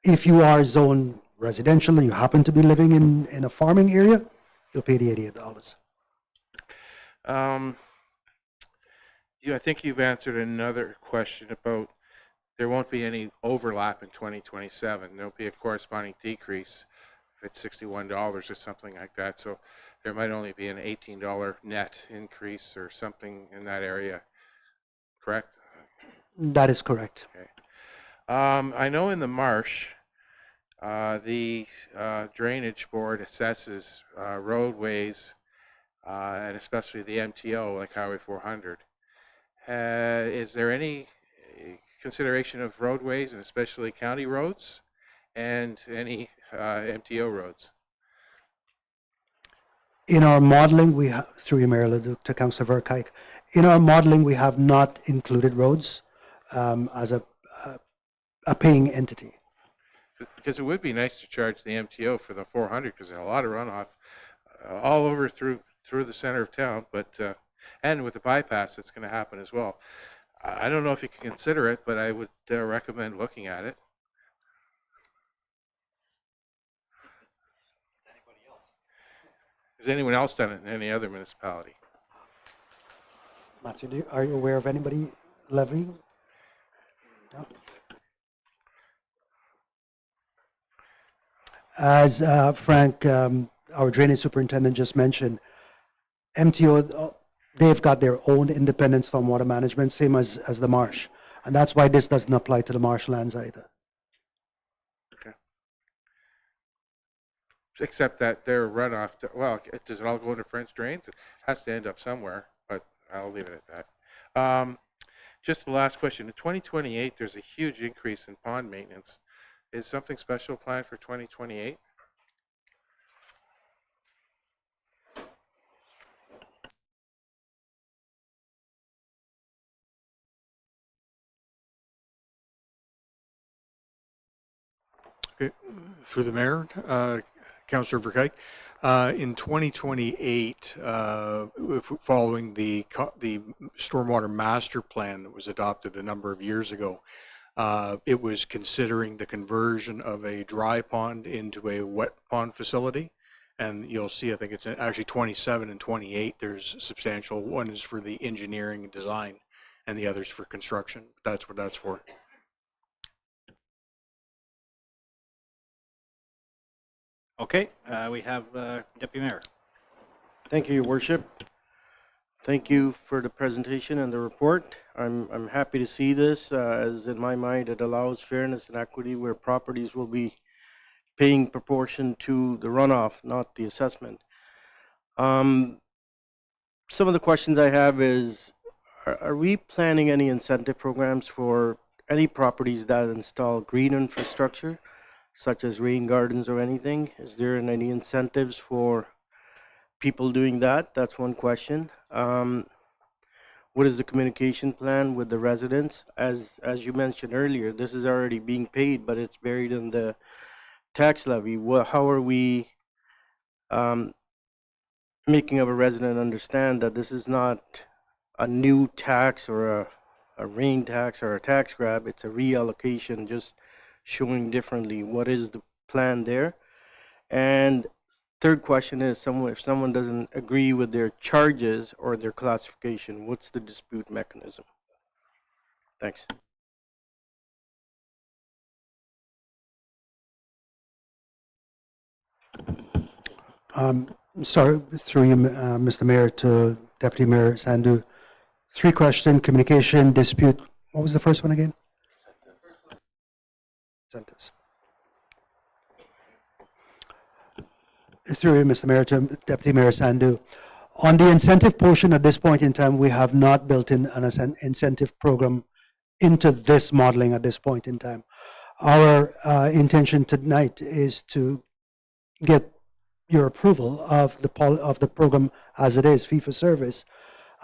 If you are zone residential and you happen to be living in a farming area, you'll pay the $88. I think you've answered another question about there won't be any overlap in 2027. There'll be a corresponding decrease if it's $61 or something like that. So there might only be an $18 net increase or something in that area. Correct? That is correct. Okay. I know in the marsh, the drainage board assesses roadways and especially the MTO, like Highway 400. Is there any consideration of roadways and especially county roads and any MTO roads? In our modeling, we have, through you, Mayor Leduc, to Councillor Verkuyk, in our modeling, we have not included roads as a paying entity. Because it would be nice to charge the MTO for the 400 because there's a lot of runoff all over through the center of town, but and with the bypass, it's going to happen as well. I don't know if you can consider it, but I would recommend looking at it. Has anyone else done it in any other municipality? Matthew, are you aware of anybody levying? No. As Frank, our drainage superintendent, just mentioned, MTO, they've got their own independent stormwater management, same as the marsh. And that's why this doesn't apply to the marshlands either. Okay. Except that their runoff, does it all go into French drains? It has to end up somewhere, but I'll leave it at that. Just the last question. In 2028, there's a huge increase in pond maintenance. Is something special planned for 2028? Okay. Through the mayor, Councillor Verkuyk. In 2028, following the stormwater master plan that was adopted a number of years ago, it was considering the conversion of a dry pond into a wet pond facility. And you'll see, I think it's actually 27 and 28. There's substantial. One is for the engineering and design, and the other's for construction. That's what that's for. Okay, we have Deputy Mayor. Thank you, Your Worship. Thank you for the presentation and the report. I'm happy to see this, as in my mind it allows fairness and equity where properties will be paying proportion to the runoff, not the assessment. Some of the questions I have is, are we planning any incentive programs for any properties that install green infrastructure, such as rain gardens or anything? Is there any incentives for people doing that? That's one question. What is the communication plan with the residents? As you mentioned earlier, this is already being paid, but it's buried in the tax levy. How are we making of a resident understand that this is not a new tax or a rain tax or a tax grab? It's a reallocation, just showing differently. What is the plan there? And third question is, if someone doesn't agree with their charges or their classification, what's the dispute mechanism? Thanks. Sorry, through you, Mr. Mayor, to Deputy Mayor Sandu. 3 question, communication, dispute. What was the first one again? Incentives. Through you, Mr. Mayor, to Deputy Mayor Sandu. On the incentive portion, at this point in time, we have not built in an incentive program into this modeling at this point in time. Our intention tonight is to get your approval of the program as it is, fee for service,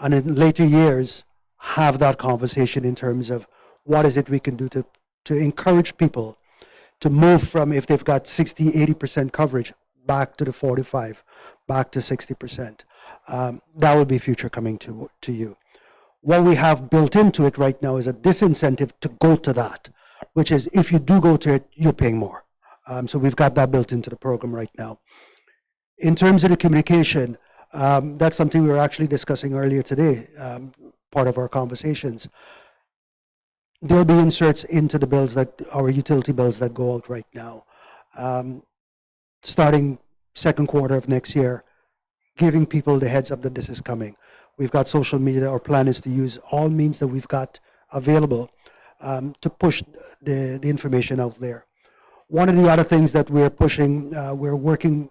and in later years have that conversation in terms of what is it we can do to encourage people to move from, if they've got 60, 80% coverage, back to the 45, back to 60%. That will be future coming to you. What we have built into it right now is a disincentive to go to that, which is if you do go to it, you're paying more. So we've got that built into the program right now. In terms of the communication, that's something we were actually discussing earlier today, part of our conversations. There'll be inserts into the bills our utility bills that go out right now. Starting second quarter of next year, giving people the heads up that this is coming. We've got social media. Our plan is to use all means that we've got available to push the information out there. One of the other things that we're pushing, we're working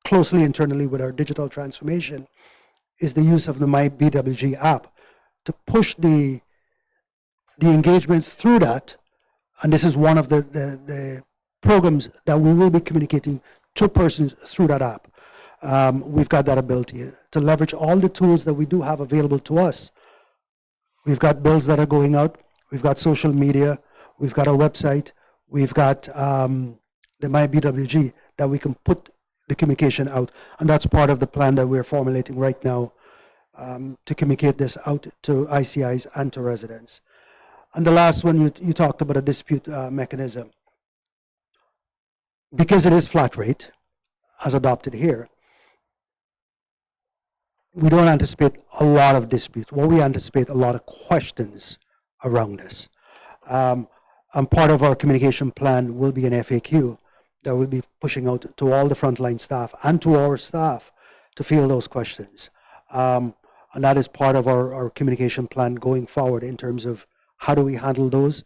closely internally with our digital transformation, is the use of the My BWG app to push the engagement through that. And this is one of the programs that we will be communicating to persons through that app. We've got that ability to leverage all the tools that we do have available to us. We've got bills that are going out. We've got social media. We've got our website. We've got the My BWG that we can put the communication out. And that's part of the plan that we're formulating right now to communicate this out to ICIs and to residents. And the last one, you talked about a dispute mechanism. Because it is flat rate, as adopted here, we don't anticipate a lot of disputes. Well, we anticipate a lot of questions around this. And part of our communication plan will be an FAQ that will be pushing out to all the frontline staff and to our staff to field those questions. And that is part of our communication plan going forward in terms of how do we handle those,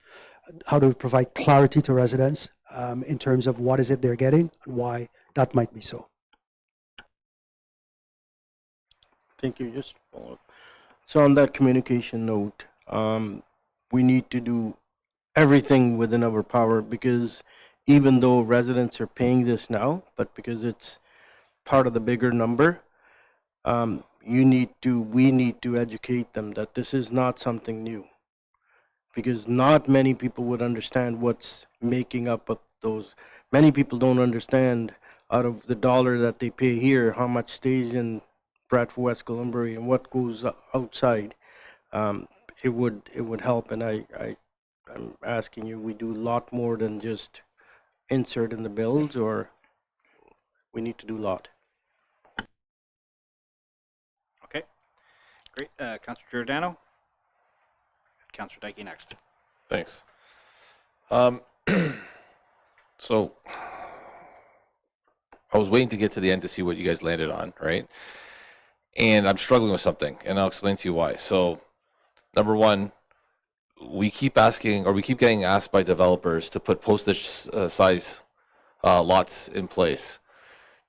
how do we provide clarity to residents in terms of what is it they're getting and why that might be so. Thank you. Just follow up. So on that communication note, we need to do everything within our power, because even though residents are paying this now, but because it's part of the bigger number, we need to educate them that this is not something new, because not many people would understand what's making up of those. Many people don't understand, out of the dollar that they pay here, how much stays in Bradford, West Gwillimbury, and what goes outside. It would help, and I'm asking you, we do a lot more than just insert in the bills, or we need to do a lot. Great. Councillor Giordano. Councillor Dyke next. Thanks. So I was waiting to get to the end to see what you guys landed on, right? And I'm struggling with something, and I'll explain to you why. So, number one, we keep asking, or we keep getting asked by developers to put postage size lots in place.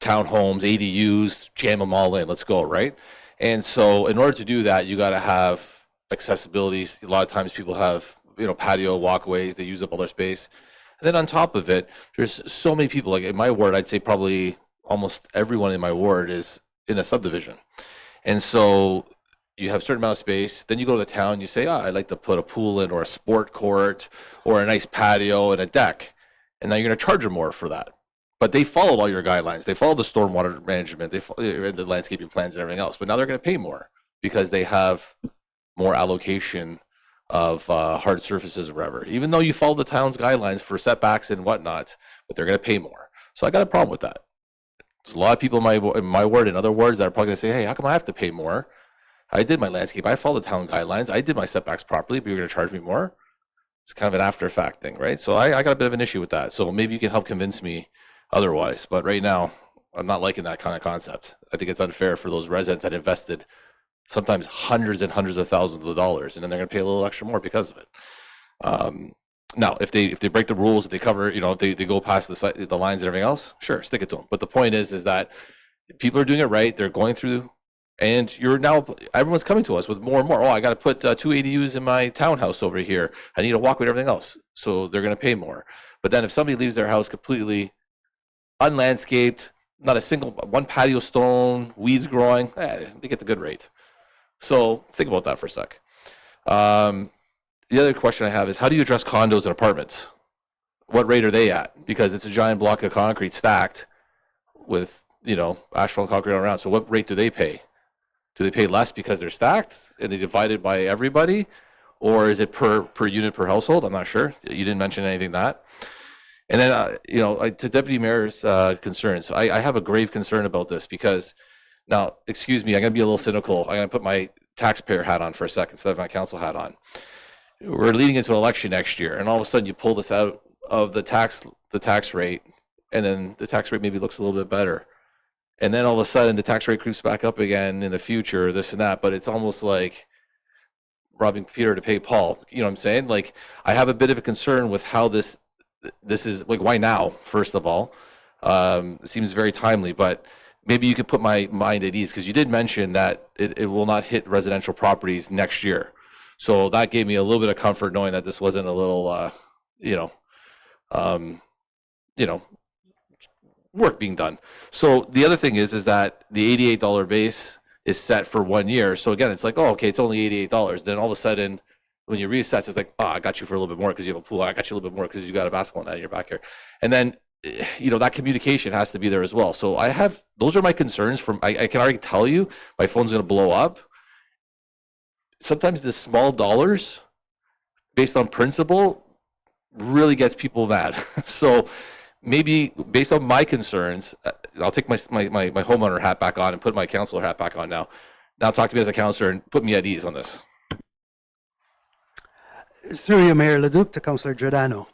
Townhomes, ADUs, jam them all in, let's go, right? And so in order to do that, you got to have accessibility. A lot of times people have, patio walkways, they use up all their space. And then on top of it, there's so many people, like in my ward, I'd say probably almost everyone in my ward is in a subdivision. And so you have a certain amount of space, then you go to the town, you say, I'd like to put a pool in or a sport court or a nice patio and a deck. And now you're going to charge them more for that. But they followed all your guidelines. They followed the stormwater management, the landscaping plans and everything else. But now they're going to pay more because they have more allocation of hard surfaces or whatever. Even though you follow the town's guidelines for setbacks and whatnot, but they're going to pay more. So I got a problem with that. There's a lot of people in my ward and other wards that are probably going to say, hey, how come I have to pay more? I did my landscape. I followed the town guidelines. I did my setbacks properly, but you're going to charge me more? It's kind of an after fact thing, right? So I got a bit of an issue with that. So maybe you can help convince me otherwise. But right now, I'm not liking that kind of concept. I think it's unfair for those residents that invested sometimes hundreds and hundreds of thousands of dollars, and then they're going to pay a little extra more because of it. Now, if they break the rules, if they cover, if they go past the lines and everything else, sure, stick it to them. But the point is that people are doing it right. They're going through, and everyone's coming to us with more and more. Oh, I got to put 2 ADUs in my townhouse over here. I need a walkway and everything else. So they're going to pay more. But then if somebody leaves their house completely unlandscaped, not a single one patio stone, weeds growing, they get the good rate. So think about that for a sec. The other question I have is, how do you address condos and apartments? What rate are they at? Because it's a giant block of concrete stacked with, asphalt concrete all around. So what rate do they pay? Do they pay less because they're stacked and they divided by everybody? Or is it per unit per household? I'm not sure. You didn't mention anything that. And then, to Deputy Mayor's concerns, I have a grave concern about this because, now, excuse me, I'm going to be a little cynical. I'm going to put my taxpayer hat on for a second instead of my council hat on. We're leading into an election next year, and all of a sudden you pull this out of the tax rate, and then the tax rate maybe looks a little bit better. And then all of a sudden the tax rate creeps back up again in the future, this and that, but it's almost like robbing Peter to pay Paul. You know what I'm saying? Like, I have a bit of a concern with how this is, like, why now, first of all? It seems very timely, but maybe you could put my mind at ease, because you did mention that it will not hit residential properties next year. So that gave me a little bit of comfort knowing that this wasn't a little, work being done. So the other thing is that the $88 base is set for 1 year. So again, it's like, oh, okay, it's only $88. Then all of a sudden, when you reassess, it's like, oh, I got you for a little bit more because you have a pool. I got you a little bit more because you got a basketball net in your back here. And then, that communication has to be there as well. So those are my concerns. I can already tell you my phone's going to blow up. Sometimes the small dollars based on principle really gets people mad. So maybe based on my concerns, I'll take my homeowner hat back on and put my councilor hat back on now. Now talk to me as a councilor and put me at ease on this. Through you, Mayor Leduc, to Councillor Giordano.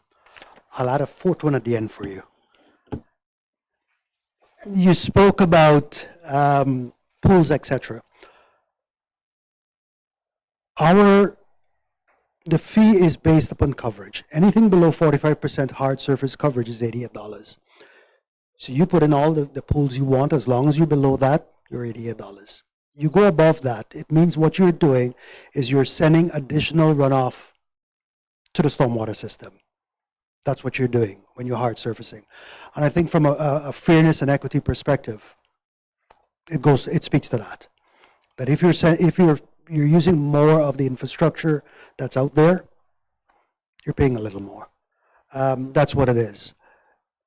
I'll add a fourth one at the end for you. You spoke about pools, etc. The fee is based upon coverage. Anything below 45% hard surface coverage is $88. So you put in all the pools you want. As long as you're below that, you're $88. You go above that, it means what you're doing is you're sending additional runoff to the stormwater system. That's what you're doing when you're hard surfacing. And I think from a fairness and equity perspective, it speaks to that. That if you're using more of the infrastructure that's out there, you're paying a little more. That's what it is.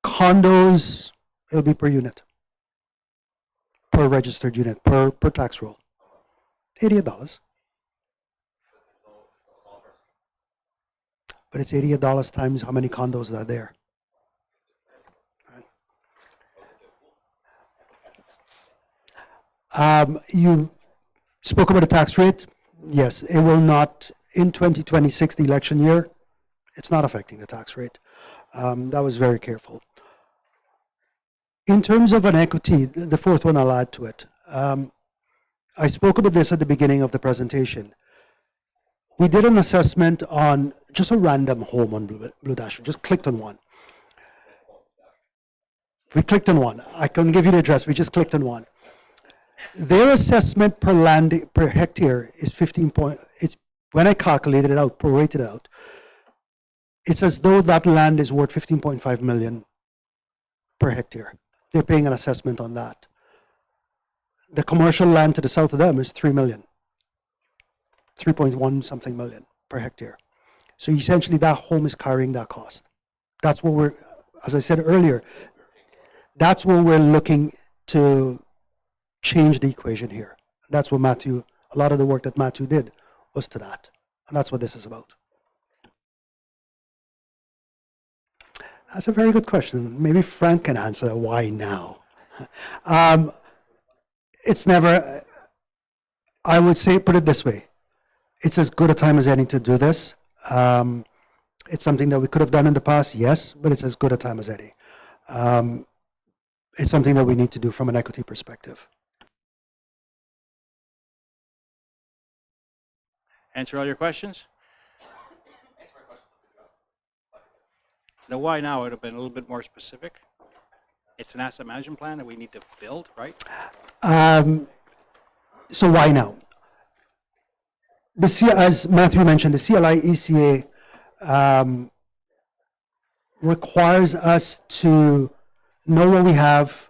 Condos, it'll be per unit, per registered unit, per tax roll. $88. But it's $88 times how many condos are there. Spoke about the tax rate. Yes, it will not, in 2026, the election year, it's not affecting the tax rate. That was very careful. In terms of an equity, the fourth one I'll add to it. I spoke about this at the beginning of the presentation. We did an assessment on just a random home on Blue Dash, just clicked on one. We clicked on one. I couldn't give you the address, we just clicked on one. Their assessment per land, per hectare is 15 point, it's, when I calculated it out, prorated it out, it's as though that land is worth 15.5 million per hectare. They're paying an assessment on that. The commercial land to the south of them is 3 million. 3.1 something million per hectare. So essentially that home is carrying that cost. That's what we're, as I said earlier, that's what we're looking to change the equation here. That's what Matthew, a lot of the work that Matthew did was to that. And that's what this is about. That's a very good question. Maybe Frank can answer why now. It's never, I would say, put it this way. It's as good a time as any to do this. It's something that we could have done in the past, yes, but it's as good a time as any. It's something that we need to do from an equity perspective. Answer all your questions? The why now would have been a little bit more specific. It's an asset management plan that we need to build, right? So why now? As Matthew mentioned, the CLI ECA requires us to know what we have,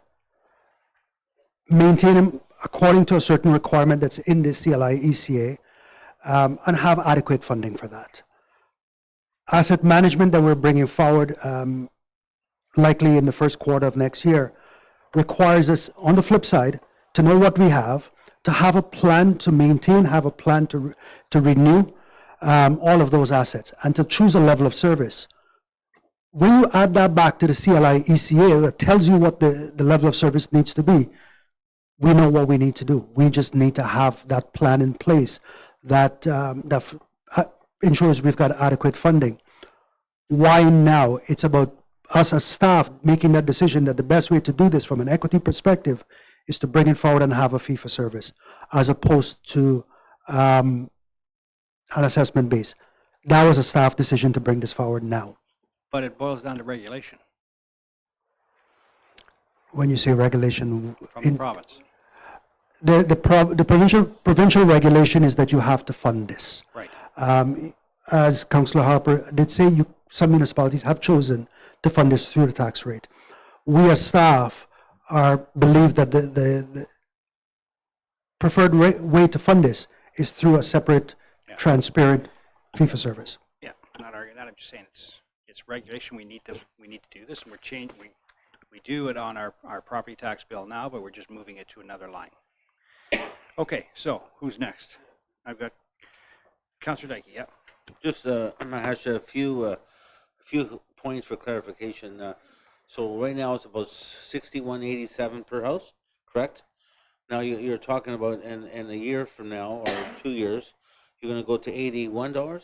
maintain them according to a certain requirement that's in the CLI ECA, and have adequate funding for that. Asset management that we're bringing forward, likely in the first quarter of next year, requires us, on the flip side, to know what we have, to have a plan to maintain, have a plan to renew all of those assets, and to choose a level of service. When you add that back to the CLI ECA, that tells you what the level of service needs to be, we know what we need to do. We just need to have that plan in place that, ensures we've got adequate funding. Why now? It's about us as staff making that decision that the best way to do this from an equity perspective is to bring it forward and have a fee for service, as opposed to an assessment base. That was a staff decision to bring this forward now. But it boils down to regulation When you say regulation, from the province. the provincial regulation is that you have to fund this. Right. As Councillor Harper did say, some municipalities have chosen to fund this through the tax rate. We as staff believe that the preferred way to fund this is through a separate, transparent fee for service. Yeah, I'm not arguing that. I'm just saying it's regulation. We need to do this, and we do it on our property tax bill now, but we're just moving it to another line. Okay, so who's next? I've got Councillor Dykey. Yeah. Just I'm gonna ask you a few points for clarification. So right now it's about 6187 per house, correct? Now you're talking about in a year from now or 2 years, you're going to go to $81,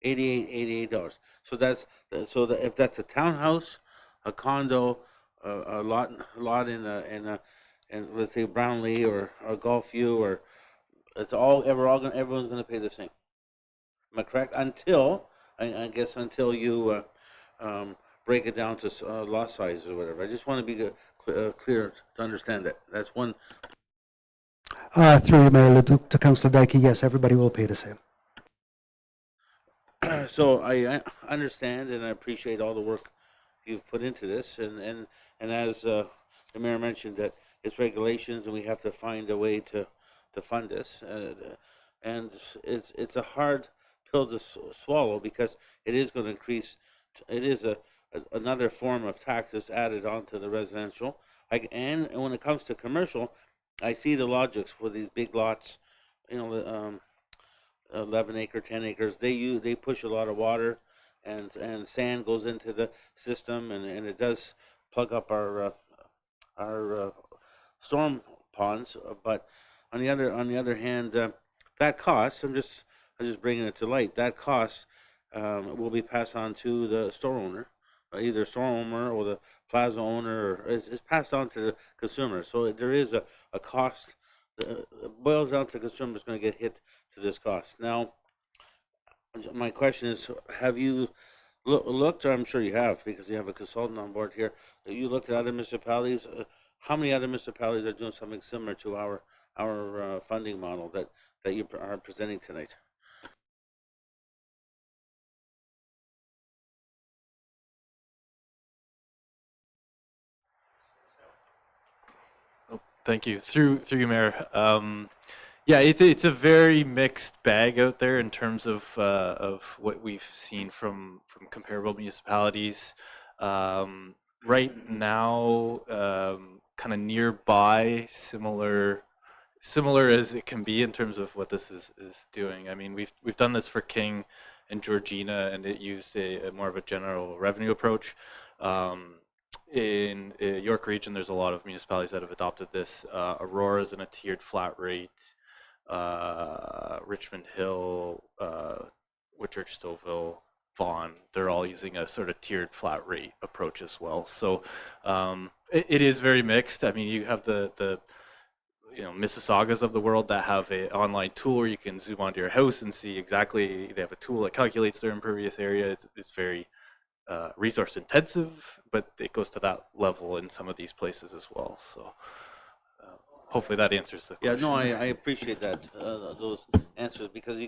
$88. So if that's a townhouse, a condo, a lot in let's say Brownlee or Gulfview, or everyone's going to pay the same. Am I correct? Until I guess until you break it down to lot size or whatever. I just want to be clear to understand that. That's one. Through you, Mayor Leduc, to Councillor Dykey, yes, everybody will pay the same. So I understand and I appreciate all the work you've put into this, and as the mayor mentioned, that it's regulations and we have to find a way to fund this, and it's a hard pill to swallow because it is going to increase. It is another form of taxes added onto the residential. And when it comes to commercial, I see the logics for these big lots, 11 acre, 10 acres. They push a lot of water, and sand goes into the system, and it does plug up our storm ponds. But on the other hand, that cost, I'm just bringing it to light. That cost will be passed on to the store owner, either store owner or the plaza owner, or is passed on to the consumer. So there is a cost. Boils down to consumers going to get hit to this cost. Now, my question is, have you looked? I'm sure you have because you have a consultant on board here. You looked at other municipalities. How many other municipalities are doing something similar to our funding model that you are presenting tonight? Thank you. Through you, Mayor. Yeah, it's a very mixed bag out there in terms of what we've seen from comparable municipalities. Right now, kind of nearby, similar as it can be in terms of what this is doing. I mean, we've done this for King and Georgina, and it used a more of a general revenue approach. In York Region, there's a lot of municipalities that have adopted this. Aurora is in a tiered flat rate. Richmond Hill, Whitchurch, Stouffville, Vaughan, they're all using a sort of tiered flat rate approach as well. So it is very mixed. I mean, you have the Mississaugas of the world that have an online tool where you can zoom onto your house and see exactly. They have a tool that calculates their impervious area. It's very resource intensive, but it goes to that level in some of these places as well. So hopefully that answers the question. Yeah, no, I appreciate that those answers because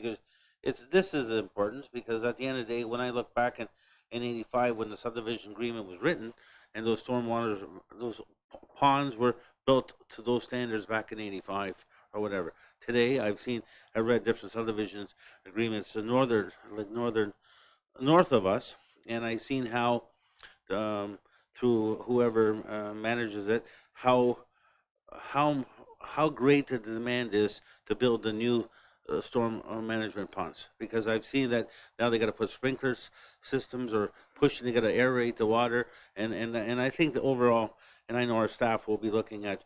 this is important because at the end of the day, when I look back in '85 when the subdivision agreement was written and those stormwater, those ponds were built to those standards back in '85 or whatever. Today, I read different subdivisions agreements in north of us, and I've seen how through whoever manages it, how great the demand is to build the new storm management ponds, because I've seen that now they got to put sprinklers systems or they got to aerate the water, and I think that overall, and I know our staff will be looking at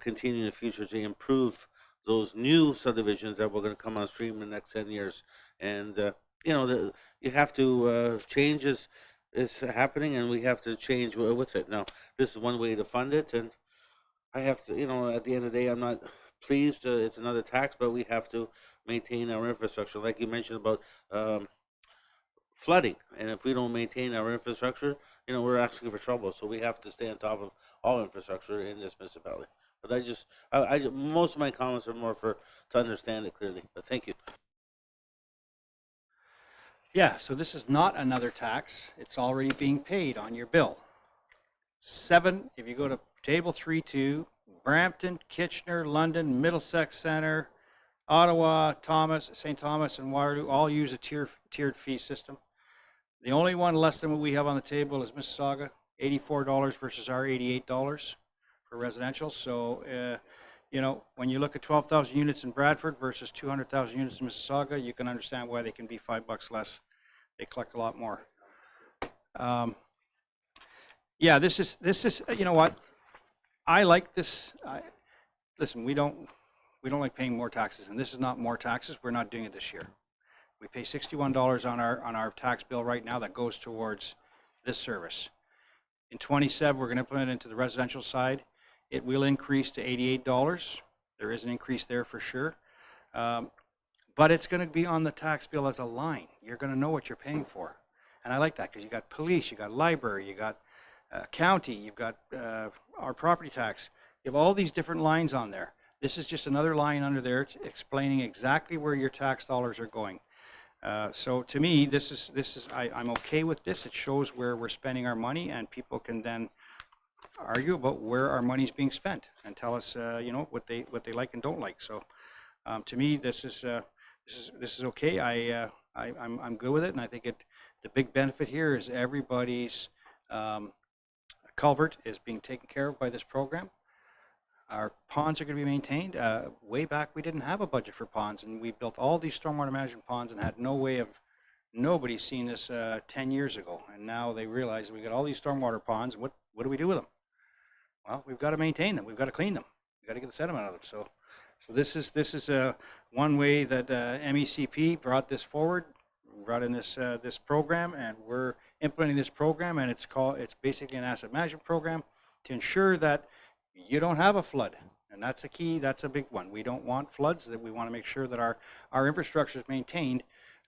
continuing in the future to improve those new subdivisions that we're going to come on stream in the next 10 years. And you have to change is happening, and we have to change with it. Now, this is one way to fund it, and I have to, at the end of the day, I'm not pleased. It's another tax, but we have to maintain our infrastructure. Like you mentioned about flooding, and if we don't maintain our infrastructure, we're asking for trouble. So we have to stay on top of all infrastructure in this municipality. But I most of my comments are more to understand it clearly. But thank you. Yeah, so this is not another tax. It's already being paid on your bill. If you go to Table 3.2, Brampton, Kitchener, London, Middlesex Center, Ottawa, St. Thomas, and Waterloo all use a tiered fee system. The only one less than what we have on the table is Mississauga, $84 versus our $88 for residential. So, when you look at 12,000 units in Bradford versus 200,000 units in Mississauga, you can understand why they can be $5 less. They collect a lot more. Yeah, this is you know what? I like this. Listen, we don't like paying more taxes, and this is not more taxes. We're not doing it this year. We pay $61 on our tax bill right now that goes towards this service. In 27, we're going to put it into the residential side. It will increase to $88. There is an increase there for sure. But it's going to be on the tax bill as a line. You're going to know what you're paying for. And I like that because you got police, you got library, you got county, you've got our property tax. You have all these different lines on there. This is just another line under there explaining exactly where your tax dollars are going. So to me, I'm okay with this. It shows where we're spending our money, and people can then argue about where our money's being spent and tell us, what they like and don't like. So to me, this is okay. I'm good with it, and I think the big benefit here is everybody's culvert is being taken care of by this program. Our ponds are going to be maintained. Way back, we didn't have a budget for ponds, and we built all these stormwater management ponds and had no way of nobody's seen this 10 years ago. And now they realize we got all these stormwater ponds. What do we do with them? Well, we've got to maintain them. We've got to clean them. We've got to get the sediment out of them. So So this is one way that MECP brought this forward, brought in this program, and we're implementing this program, and it's basically an asset management program to ensure that you don't have a flood. And that's a key, that's a big one. We don't want floods, that we want to make sure that our infrastructure is maintained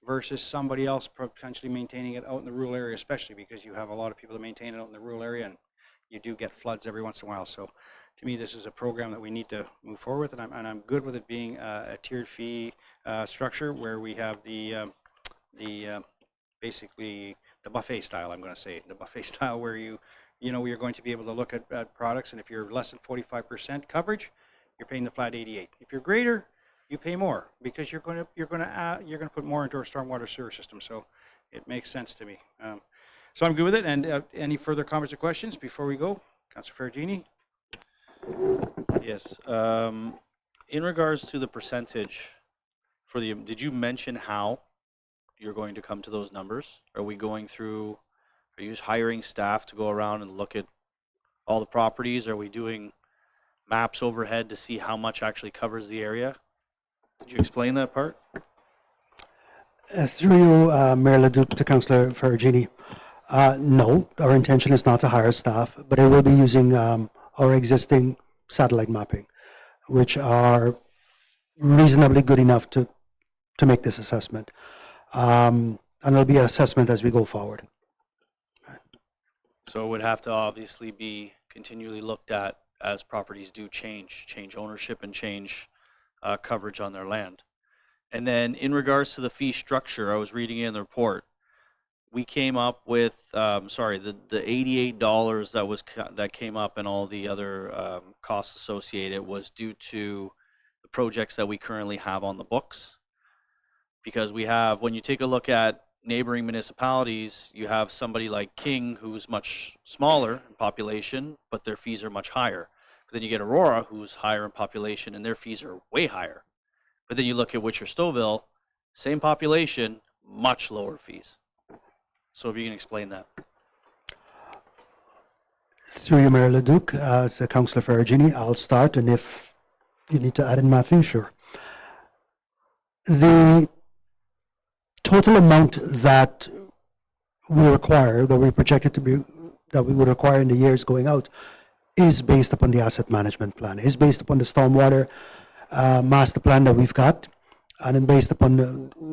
versus somebody else potentially maintaining it out in the rural area, especially because you have a lot of people that maintain it out in the rural area, and you do get floods every once in a while. So to me, this is a program that we need to move forward with, and I'm good with it being a tiered fee structure where we have the basically the buffet style. I'm going to say the buffet style where you're going to be able to look at products, and if you're less than 45% coverage, you're paying the flat 88. If you're greater, you pay more because you're going to put more into our stormwater sewer system. So it makes sense to me. So I'm good with it. And any further comments or questions before we go, Councilor Ferragini? Yes. In regards to the percentage for did you mention how you're going to come to those numbers? Are you just hiring staff to go around and look at all the properties? Are we doing maps overhead to see how much actually covers the area? Did you explain that part? Through you, Mayor Leduc, to Councillor Ferragini. No, our intention is not to hire staff, but it will be using our existing satellite mapping, which are reasonably good enough to make this assessment. And it'll be an assessment as we go forward. So it would have to obviously be continually looked at as properties do change ownership and change coverage on their land. And then in regards to the fee structure, I was reading in the report, we came up with, the $88 that came up and all the other costs associated was due to the projects that we currently have on the books. Because when you take a look at neighboring municipalities, you have somebody like King who's much smaller in population, but their fees are much higher. But then you get Aurora who's higher in population and their fees are way higher. But then you look at Witcher-Stouffville, same population, much lower fees. So if you can explain that. Through you, Mayor Leduc, to Councillor Ferragini, I'll start, and if you need to add in, Matthew, sure. The total amount that we require, that we projected to be, that we would require in the years going out, is based upon the asset management plan, is based upon the stormwater master plan that we've got, and then based upon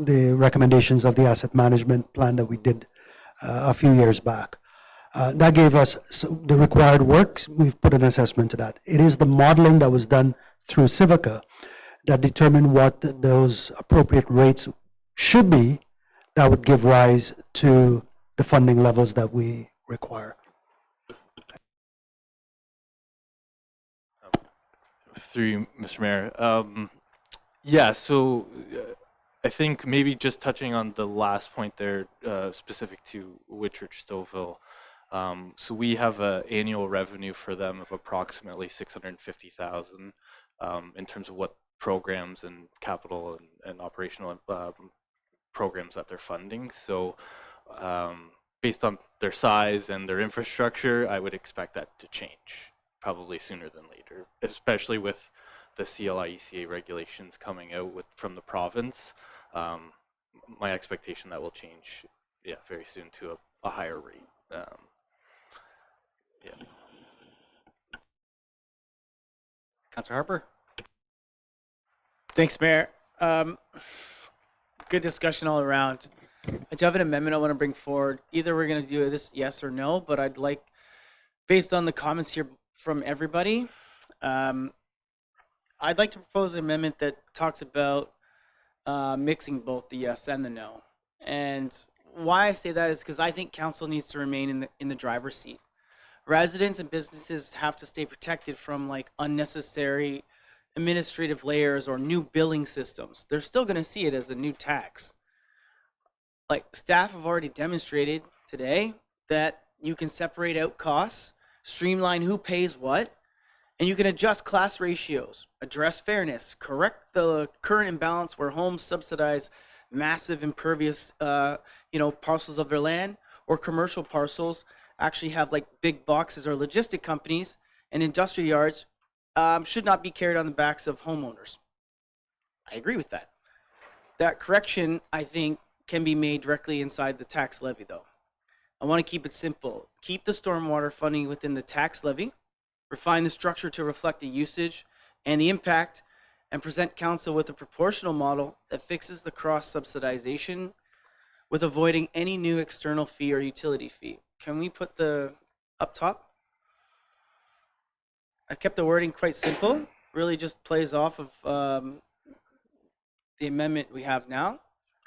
the recommendations of the asset management plan that we did a few years back. That gave us the required works. We've put an assessment to that. It is the modeling that was done through Civica that determined what those appropriate rates should be that would give rise to the funding levels that we require. Through you, Mr. Mayor. Yeah, so I think maybe just touching on the last point there, specific to Witcher-Stouffville. So we have an annual revenue for them of approximately $650,000 in terms of what programs and capital and operational programs that they're funding. So based on their size and their infrastructure, I would expect that to change probably sooner than later, especially with the CLI-ECA regulations coming out from the province. My expectation that will change, very soon to a higher rate. Councilor Harper? Thanks, Mayor. Good discussion all around. I do have an amendment I want to bring forward. Either we're going to do this yes or no, but I'd like, based on the comments here from everybody, I'd like to propose an amendment that talks about mixing both the yes and the no. And why I say that is because I think council needs to remain in the driver's seat. Residents and businesses have to stay protected from like unnecessary administrative layers or new billing systems. They're still going to see it as a new tax. Like staff have already demonstrated today that you can separate out costs, streamline who pays what, and you can adjust class ratios, address fairness, correct the current imbalance where homes subsidize massive impervious parcels of their land, or commercial parcels actually have like big boxes or logistic companies, and industrial yards should not be carried on the backs of homeowners. I agree with that. That correction, I think, can be made directly inside the tax levy, though. I want to keep it simple. Keep the stormwater funding within the tax levy, refine the structure to reflect the usage and the impact, and present council with a proportional model that fixes the cross-subsidization with avoiding any new external fee or utility fee. Can we put the up top? I kept the wording quite simple. Really just plays off of the amendment we have now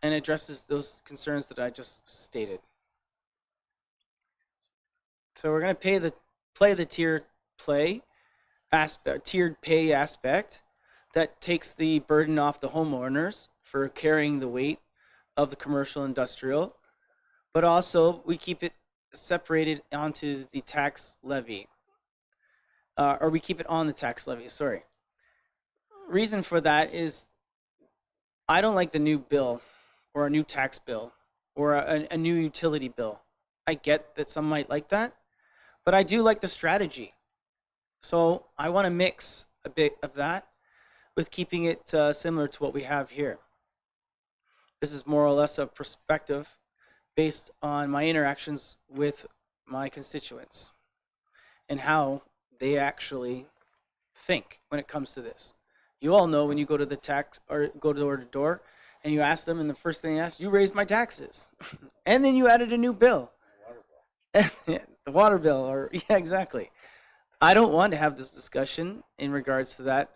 and addresses those concerns that I just stated. So we're going to play the tiered pay aspect that takes the burden off the homeowners for carrying the weight of the commercial industrial, but also we keep it separated onto the tax levy, or we keep it on the tax levy, sorry. Reason for that is I don't like the new bill or a new tax bill or a new utility bill. I get that some might like that, but I do like the strategy. So I want to mix a bit of that with keeping it similar to what we have here. This is more or less a perspective based on my interactions with my constituents and how they actually think when it comes to this. You all know when you go to the tax or go door to door and you ask them, and the first thing they ask, you raised my taxes. And then you added a new bill. The water bill, or yeah, exactly. I don't want to have this discussion in regards to that,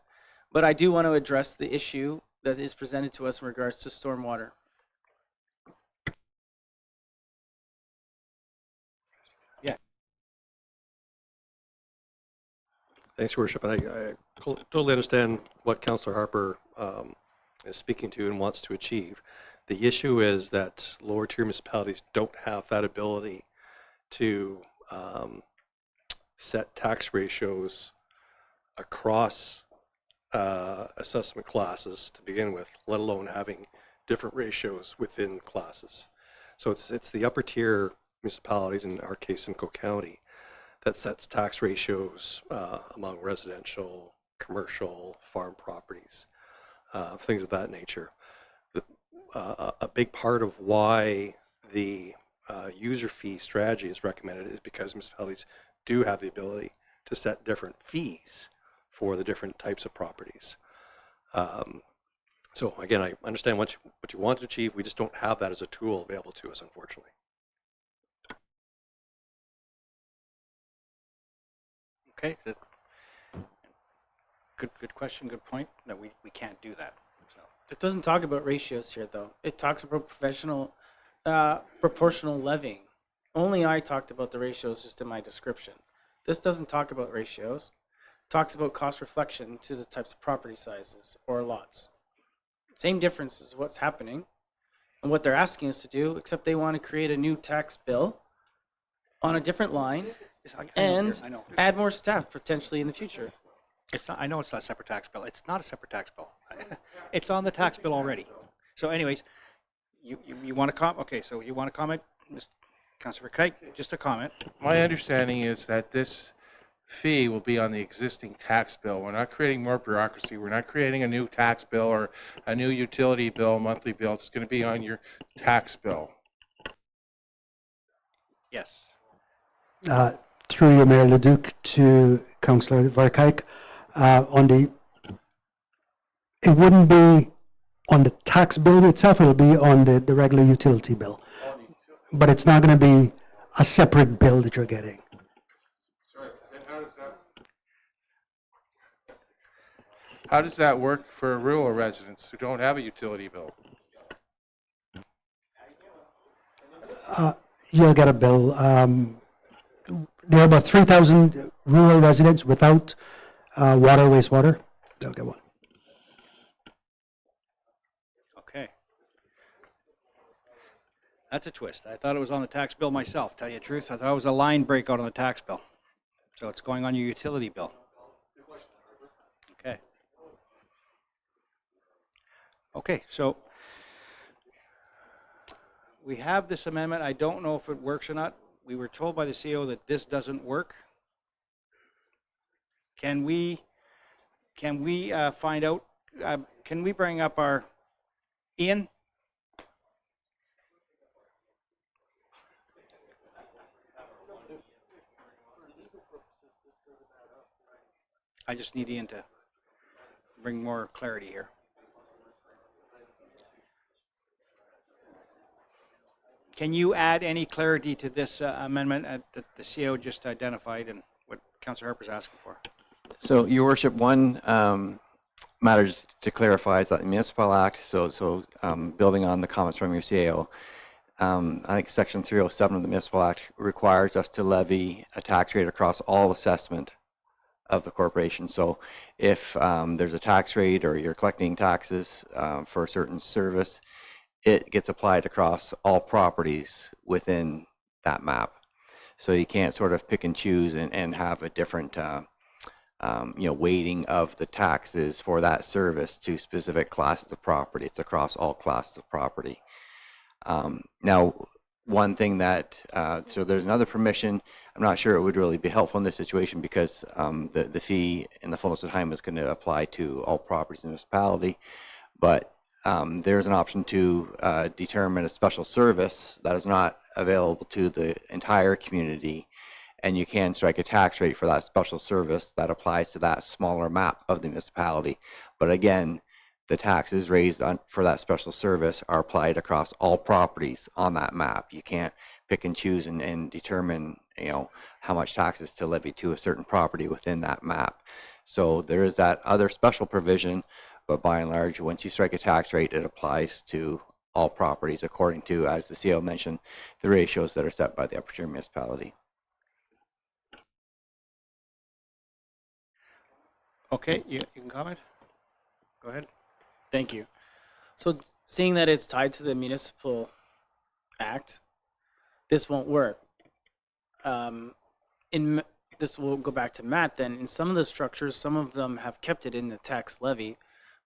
but I do want to address the issue that is presented to us in regards to stormwater. Yeah. Thanks, Your Worship. I totally understand what Councillor Harper is speaking to and wants to achieve. The issue is that lower tier municipalities don't have that ability to set tax ratios across assessment classes to begin with, let alone having different ratios within classes. So it's the upper tier municipalities, in our case Simcoe County, that sets tax ratios among residential, commercial, farm properties, things of that nature. A big part of why the user fee strategy is recommended is because municipalities do have the ability to set different fees for the different types of properties. So again, I understand what you want to achieve. We just don't have that as a tool available to us, unfortunately. Okay. Good question, good point, that we can't do that. So. It doesn't talk about ratios here, though. It talks about proportional levying. Only I talked about the ratios just in my description. This doesn't talk about ratios. It talks about cost reflection to the types of property sizes or lots. Same difference is what's happening and what they're asking us to do, except they want to create a new tax bill on a different line and add more staff potentially in the future. It's not. I know it's not a separate tax bill. It's not a separate tax bill. It's on the tax bill already. So, anyways, you want to comment? Okay, so you want to comment, Mr. Councilor Kite? Just a comment. My understanding is that this fee will be on the existing tax bill. We're not creating more bureaucracy. We're not creating a new tax bill or a new utility bill, monthly bill. It's going to be on your tax bill. Yes. Through you, Mayor Leduc, to Councillor Verkijk, it wouldn't be on the tax bill itself, it'll be on the regular utility bill. But it's not going to be a separate bill that you're getting. How does that work for rural residents who don't have a utility bill? You'll get a bill. There are about 3,000 rural residents without water, wastewater. They'll get one. Okay. That's a twist. I thought it was on the tax bill myself, tell you the truth. I thought it was a line breakout on the tax bill. So it's going on your utility bill. Okay. Okay, so we have this amendment. I don't know if it works or not. We were told by the CEO that this doesn't work. Can we find out can we bring up our Ian? I just need Ian to bring more clarity here. Can you add any clarity to this amendment that the CO just identified and what Councillor Harper's asking for? So, Your Worship, one matters to clarify is that the Municipal Act, building on the comments from your CAO, I think Section 307 of the Municipal Act requires us to levy a tax rate across all assessment of the corporation. So if there's a tax rate or you're collecting taxes for a certain service, it gets applied across all properties within that map. So you can't sort of pick and choose and have a different weighting of the taxes for that service to specific classes of property. It's across all classes of property. Now, one thing that, so there's another permission. I'm not sure it would really be helpful in this situation because the fee in the fullness of time is going to apply to all properties in the municipality. But there's an option to determine a special service that is not available to the entire community, and you can strike a tax rate for that special service that applies to that smaller map of the municipality. But again, the taxes raised for that special service are applied across all properties on that map. You can't pick and choose and determine, how much taxes to levy to a certain property within that map. So there is that other special provision, but by and large, once you strike a tax rate, it applies to all properties according to, as the CO mentioned, the ratios that are set by the Upper municipality. Okay, you can comment. Go ahead. Thank you. So seeing that it's tied to the Municipal Act, this won't work. This will go back to Matt then. In some of the structures, some of them have kept it in the tax levy,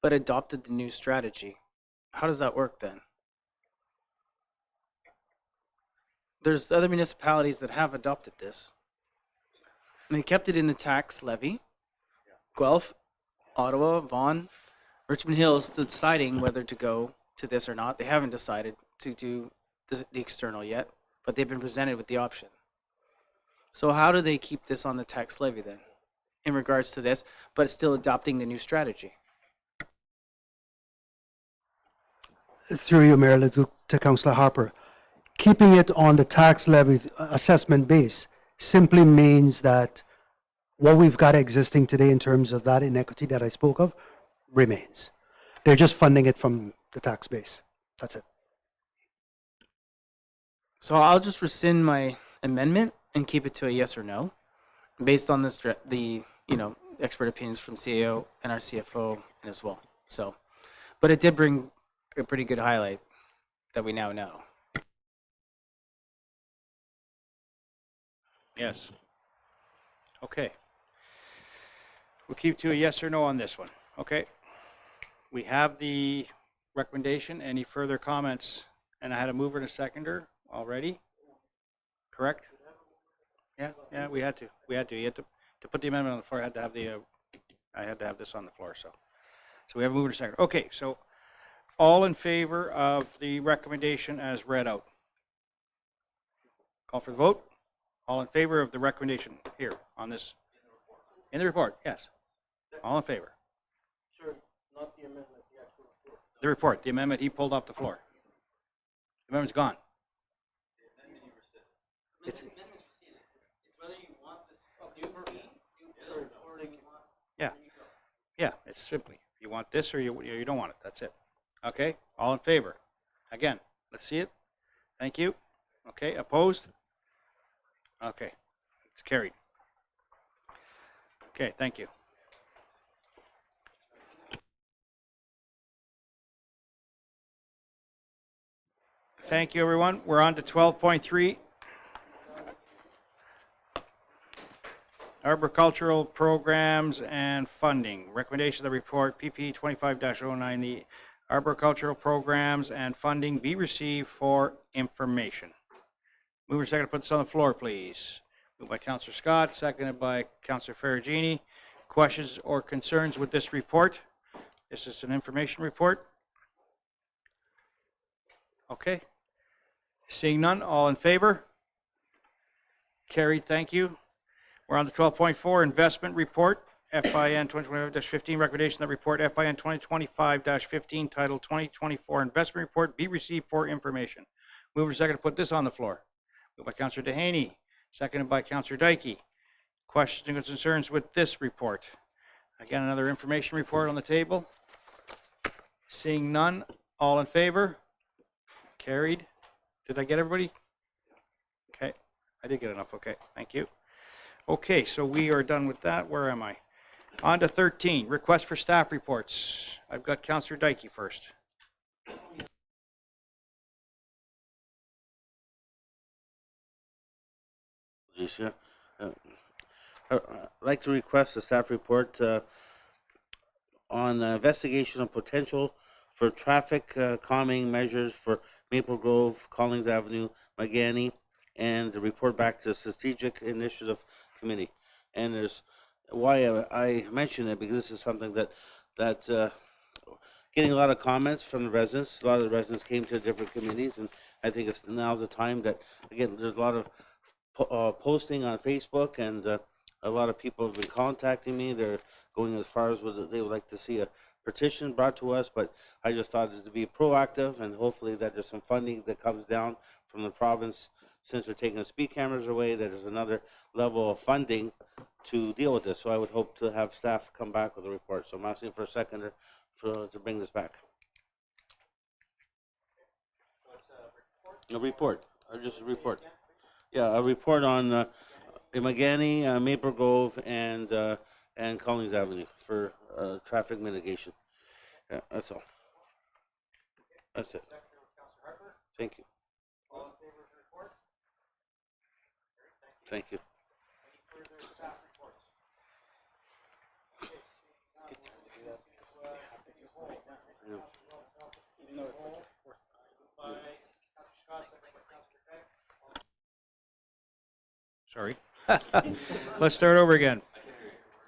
but adopted the new strategy. How does that work then? There's other municipalities that have adopted this. And they kept it in the tax levy. Guelph, Ottawa, Vaughan, Richmond Hill is still deciding whether to go to this or not. They haven't decided to do the external yet, but they've been presented with the option. So how do they keep this on the tax levy then, in regards to this, but still adopting the new strategy? Through you, Mayor, to Councillor Harper, keeping it on the tax levy assessment base simply means that what we've got existing today in terms of that inequity that I spoke of remains. They're just funding it from the tax base. That's it. So I'll just rescind my amendment and keep it to a yes or no, based on this, the expert opinions from CAO and our CFO as well. So, but it did bring a pretty good highlight that we now know. Yes. Okay. We'll keep to a yes or no on this one. Okay. We have the recommendation. Any further comments? And I had a mover and a seconder already. Correct? Yeah, we had to. You had to put the amendment on the floor. I had to have this on the floor. So we have a mover and a seconder. Okay. So all in favor of the recommendation as read out. Call for the vote. All in favor of the recommendation here on this? In the report, yes. All in favor? Sure, not the amendment, the actual report. The report, the amendment he pulled off the floor. The amendment's gone. It's whether you want this yeah, it's simply, you want this or you don't want it, that's it. Okay, all in favor? Again, let's see it. Thank you. Okay, opposed? Okay, it's carried. Okay, thank you. Thank you, everyone. We're on to 12.3. Arboricultural programs and funding. Recommendation of the report, PP 25-09, the arboricultural programs and funding be received for information. Mover second to put this on the floor, please. Moved by Councillor Scott, seconded by Councillor Ferragini. Questions or concerns with this report? Is this an information report? Okay. Seeing none, all in favor? Carried, thank you. We're on to 12.4, investment report, FIN 2025-15, recommendation that report FIN 2025-15, titled 2024 investment report be received for information. Mover second to put this on the floor. Moved by Councillor Dehaney, seconded by Councillor Dykey. Questions and concerns with this report? Again, another information report on the table. Seeing none, all in favor? Carried. Did I get everybody? Okay, I did get enough. Okay, thank you. Okay, so we are done with that. Where am I? On to 13, request for staff reports. I've got Councillor Dykey first. I'd like to request a staff report on investigation of potential for traffic calming measures for Maple Grove, Collins Avenue, Magani, and the report back to the Strategic Initiative Committee. And there's why I mention it, because this is something that getting a lot of comments from the residents. A lot of the residents came to different committees, and I think it's now's the time that, again, there's a lot of posting on Facebook, and a lot of people have been contacting me. They're going as far as they would like to see a petition brought to us, but I just thought it to be proactive, and hopefully that there's some funding that comes down from the province since they're taking the speed cameras away, that there's another level of funding to deal with this. So I would hope to have staff come back with a report. So I'm asking for a seconder to bring this back. A report, or just a report. Yeah, a report on Magani, Maple Grove, and Collins Avenue for traffic mitigation. Yeah, that's all. That's it. Thank you. Thank you. Sorry. Let's start over again.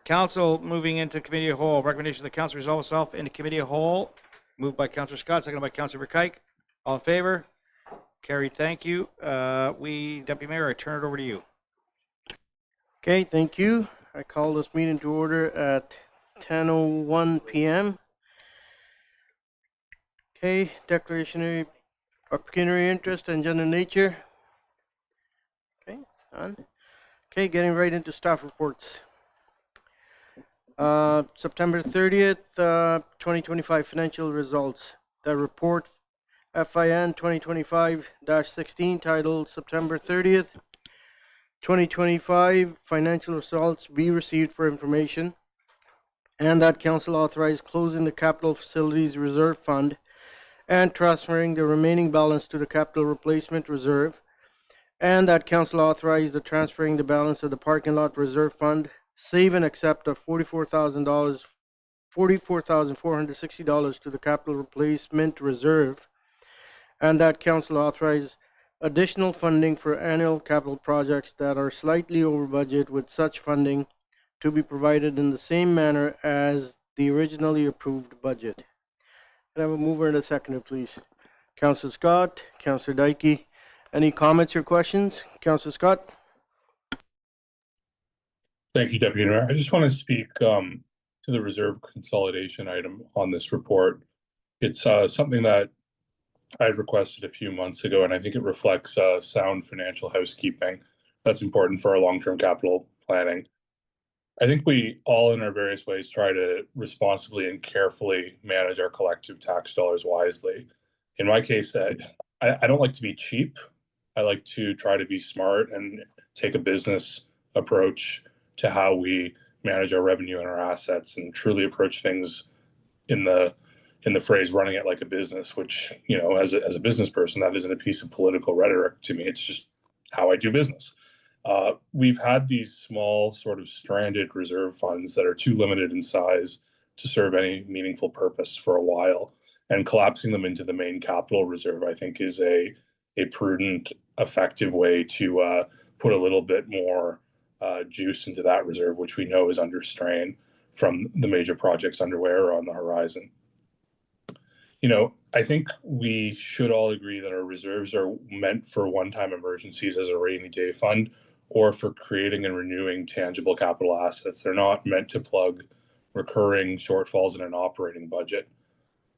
Council moving into committee of whole. Recommendation of the council resolve itself into committee of whole. Moved by Councillor Scott, seconded by Councillor Verkuyk. All in favor? Carried, thank you. Deputy Mayor, I turn it over to you. Okay, thank you. I call this meeting to order at 10:01 p.m. Okay, declaration of pecuniary interest and general nature. Okay, done. Okay, getting right into staff reports. September 30th, 2025 financial results. The report FIN 2025-16 titled September 30th, 2025 financial results be received for information, and that council authorized closing the capital facilities reserve fund and transferring the remaining balance to the capital replacement reserve, and that council authorized the transferring the balance of the parking lot reserve fund, save and accept of $44,460 to the capital replacement reserve, and that council authorized additional funding for annual capital projects that are slightly over budget, with such funding to be provided in the same manner as the originally approved budget. Can I have a mover and a seconder, please? Councillor Scott, Councillor Dykey. Any comments or questions? Councillor Scott? Thank you, Deputy Mayor. I just want to speak to the reserve consolidation item on this report. It's something that I had requested a few months ago, and I think it reflects sound financial housekeeping that's important for our long-term capital planning. I think we all, in our various ways, try to responsibly and carefully manage our collective tax dollars wisely. In my case, I don't like to be cheap. I like to try to be smart and take a business approach to how we manage our revenue and our assets, and truly approach things in the phrase running it like a business, which, you know, as a business person, that isn't a piece of political rhetoric to me. It's just how I do business. We've had these small sort of stranded reserve funds that are too limited in size to serve any meaningful purpose for a while, and collapsing them into the main capital reserve, I think, is a prudent, effective way to put a little bit more juice into that reserve, which we know is under strain. from the major projects underway or on the horizon. I think we should all agree that our reserves are meant for one-time emergencies as a rainy day fund or for creating and renewing tangible capital assets. They're not meant to plug recurring shortfalls in an operating budget.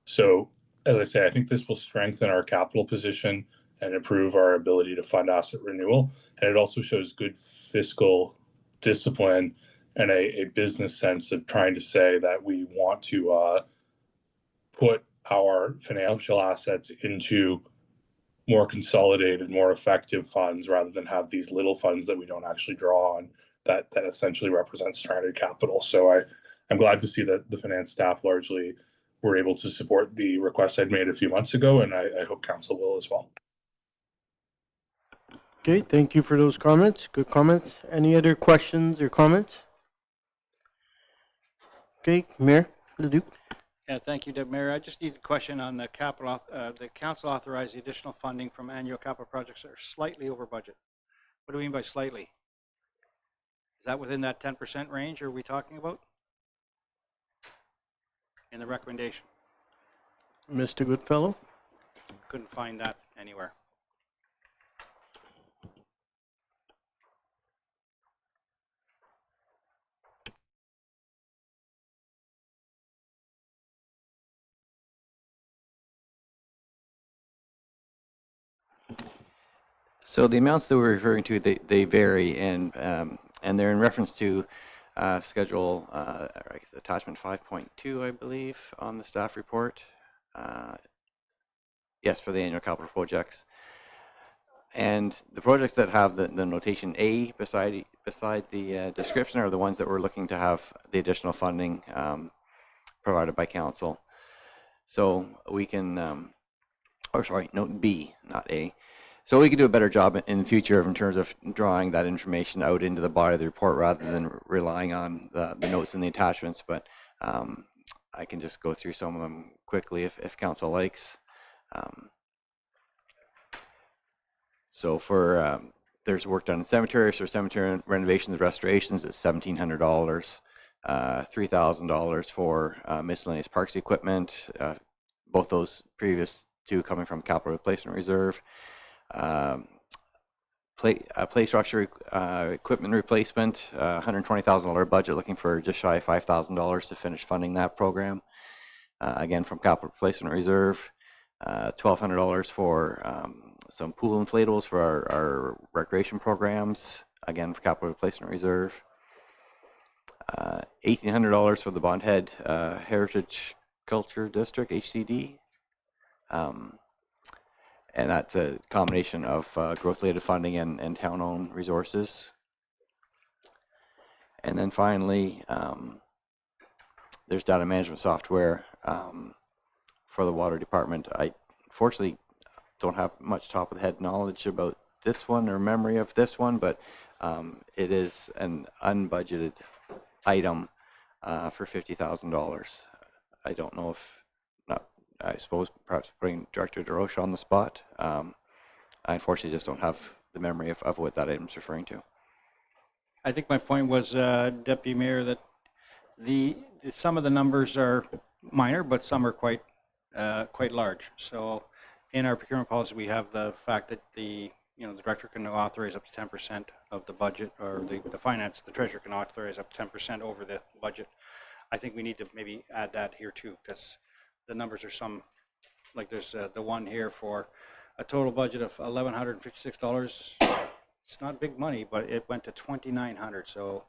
So, as I say, I think this will strengthen our capital position and improve our ability to fund asset renewal. And it also shows good fiscal discipline and a business sense of trying to say that we want to put our financial assets into more consolidated, more effective funds rather than have these little funds that we don't actually draw on that essentially represent stranded capital. So I'm glad to see that the finance staff largely were able to support the request I'd made a few months ago, and I hope council will as well. Okay, thank you for those comments. Good comments. Any other questions or comments? Okay, Mayor Leduc. Yeah, thank you, Deputy Mayor. I just need a question on the capital. The council authorized the additional funding from annual capital projects that are slightly over budget. What do we mean by slightly? Is that within that 10% range are we talking about in the recommendation? Mr. Goodfellow. Couldn't find that anywhere. So the amounts that we're referring to, they vary, and they're in reference to schedule attachment 5.2, I believe, on the staff report. Yes, for the annual capital projects. And the projects that have the notation A beside the description are the ones that we're looking to have the additional funding provided by council. So we can, or sorry, note B, not A. So we can do a better job in the future in terms of drawing that information out into the body of the report rather than relying on the notes and the attachments. But I can just go through some of them quickly if council likes. So for there's work done in cemeteries, for cemetery renovations and restorations, it's $1,700. $3,000 for miscellaneous parks equipment. Both those previous two coming from capital replacement reserve. Play structure equipment replacement, $120,000 budget, looking for just shy of $5,000 to finish funding that program. Again, from capital replacement reserve. $1,200 for some pool inflatables for our recreation programs, again for capital replacement reserve. $1,800 for the Bond Head Heritage Culture District, HCD. And that's a combination of growth-related funding and town-owned resources. And then finally, there's data management software for the water department. I fortunately don't have much top-of-the-head knowledge about this one or memory of this one, but it is an unbudgeted item for $50,000. I don't know if I suppose perhaps putting Director DeRoche on the spot. I unfortunately just don't have the memory of what that item is referring to. I think my point was, Deputy Mayor, that some of the numbers are minor, but some are quite large. So in our procurement policy, we have the fact that the director can authorize up to 10% of the budget, or the treasurer can authorize up to 10% over the budget. I think we need to maybe add that here too, because the numbers are like there's the one here for a total budget of $1,156. It's not big money, but it went to $2,900, so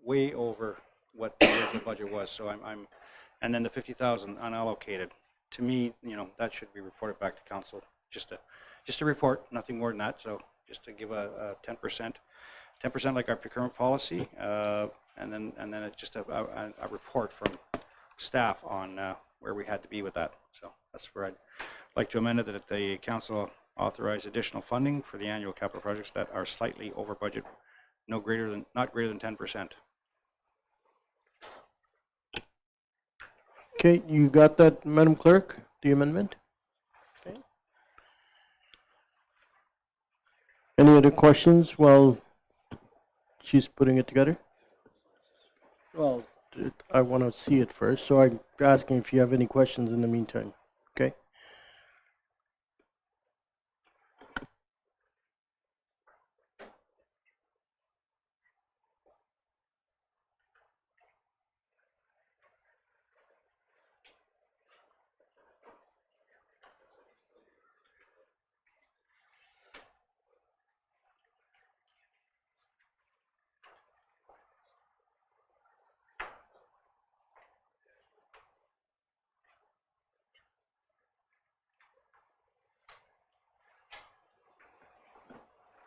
way over what the original budget was. So and then the $50,000 unallocated. To me, that should be reported back to council. Just a report, nothing more than that. So just to give a 10%, like our procurement policy, and then it's just a report from staff on where we had to be with that. So that's where I'd like to amend it, that the council authorize additional funding for the annual capital projects that are slightly over budget, not greater than 10%. Okay, you got that, Madam Clerk, the amendment? Okay. Any other questions while she's putting it together? Well, I want to see it first, so I'm asking if you have any questions in the meantime. Okay.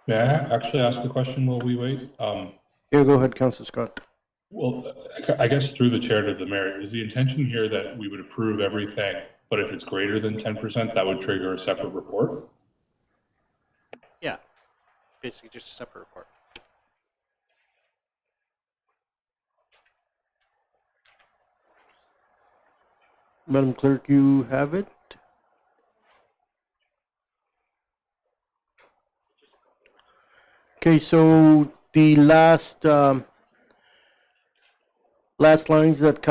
May I actually ask a question while we wait? Here, go ahead, Councilor Scott. Well, I guess through the chair to the mayor, is the intention here that we would approve everything, but if it's greater than 10%, that would trigger a separate report? Yeah, basically just a separate report. Madam Clerk, you have it? Okay, so the last lines that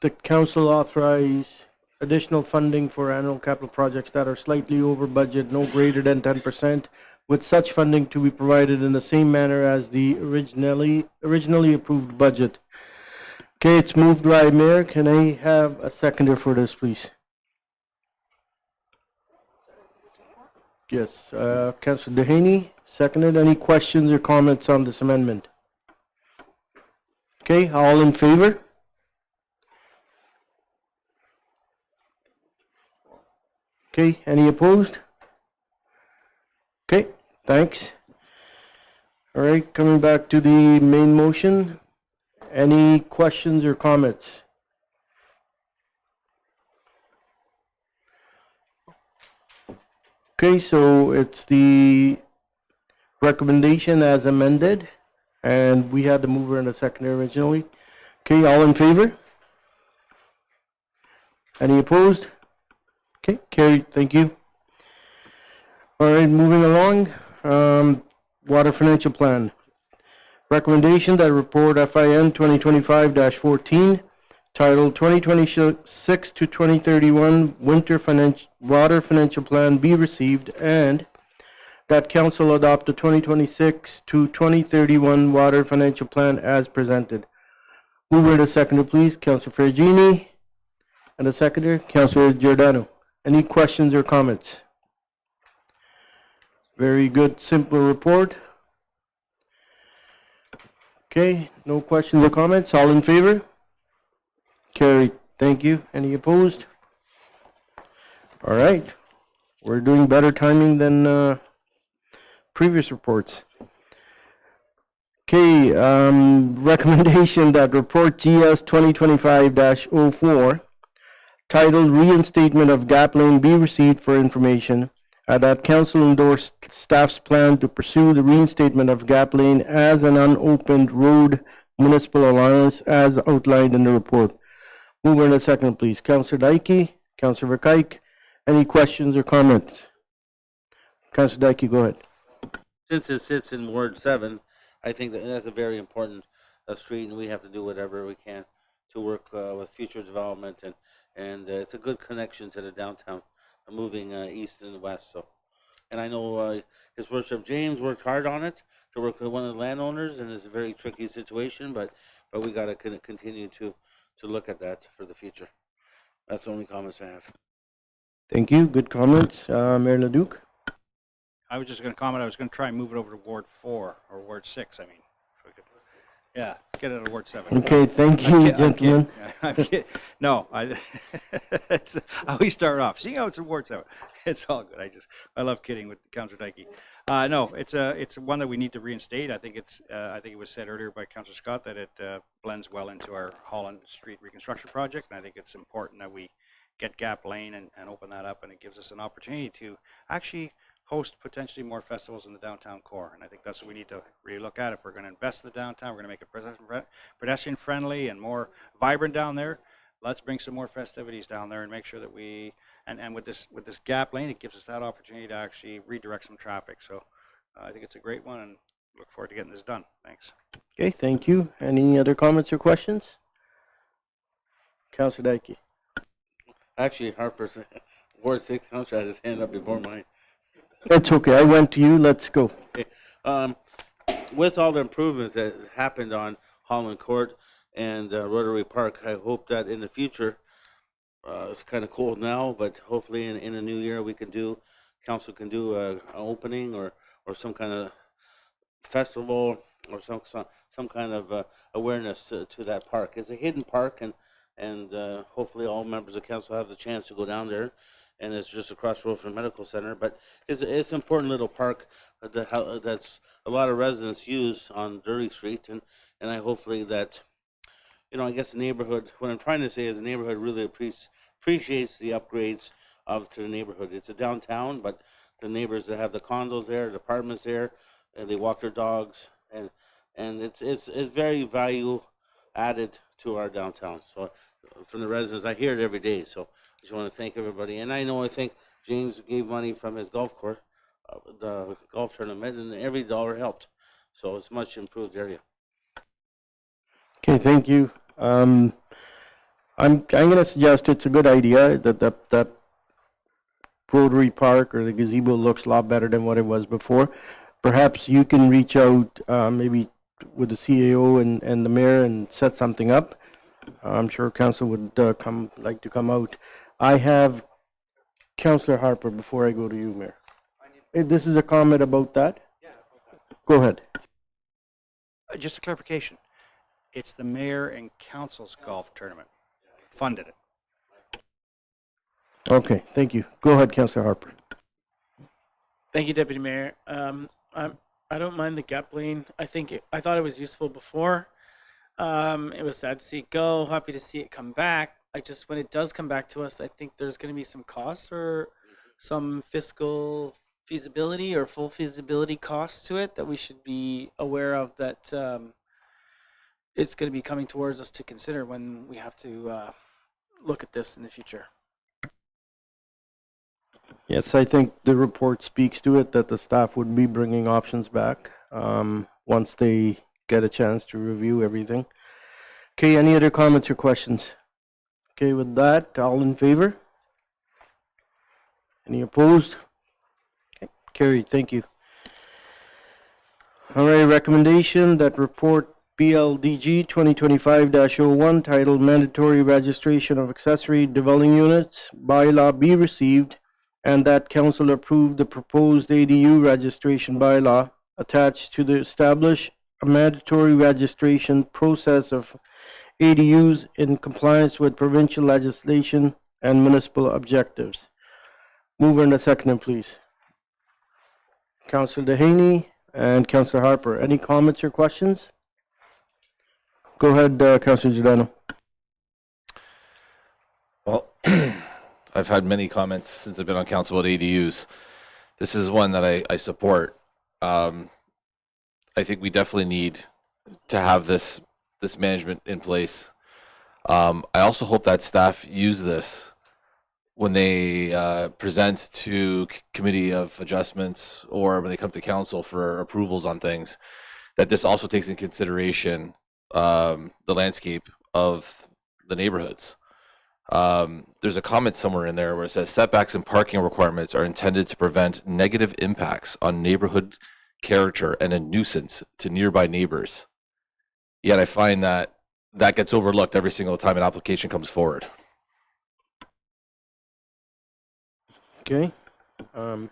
the council authorize additional funding for annual capital projects that are slightly over budget, no greater than 10%, with such funding to be provided in the same manner as the originally approved budget. Okay, it's moved by Mayor. Can I have a seconder for this, please? Yes, Councilor Dehaney, seconded. Any questions or comments on this amendment? Okay, all in favor? Okay, any opposed? Okay, thanks. All right, coming back to the main motion. Any questions or comments? Okay, so it's the recommendation as amended, and we had the mover and a seconder originally. Okay, all in favor? Any opposed? Okay, carried. Thank you. All right, moving along. Water financial plan. Recommendation that report FIN 2025-14, titled 2026 to 2031 Water Financial Plan be received, and that council adopt the 2026 to 2031 Water Financial Plan as presented. Mover and a seconder, please. Councilor Ferragini, and a seconder, Councilor Giordano. Any questions or comments? Very good, simple report. Okay, no questions or comments. All in favor? Carried. Thank you. Any opposed? All right. We're doing better timing than previous reports. Okay, recommendation that report GS 2025-04, titled Reinstatement of Gap Lane be received for information. That council endorsed staff's plan to pursue the reinstatement of Gap Lane as an unopened road municipal alliance as outlined in the report. Mover in a second, please. Councilor Daiki, Councilor Verkijk. Any questions or comments? Councilor Daiki, go ahead. Since it sits in Ward 7, I think that that's a very important street, and we have to do whatever we can to work with future development, and it's a good connection to the downtown, moving east and west. So, and I know His Worship James worked hard on it to work with one of the landowners, and it's a very tricky situation, but we got to continue to look at that for the future. That's the only comments I have. Thank you. Good comments. Mayor Leduc. I was just going to comment. I was going to try and move it over to Ward 4 or Ward 6. I mean, if we could, yeah, get it to Ward 7. Okay, thank you, gentlemen. I'm kidding. No, I always start off. See how it's in Ward 7. It's all good. I love kidding with Councilor Daiki. No, it's one that we need to reinstate. I think it was said earlier by Councilor Scott that it blends well into our Holland Street reconstruction project, and I think it's important that we get Gap Lane and open that up, and it gives us an opportunity to actually host potentially more festivals in the downtown core. And I think that's what we need to really look at. If we're going to invest in the downtown, we're going to make it pedestrian friendly and more vibrant down there. Let's bring some more festivities down there and make sure that we, and with this Gap Lane, it gives us that opportunity to actually redirect some traffic. So I think it's a great one, and look forward to getting this done. Thanks. Okay, thank you. Any other comments or questions? Councillor Dyke. Actually, Harper's Ward 6 councillor had his hand up before mine. That's okay. I went to you. Let's go. Okay. With all the improvements that happened on Holland Court and Rotary Park, I hope that in the future, it's kind of cold now, but hopefully in the new year we can do, council can do an opening or some kind of festival or some kind of awareness to that park. It's a hidden park, and hopefully all members of council have the chance to go down there. And it's just across the road from the medical center, but it's an important little park that's a lot of residents use on Derry Street, and I hopefully that, I guess the neighborhood, what I'm trying to say is the neighborhood really appreciates the upgrades to the neighborhood. It's a downtown, but the neighbors that have the condos there, the apartments there, and they walk their dogs, and it's very value added to our downtown. So from the residents, I hear it every day, so I just want to thank everybody. And I think James gave money from his golf course, the golf tournament, and every dollar helped. So it's much improved area. Okay, thank you. I'm going to suggest it's a good idea that Rotary Park or the gazebo looks a lot better than what it was before. Perhaps you can reach out maybe with the CAO and the mayor and set something up. I'm sure council would like to come out. I have Councillor Harper before I go to you, Mayor. This is a comment about that? Yeah. Go ahead. Just a clarification. It's the mayor and council's golf tournament. Funded it. Okay, thank you. Go ahead, Councillor Harper. Thank you, Deputy Mayor. I don't mind the gap lane. I thought it was useful before. It was sad to see it go. Happy to see it come back. When it does come back to us, I think there's going to be some costs or some fiscal feasibility or full feasibility costs to it that we should be aware of, that it's going to be coming towards us to consider when we have to look at this in the future. Yes, I think the report speaks to it, that the staff would be bringing options back once they get a chance to review everything. Okay, any other comments or questions? Okay, with that, all in favor? Any opposed? Okay, carried, thank you. All right, recommendation that report BLDG 2025-01 titled Mandatory Registration of Accessory Dwelling Units bylaw be received, and that council approve the proposed ADU registration bylaw attached to the establish a mandatory registration process of ADUs in compliance with provincial legislation and municipal objectives. Mover and a seconder, please. Councillor Dehaney and Councillor Harper. Any comments or questions? Go ahead, Councillor Giordano. Well, I've had many comments since I've been on council about ADUs. This is one that I support. I think we definitely need to have this management in place. I also hope that staff use this when they present to committee of adjustments or when they come to council for approvals on things, that this also takes in consideration the landscape of the neighborhoods. There's a comment somewhere in there where it says setbacks and parking requirements are intended to prevent negative impacts on neighborhood character and a nuisance to nearby neighbors. Yet I find that gets overlooked every single time an application comes forward. Okay. I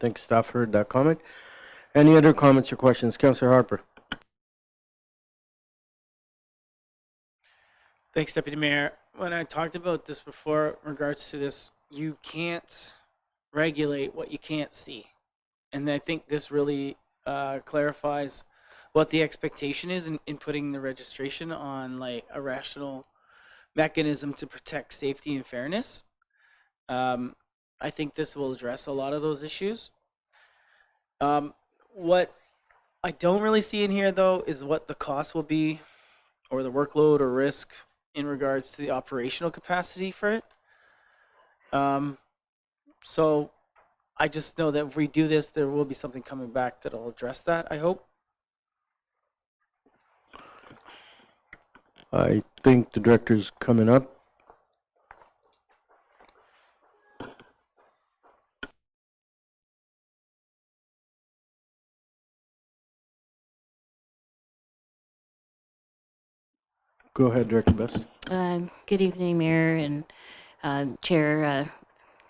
think staff heard that comment. Any other comments or questions? Councillor Harper. Thanks, Deputy Mayor. When I talked about this before in regards to this, you can't regulate what you can't see. And I think this really clarifies what the expectation is in putting the registration on like a rational mechanism to protect safety and fairness. I think this will address a lot of those issues. What I don't really see in here, though, is what the cost will be or the workload or risk in regards to the operational capacity for it. So I just know that if we do this, there will be something coming back that will address that, I hope. I think the director's coming up. Go ahead, Director Best. Good evening, Mayor and Chair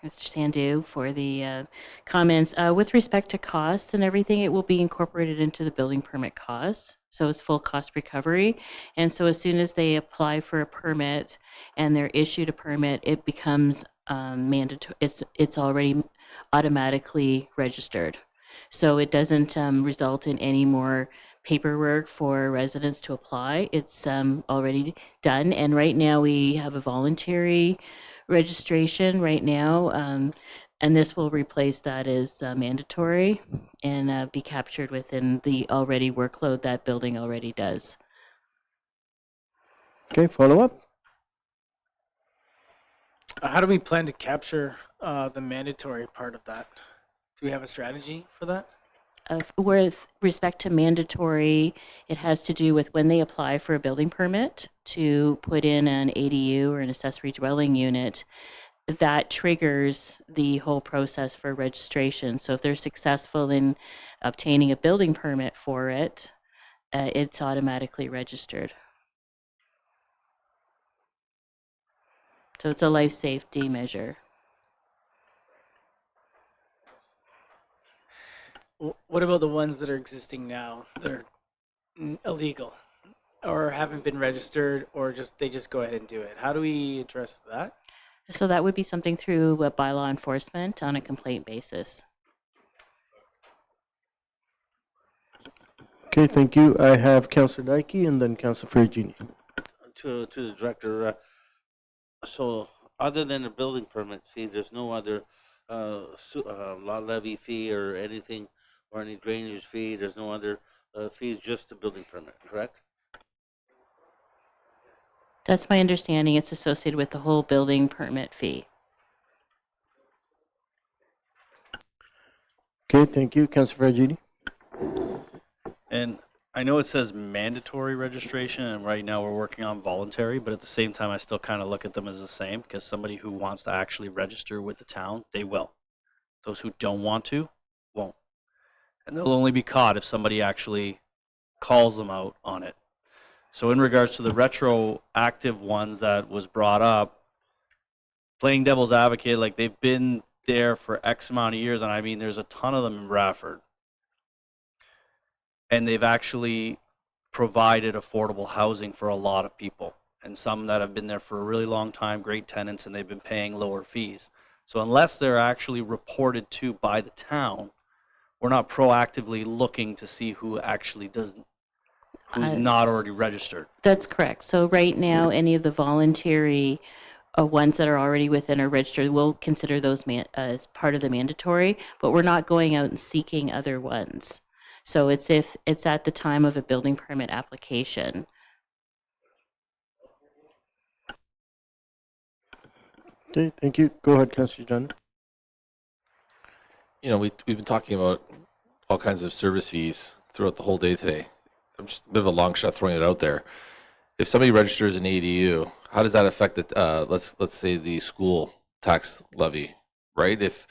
Mr. Sandu, for the comments. With respect to costs and everything, it will be incorporated into the building permit costs. So it's full cost recovery. And so as soon as they apply for a permit and they're issued a permit, it becomes mandatory. It's already automatically registered. So it doesn't result in any more paperwork for residents to apply. It's already done. And right now we have a voluntary registration right now. And this will replace that as mandatory and be captured within the already workload that building already does. Okay, follow up. How do we plan to capture the mandatory part of that? Do we have a strategy for that? With respect to mandatory, it has to do with when they apply for a building permit to put in an ADU or an accessory dwelling unit. That triggers the whole process for registration. So if they're successful in obtaining a building permit for it, it's automatically registered. So it's a life safety measure. What about the ones that are existing now that are illegal or haven't been registered, or they just go ahead and do it? How do we address that? So that would be something through bylaw enforcement on a complaint basis. Okay, thank you. I have Councillor Daiki and then Councillor Ferrigini. To the director, so other than the building permit fee, there's no other lot levy fee or anything, or any drainage fee. There's no other fees, just the building permit, correct? That's my understanding. It's associated with the whole building permit fee. Okay, thank you. Councillor Ferrigini. And I know it says mandatory registration, and right now we're working on voluntary, but at the same time, I still kind of look at them as the same, because somebody who wants to actually register with the town, they will. Those who don't want to, won't. And they'll only be caught if somebody actually calls them out on it. So in regards to the retroactive ones that was brought up, playing devil's advocate, like they've been there for X amount of years, and I mean, there's a ton of them in Bradford. And they've actually provided affordable housing for a lot of people. And some that have been there for a really long time, great tenants, and they've been paying lower fees. So unless they're actually reported to by the town, we're not proactively looking to see who actually doesn't, who's not already registered. That's correct. So right now, any of the voluntary ones that are already within our register, we'll consider those as part of the mandatory, but we're not going out and seeking other ones. So it's if it's at the time of a building permit application. Okay, thank you. Go ahead, Councillor John. You know, we've been talking about all kinds of service fees throughout the whole day today. I'm just a bit of a long shot throwing it out there. If somebody registers an ADU, how does that affect the let's say the school tax levy, right? If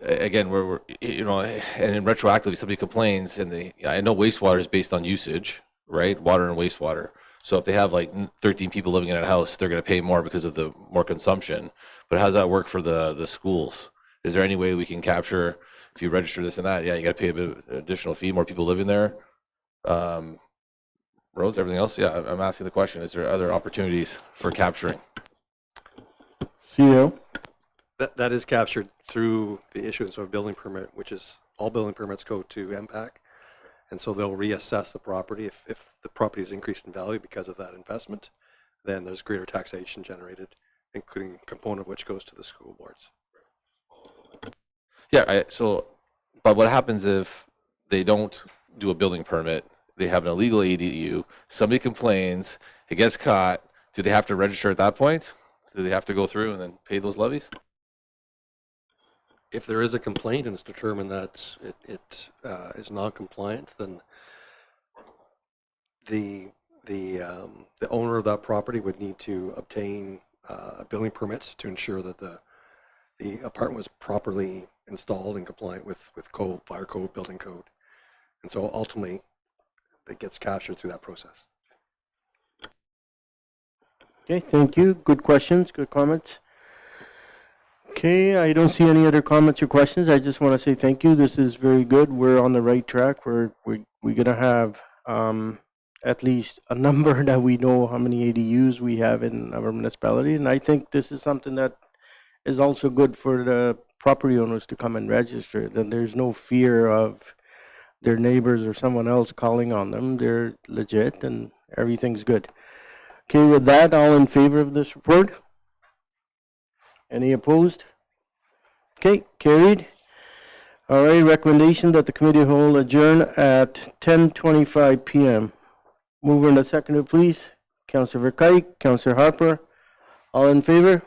again, we're you know, and in retroactively somebody complains, and I know wastewater is based on usage, right? Water and wastewater. So if they have like 13 people living in a house, they're going to pay more because of the more consumption. But how does that work for the schools? Is there any way we can capture, if you register this and that, yeah, you got to pay a bit of additional fee, more people living there? Roads, everything else? Yeah, I'm asking the question. Is there other opportunities for capturing? CEO? That is captured through the issuance of a building permit, which is all building permits go to MPAC. And so they'll reassess the property. If the property is increased in value because of that investment, then there's greater taxation generated, including a component of which goes to the school boards. Yeah, but what happens if they don't do a building permit? They have an illegal ADU, somebody complains, it gets caught, do they have to register at that point? Do they have to go through and then pay those levies? If there is a complaint and it's determined that it is non-compliant, then the owner of that property would need to obtain a building permit to ensure that the apartment was properly installed and compliant with code, fire code, building code. And so ultimately, it gets captured through that process. Okay, thank you. Good questions, good comments. Okay, I don't see any other comments or questions. I just want to say thank you. This is very good. We're on the right track. We're gonna have at least a number that we know how many ADUs we have in our municipality, and I think this is something that is also good for the property owners to come and register. Then there's no fear of their neighbors or someone else calling on them. They're legit and everything's good. Okay, with that, all in favor of this report? Any opposed? Okay, carried. All right, recommendation that the committee whole adjourn at 10:25 p.m. Mover and a seconder, please. Councillor Verkuyk, Councillor Harper. All in favor?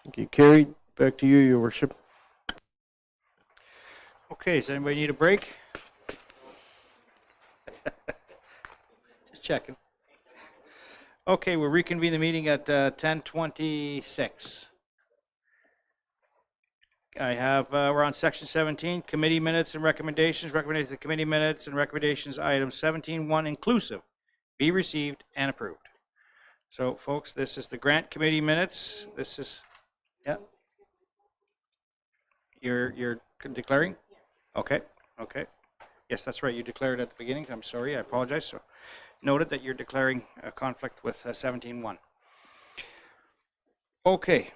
Okay, carried. Back to you, Your Worship. Okay, does anybody need a break? Just checking. Okay, we'll reconvene the meeting at 10:26. I have, we're on section 17, committee minutes and recommendations. Recommendations of committee minutes and recommendations, items 17.1 inclusive, be received and approved. So, folks, this is the grant committee minutes. This is, yeah. You're declaring? Okay, okay. Yes, that's right. You declared at the beginning. I'm sorry. I apologize. So, noted that you're declaring a conflict with 17.1. Okay.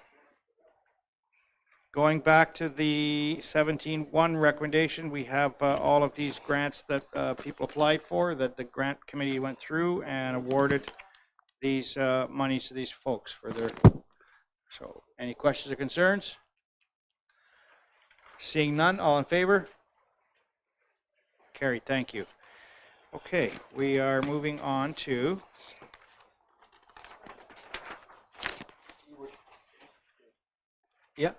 Going back to the 17.1 recommendation, we have all of these grants that people applied for, that the grant committee went through and awarded these monies to these folks for their. So, any questions or concerns? Seeing none, all in favor? Carried, thank you. Okay, we are moving on to yeah.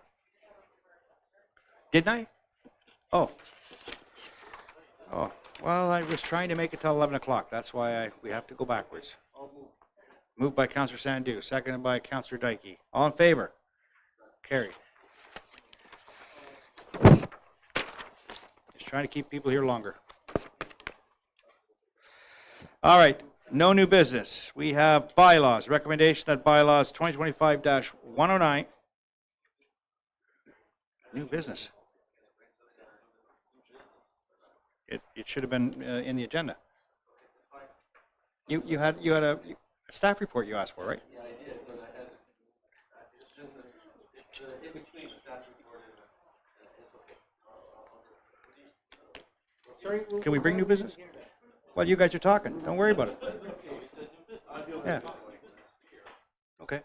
Didn't I? Oh. Oh, well, I was trying to make it till 11 o'clock. That's why we have to go backwards. Moved by Councillor Sandu, seconded by Councillor Dykey. All in favor? Carried. Just trying to keep people here longer. All right, no new business. We have bylaws. Recommendation that bylaws 2025-109. New business. It should have been in the agenda. You had a staff report you asked for, right? Yeah, I did, but I had it's in between the staff report and sorry. Can we bring new business? Well, you guys are talking. Don't worry about it. Yeah. Okay.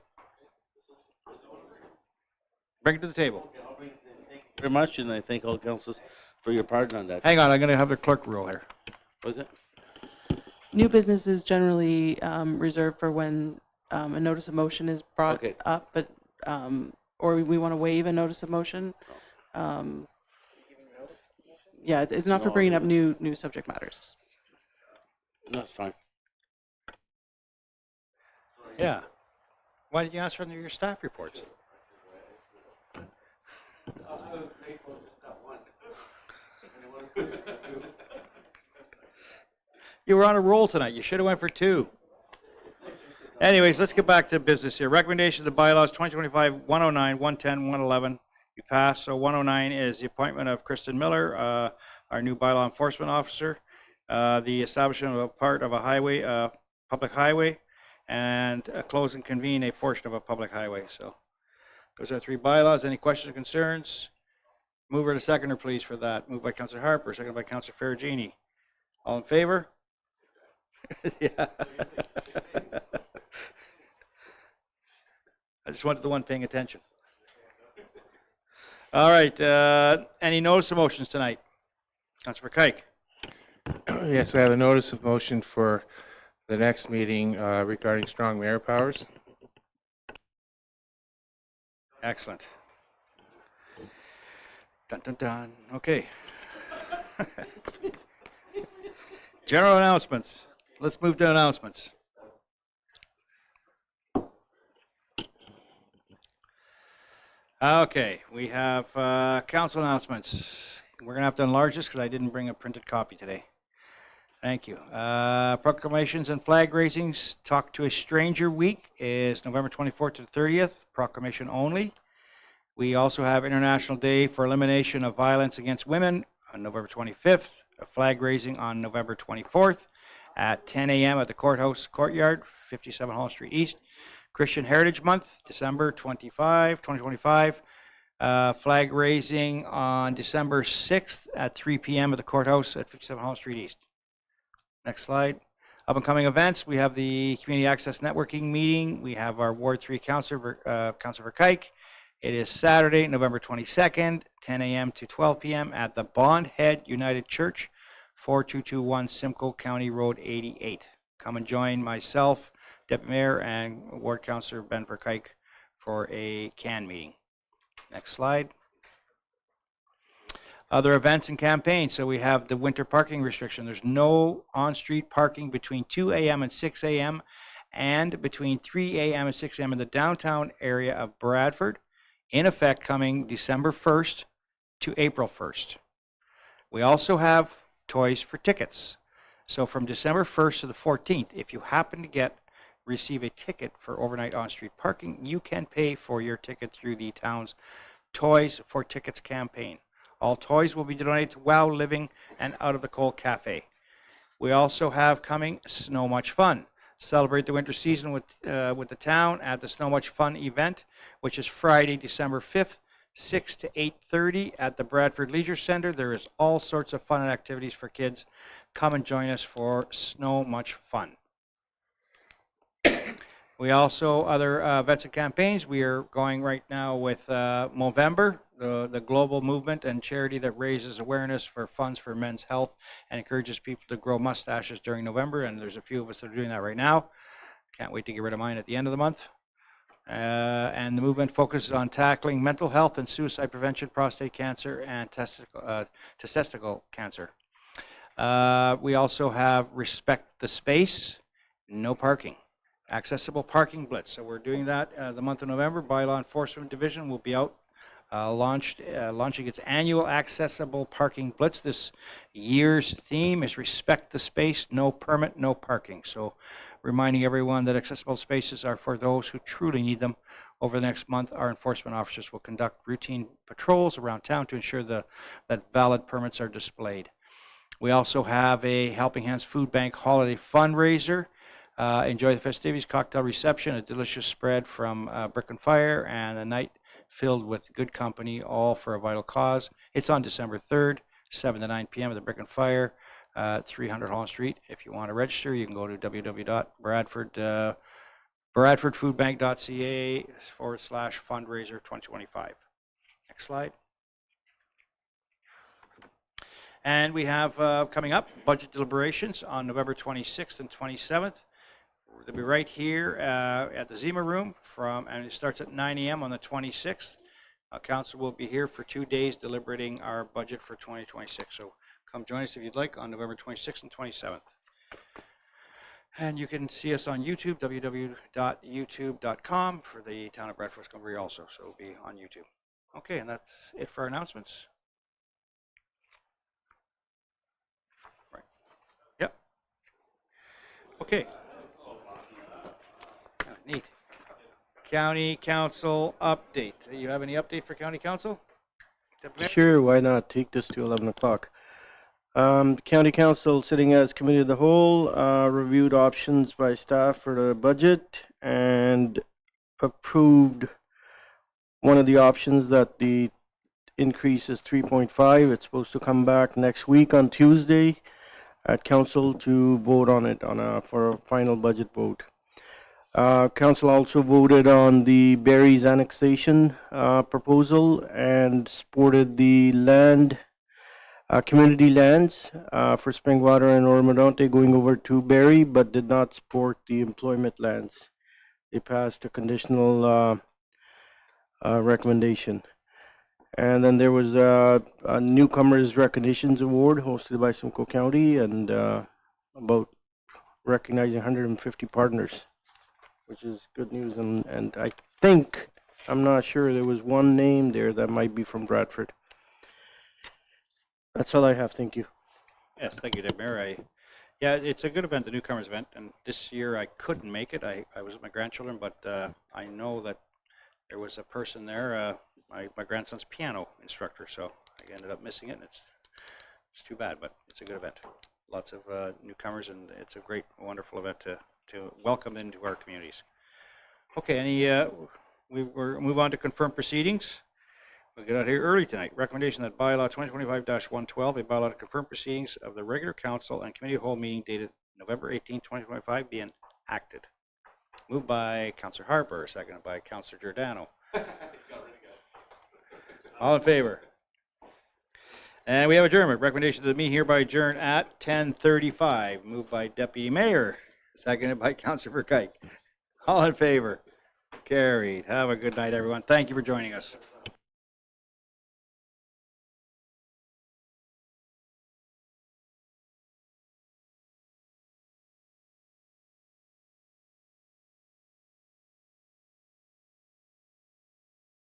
Bring it to the table. Thank you very much, and I thank all councils for your part on that. Hang on, I'm going to have the clerk rule here. What is it? New business is generally reserved for when a notice of motion is brought up, but or we want to waive a notice of motion. Yeah, it's not for bringing up new subject matters. No, it's fine. Yeah. Why did you ask for your staff reports? You were on a roll tonight. You should have went for 2. Anyways, let's get back to business here. Recommendation of the bylaws 2025-109, 110, 111. You passed. So 109 is the appointment of Kristen Miller, our new bylaw enforcement officer, the establishment of a part of a highway, public highway, and close and convene a portion of a public highway. So those are 3 bylaws. Any questions or concerns? Mover to seconder, please, for that. Moved by Councillor Harper, seconded by Councillor Ferragini. All in favor? Yeah. I just wanted the one paying attention. All right. Any notice of motions tonight? Councillor Verkuyk. Yes, I have a notice of motion for the next meeting regarding strong mayor powers. Excellent. Dun, dun, dun. Okay. General announcements. Let's move to announcements. Okay, we have council announcements. We're going to have to enlarge this because I didn't bring a printed copy today. Thank you. Proclamations and flag raisings. Talk to a Stranger Week is November 24th to the 30th. Proclamation only. We also have International Day for Elimination of Violence Against Women on November 25th. A flag raising on November 24th at 10 a.m. at the Courthouse Courtyard, 57 Hall Street East. Christian Heritage Month, December 2025. Flag raising on December 6th at 3 p.m. at the Courthouse at 57 Hall Street East. Next slide. Up and coming events, we have the Community Access Networking Meeting. We have our Ward 3 Councillor Verkuyk. It is Saturday, November 22nd, 10 a.m. to 12 p.m. at the Bond Head United Church, 4221 Simcoe County Road 88. Come and join myself, Deputy Mayor, and Ward Councillor Ben Verkuyk for a CAN meeting. Next slide. Other events and campaigns. So we have the winter parking restriction. There's no on-street parking between 2 a.m. and 6 a.m. and between 3 a.m. and 6 a.m. in the downtown area of Bradford, in effect coming December 1st to April 1st. We also have toys for tickets. So from December 1st to the 14th, if you happen to receive a ticket for overnight on-street parking, you can pay for your ticket through the town's Toys for Tickets campaign. All toys will be donated to WOW Living and Out of the Cold Cafe. We also have coming Snow Much Fun. Celebrate the winter season with the town at the Snow Much Fun event, which is Friday, December 5th, 6 to 8:30 at the Bradford Leisure Center. There is all sorts of fun and activities for kids. Come and join us for Snow Much Fun. We also, other events and campaigns, we are going right now with Movember, the global movement and charity that raises awareness for funds for men's health and encourages people to grow mustaches during November, and there's a few of us that are doing that right now. Can't wait to get rid of mine at the end of the month. And the movement focuses on tackling mental health and suicide prevention, prostate cancer, and testicle cancer. We also have Respect the Space, no parking. Accessible Parking Blitz. So we're doing that the month of November. Bylaw Enforcement Division will be out launching its annual Accessible Parking Blitz. This year's theme is Respect the Space, no permit, no parking. So reminding everyone that accessible spaces are for those who truly need them. Over the next month, our enforcement officers will conduct routine patrols around town to ensure that valid permits are displayed. We also have a Helping Hands Food Bank holiday fundraiser. Enjoy the festivities, cocktail reception, a delicious spread from Brick and Fire, and a night filled with good company, all for a vital cause. It's on December 3rd, 7 to 9 p.m. at the Brick and Fire, 300 Holland Street. If you want to register, you can go to bradfordfoodbank.ca/fundraiser 2025. Next slide. And we have coming up budget deliberations on November 26th and 27th. They'll be right here at the Zima Room and it starts at 9 a.m. on the 26th. Council will be here for 2 days deliberating our budget for 2026. So come join us if you'd like on November 26th and 27th. And you can see us on YouTube, www.youtube.com for the town of Bradford Gwillimbury also. So it'll be on YouTube. Okay, and that's it for our announcements. Right. Yep. Okay. Neat. County Council update. You have any update for County Council? Sure, why not? Take this to 11 o'clock. County Council, sitting as Committee of the Whole, reviewed options by staff for the budget and approved one of the options that the increase is 3.5. It's supposed to come back next week on Tuesday at Council to vote on it for a final budget vote. Council also voted on the Barry's annexation proposal and supported the community lands for Springwater and Ormodonte going over to Barry, but did not support the employment lands. They passed a conditional recommendation. And then there was a Newcomers Recognitions Award hosted by Simcoe County and about recognizing 150 partners, which is good news. And I think, I'm not sure, there was one name there that might be from Bradford. That's all I have. Thank you. Yes, thank you, Deputy Mayor. Yeah, it's a good event, the newcomers event, and this year I couldn't make it. I was with my grandchildren, but I know that there was a person there, my grandson's piano instructor, so I ended up missing it, and it's too bad, but it's a good event. Lots of newcomers, and it's a great, wonderful event to welcome into our communities. Okay, we'll move on to confirmed proceedings. We'll get out here early tonight. Recommendation that bylaw 2025-112, a bylaw to confirm proceedings of the regular council and committee of whole meeting dated November 18, 2025 be enacted. Moved by Councillor Harper, seconded by Councillor Giordano. All in favor? And we have adjournment. Recommendation that the meeting hereby adjourn at 10:35. Moved by Deputy Mayor, seconded by Councillor Verkuyk. All in favor? Carried. Have a good night, everyone. Thank you for joining us.